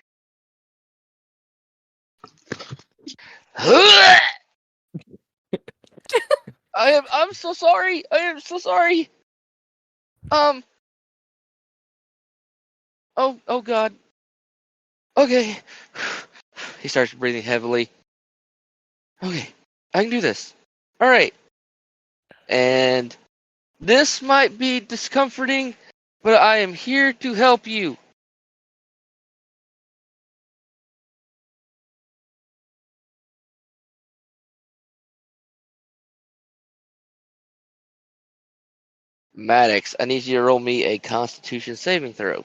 I'm so sorry. I am so sorry. Oh God. Okay. He starts breathing heavily. Okay, I can do this. All right. And this might be discomforting, but I am here to help you. Maddox, I need you to roll me a Constitution saving throw.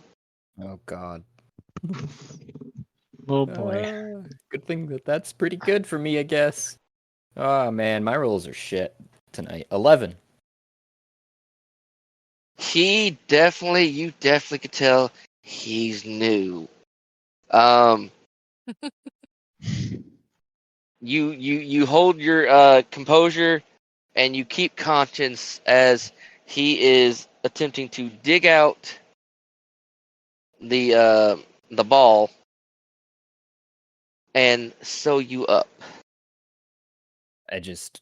Oh God. Oh boy. Good thing that's pretty good for me, I guess. Oh man, my rolls are shit tonight. 11. You definitely could tell he's new. You hold your composure and you keep conscience as he is attempting to dig out the ball and sew you up. I just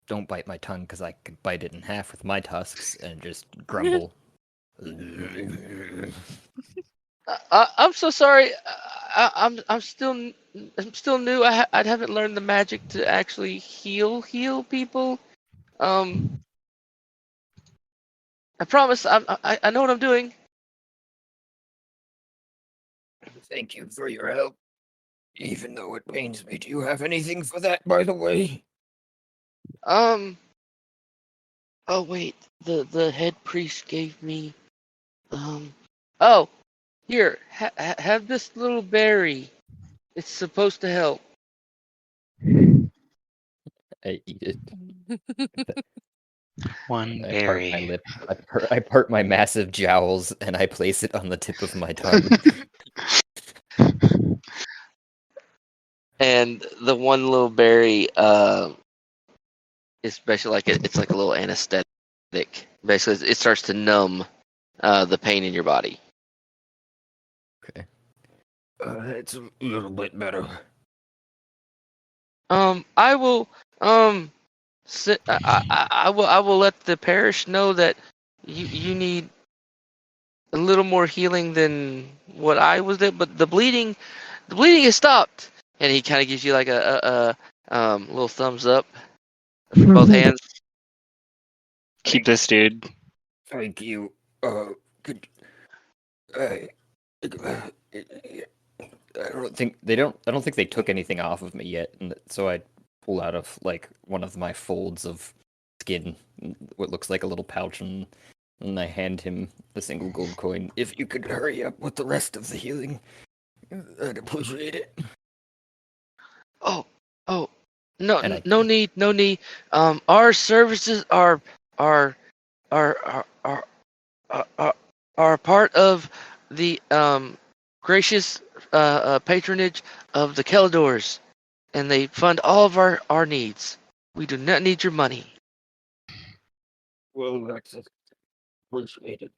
don't bite my tongue because I could bite it in half with my tusks and just grumble. I'm so sorry. I'm still new. I haven't learned the magic to actually heal people. I promise. I know what I'm doing. Thank you for your help, even though it pains me. Do you have anything for that, by the way? Oh wait, the head priest gave me. Oh, here, have this little berry. It's supposed to help. I eat it. One I part my berry. lip. I part my massive jowls and I place it on the tip of my tongue. And the one little berry, is basically it's like a little anesthetic. Basically, it starts to numb the pain in your body. Okay. It's a little bit better. I will I will let the parish know that you need a little more healing than what I was there, but the bleeding has stopped. And he kind of gives you like a little thumbs up from both hands. Keep this dude. Thank you. Could I don't think they don't. I don't think they took anything off of me yet, and so I pull out of like one of my folds of skin, what looks like a little pouch, and I hand him the single gold coin. If you could hurry up with the rest of the healing, I'd appreciate it. Oh, And I no need. Our services are are are are are part of the gracious patronage of the Keladors, and they fund all of our needs. We do not need your money. well, that's appreciated.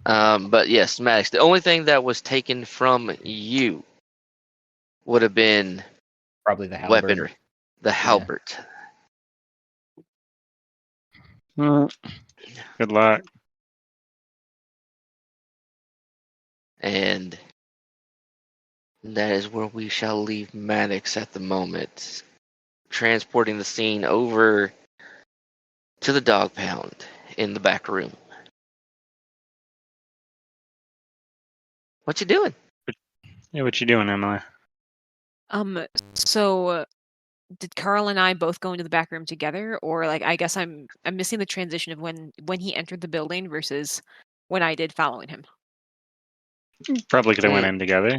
But yes, Maddox, the only thing that was taken from you would have been Probably the halberd. weaponry, the halberd. Good luck. And that is where we shall leave Maddox at the moment, transporting the scene over to the dog pound in the back room. What you doing? Yeah, what you doing, Emily? So did Carl and I both go into the back room together, or like I guess I'm missing the transition of when he entered the building versus when I did following him. Probably could have went in together.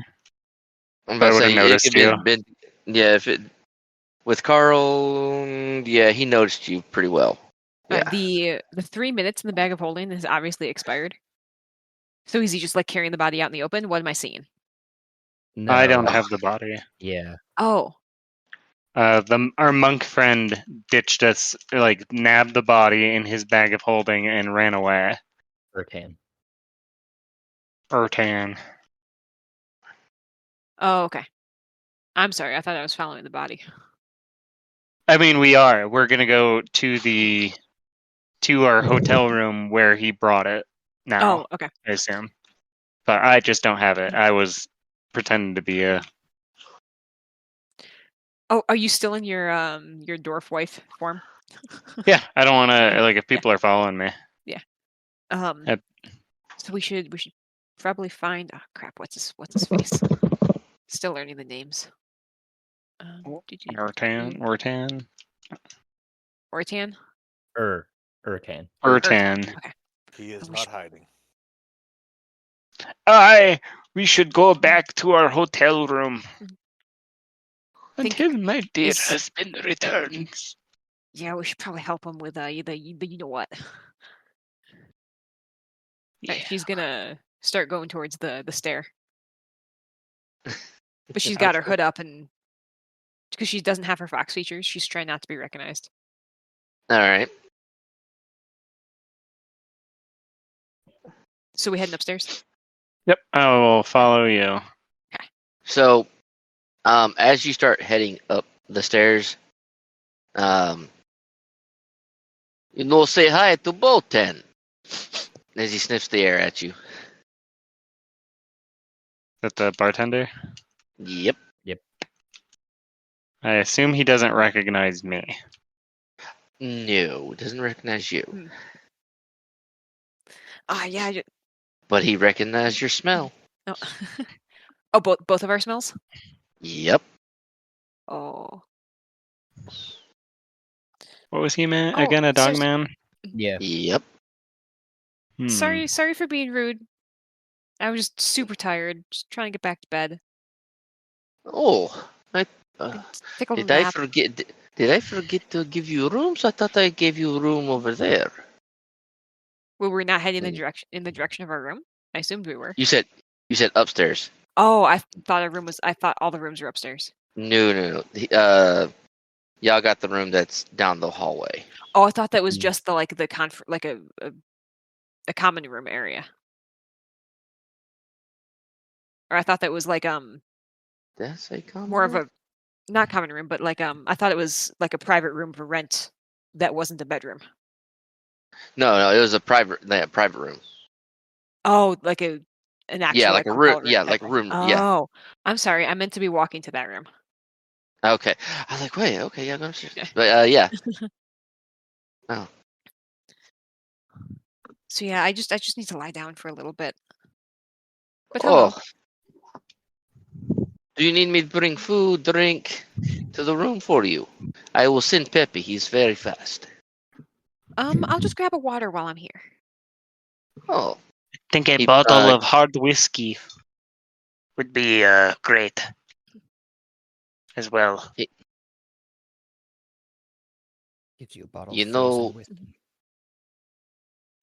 I'm I about to would have say it noticed could you. been yeah, if it with Carl, yeah, he noticed you pretty well. Yeah. The 3 minutes in the bag of holding has obviously expired. So is he just like carrying the body out in the open? What am I seeing? No, I don't have the body. Yeah, Oh, Our monk friend ditched us, like nabbed the body in his bag of holding and ran away. Urtan. Urtan. oh, okay. I'm sorry. I thought I was following the body. I mean, we are. We're gonna go to our hotel room where he brought it. Now, Oh, okay. I assume, but I just don't have it. I was pretending to be a. Oh, are you still in your dwarf wife form? Yeah, I don't want to like if people are following me. Yeah. Yep. So we should probably find. Oh crap! What's his face? Still learning the names. Urtan. Ortan. Urtan. Urtan. Okay. He is We not should- hiding. We should go back to our hotel room Think until my dear is- husband returns. Yeah, we should probably help him with the you know what. Yeah. She's gonna start going towards the stair, but she's got her hood up, and because she doesn't have her fox features, she's trying not to be recognized. All right. So we heading upstairs. Yep, I will follow you. So As you start heading up the stairs, say hi to Botan. As he sniffs the air at you. That the bartender? Yep. I assume he doesn't recognize me. No, doesn't recognize you. Yeah. But he recognized your smell. Oh, oh, both of our smells. Yep. Oh. What was he, man? Oh, Again, a dog so- man? Yeah. Yep. Sorry for being rude. I was just super tired, just trying to get back to bed. Oh, Take a little did I nap. forget? Did I forget to give you rooms? I thought I gave you a room over there. Well, we're not heading in the direction of our room. I assumed we were. You said upstairs. Oh, I thought I thought all the rooms were upstairs. No. Y'all got the room that's down the hallway. Oh, I thought that was just the a common room area. Or I thought that was like That's a common more of room? a not common room, but like I thought it was like a private room for rent that wasn't a bedroom. No, it was a private room. Oh, like an actual like a hotel room. Yeah, like a room. Oh, Yeah. I'm sorry. I meant to be walking to that room. Okay. I was like, wait. Okay, yeah, no, Okay. but yeah. Oh. So yeah, I just need to lie down for a little bit. But Oh. hello. Do you need me to bring food, drink to the room for you? I will send Peppy. He's very fast. I'll just grab a water while I'm here. Oh. I think a He- bottle of hard whiskey would be great as well. Gives you a bottle You of frozen know- whiskey.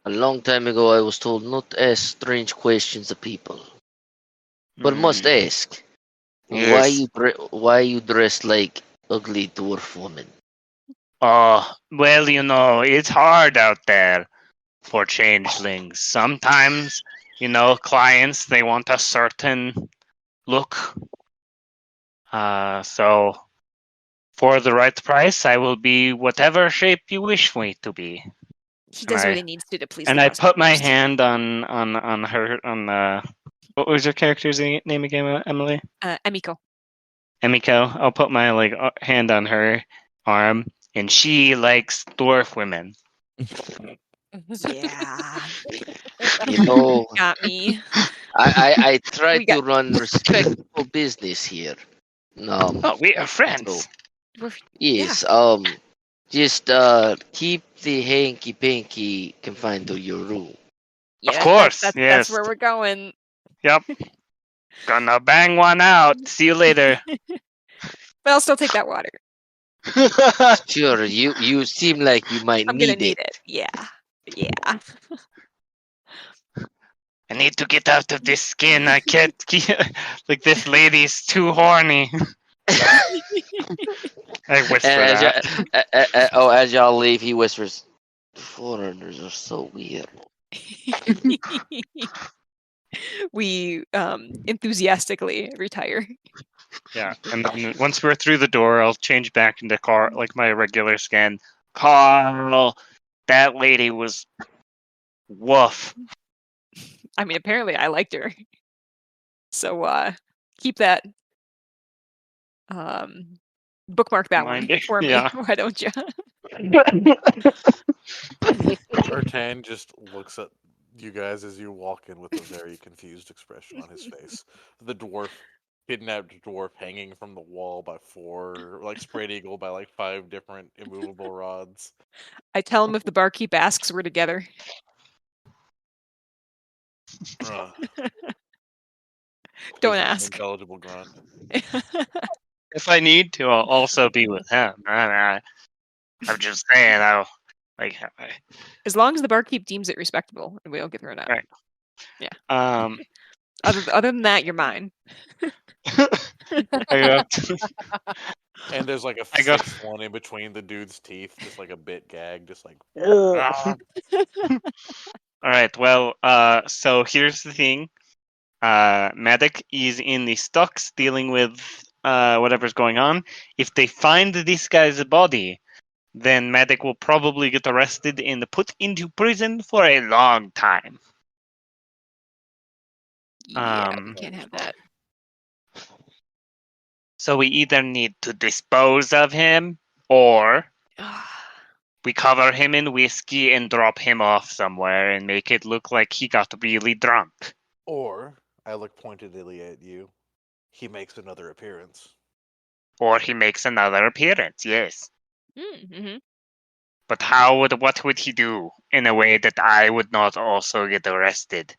A long time ago, I was told not to ask strange questions of people, but must ask. Yes. Why you dressed like ugly dwarf woman? Oh, well, it's hard out there for changelings. Sometimes, clients, they want a certain look. So for the right price, I will be whatever shape you wish me to be. He does what he needs to please And the I put my customers. hand on her what was your character's name again, Emily? Emiko. Emiko. I'll put my hand on her arm, and she likes dwarf women. Yeah. You know, Got me. I try We to got- run respectful business here. Oh, we are friends. Yes. Just keep the hanky panky confined to your room. Yeah, Of course, that's yes. where we're going. Yep. Gonna bang one out. See you later. But I'll still take that water. Sure, you seem like you might I'm gonna need need it. it. Yeah. I need to get out of this skin. I can't keep like this lady's too horny. I whisper And that. as y'all leave, he whispers, "Foreigners are so weird." We enthusiastically retire. Yeah, and then once we're through the door, I'll change back into my regular skin. Carl, that lady was woof. I mean, apparently I liked her. So keep that. Bookmark that Mind one it, for me. yeah. Why don't you? Ertan just looks at you guys as you walk in with a very confused expression on his face. The kidnapped dwarf hanging from the wall by 4, like spread eagle by like 5 different immovable rods. I tell him if the barkeep asks, we're together. Uh, Don't gives an ask. Intelligible grunt. If I need to, I'll also be with him. I'm just saying, As long as the barkeep deems it respectable, and we don't get thrown out. Right. Yeah. Um. Other than that, you're mine. And there's like a I go- 6th one in between the dude's teeth, just like a bit gag, just like. All right. Well, so here's the thing. Medic is in the stocks dealing with whatever's going on. If they find this guy's body, then Medic will probably get arrested and put into prison for a long time. Yeah, we can't have that. So we either need to dispose of him, or we cover him in whiskey and drop him off somewhere and make it look like he got really drunk. Or, I look pointedly at you, he makes another appearance. Or he makes another appearance, yes. Mm-hmm. But what would he do in a way that I would not also get arrested?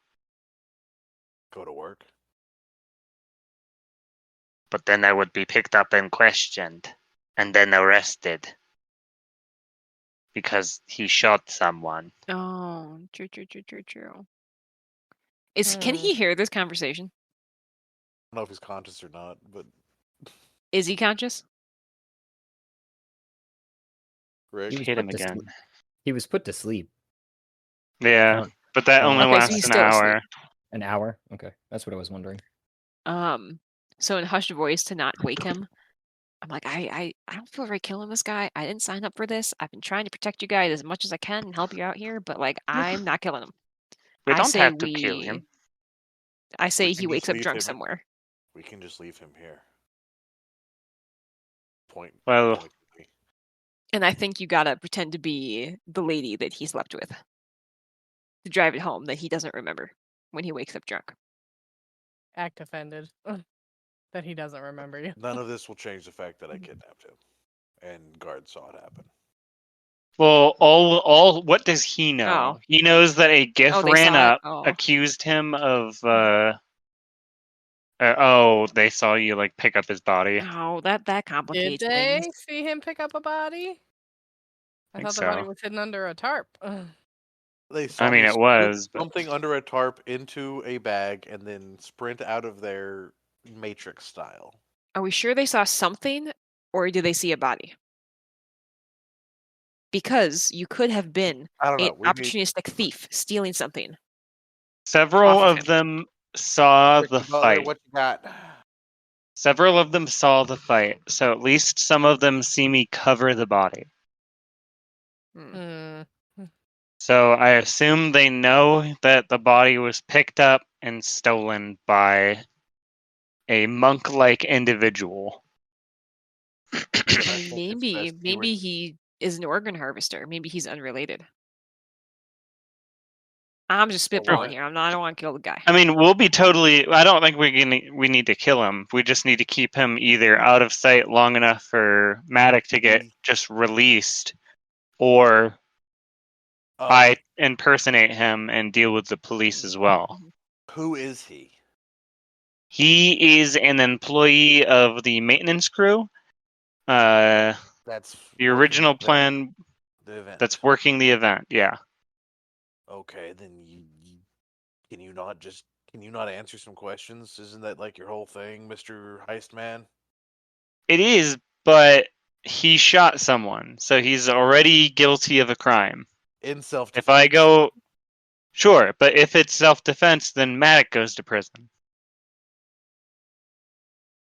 Go to work. But then I would be picked up and questioned, and then arrested. Because he shot someone. Oh, true. Can he hear this conversation? I don't know if he's conscious or not, but Is he conscious? Rick, You hit him again. He was put to sleep. Yeah, but that only Okay, so lasts he's an still asleep. hour. An hour? Okay, that's what I was wondering. So in hushed voice to not wake him, I'm like, I don't feel right killing this guy. I didn't sign up for this. I've been trying to protect you guys as much as I can and help you out here, but like I'm not killing him. We don't have to kill him. I say We he can wakes just up leave drunk him. somewhere. we can just leave him here. Well- point to me. And I think you gotta pretend to be the lady that he slept with. To drive it home that he doesn't remember when he wakes up drunk. Act offended that he doesn't remember you. None of this will change the fact that I kidnapped him, and guards saw it happen. Well, all what does he know? Oh. He knows that a GIF Oh, they ran saw it? up, Oh. accused him of they saw you like pick up his body. Oh, that Did complicates they things. see him pick up a body? I Think thought the body so. was hidden under a tarp. They saw I mean, me it put was, but something under a tarp into a bag and then sprint out of there Matrix style. Are we sure they saw something, or did they see a body? Because you could have been I don't an know. We need opportunistic thief stealing something. several off of of him. them saw the Butler, fight. what you got? Several of them saw the fight, so at least some of them see me cover the body. Hmm. So I assume they know that the body was picked up and stolen by a monk-like individual. I think mean, it's best you maybe he is an organ harvester. Maybe he's unrelated. I'm just Oh, spitballing what? here. I don't want to kill the guy. I mean, we'll be totally. I don't think we need to kill him. We just need to keep him either out of sight long enough for Matic to get just released, or I impersonate him and deal with the police as well. Who is he? He is an employee of the maintenance crew. That's The working original the plan event. that's working the event. Yeah. Okay, then can you not answer some questions? Isn't that like your whole thing, Mr. Heist Man? It is, but he shot someone, so he's already guilty of a crime. In self-defense. If I go, sure, but if it's self-defense, then Matic goes to prison.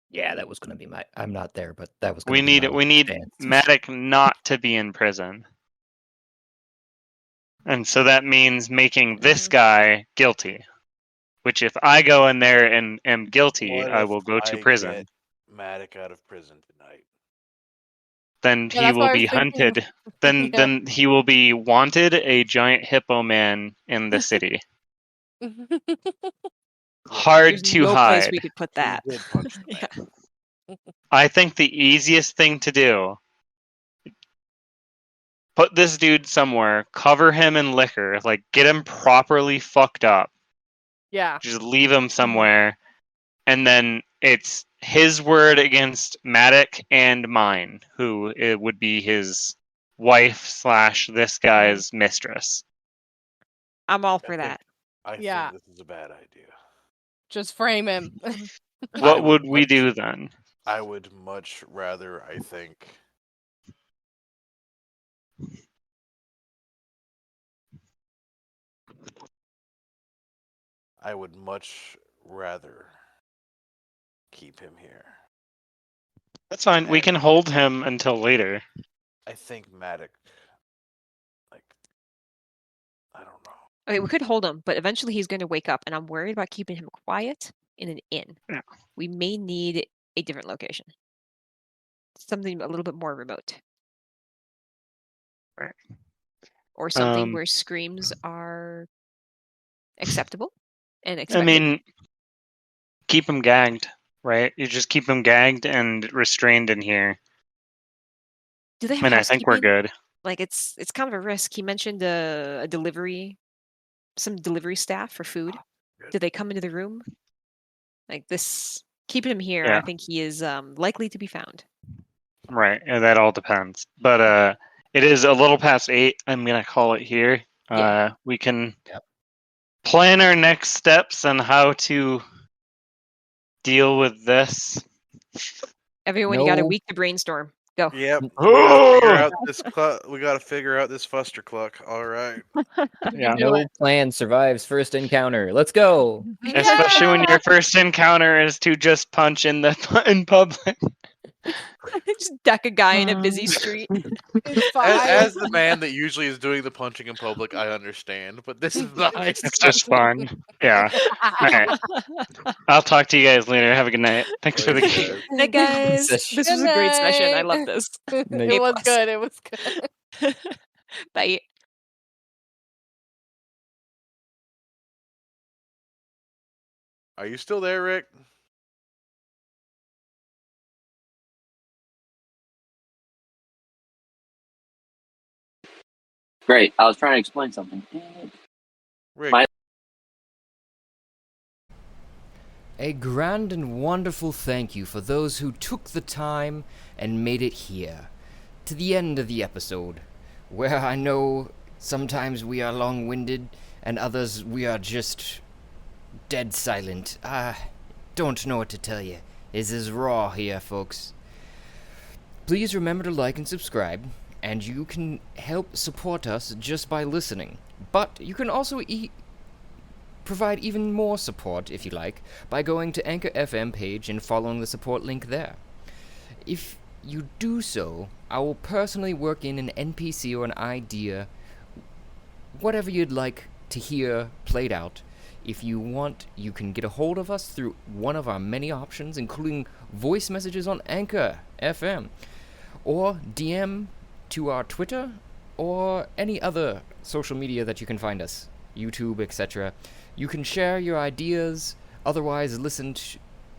Yeah, that was gonna be my. I'm not there, but that was. We need stance. Matic not to be in prison, and so that means making this guy guilty. Which, if I go in there and am guilty, What I if will go to I prison. get Matic out of prison tonight? Then Yeah, he that's what will I was be thinking. hunted. Then Yeah. then he will be wanted, a giant hippo man in the city. Hard There's to no place hide. we could put He that. did punch the Yeah. man. I think the easiest thing to do, put this dude somewhere, cover him in liquor, like get him properly fucked up, Yeah. just leave him somewhere, and then it's his word against Matic and mine, who it would be his wife / this guy's mistress. I'm all I for that. Yeah. think this is a bad idea. Just frame him. What would we much- do then? I would much rather, I think. I would much rather keep him here. That's fine. We And can hold him until later. I think Matic, like, I don't know. Okay, we could hold him, but eventually he's going to wake up, and I'm worried about keeping him quiet in an inn. Yeah. We may need a different location. Something a little bit more remote. Right. Or something Um, where screams are acceptable and I expected. mean, keep him gagged, right? You just keep him gagged and restrained in here, Do they have and I think we're housekeeping? good. Like it's kind of a risk. He mentioned a delivery, some delivery staff for food. Good. Do they come into the room? Like this, keeping him here, Yeah. I think he is likely to be found. Right, and that all depends. But it is a little past 8. I'm gonna call it here. Yeah. We can Yep. plan our next steps on how to deal with this. Everyone, you got a No. week to brainstorm. Go. Yep. Oh! We gotta figure out this fustercluck. All right. Yeah. Do No plan survives first encounter. Let's go. Especially when your first encounter is to just punch in public. Just deck a guy in a busy street. It's fine. As the man that usually is doing the punching in public, I understand, but this is the heist. It's just fun. Yeah. All right. I'll talk to you guys later. Have a good night. Thanks for the Later, game. guys. Hey guys, Sesh. this was a great session. I Good love night. this. It was plus. good. It was good. Bye. Are you still there, Rick? Great. I was trying to explain something. Rick, My- A grand and wonderful thank you for those who took the time and made it here, to the end of the episode, where I know sometimes we are long-winded and others we are just dead silent. I don't know what to tell you. This is raw here, folks. Please remember to like and subscribe, and you can help support us just by listening. But you can also provide even more support, if you like, by going to Anchor FM page and following the support link there. If you do so, I will personally work in an NPC or an idea, whatever you'd like to hear played out. If you want, you can get a hold of us through one of our many options, including voice messages on Anchor FM, or DM to our Twitter, or any other social media that you can find us, YouTube, etc. You can share your ideas, otherwise listen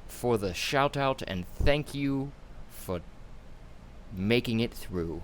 for the shout out and thank you for making it through.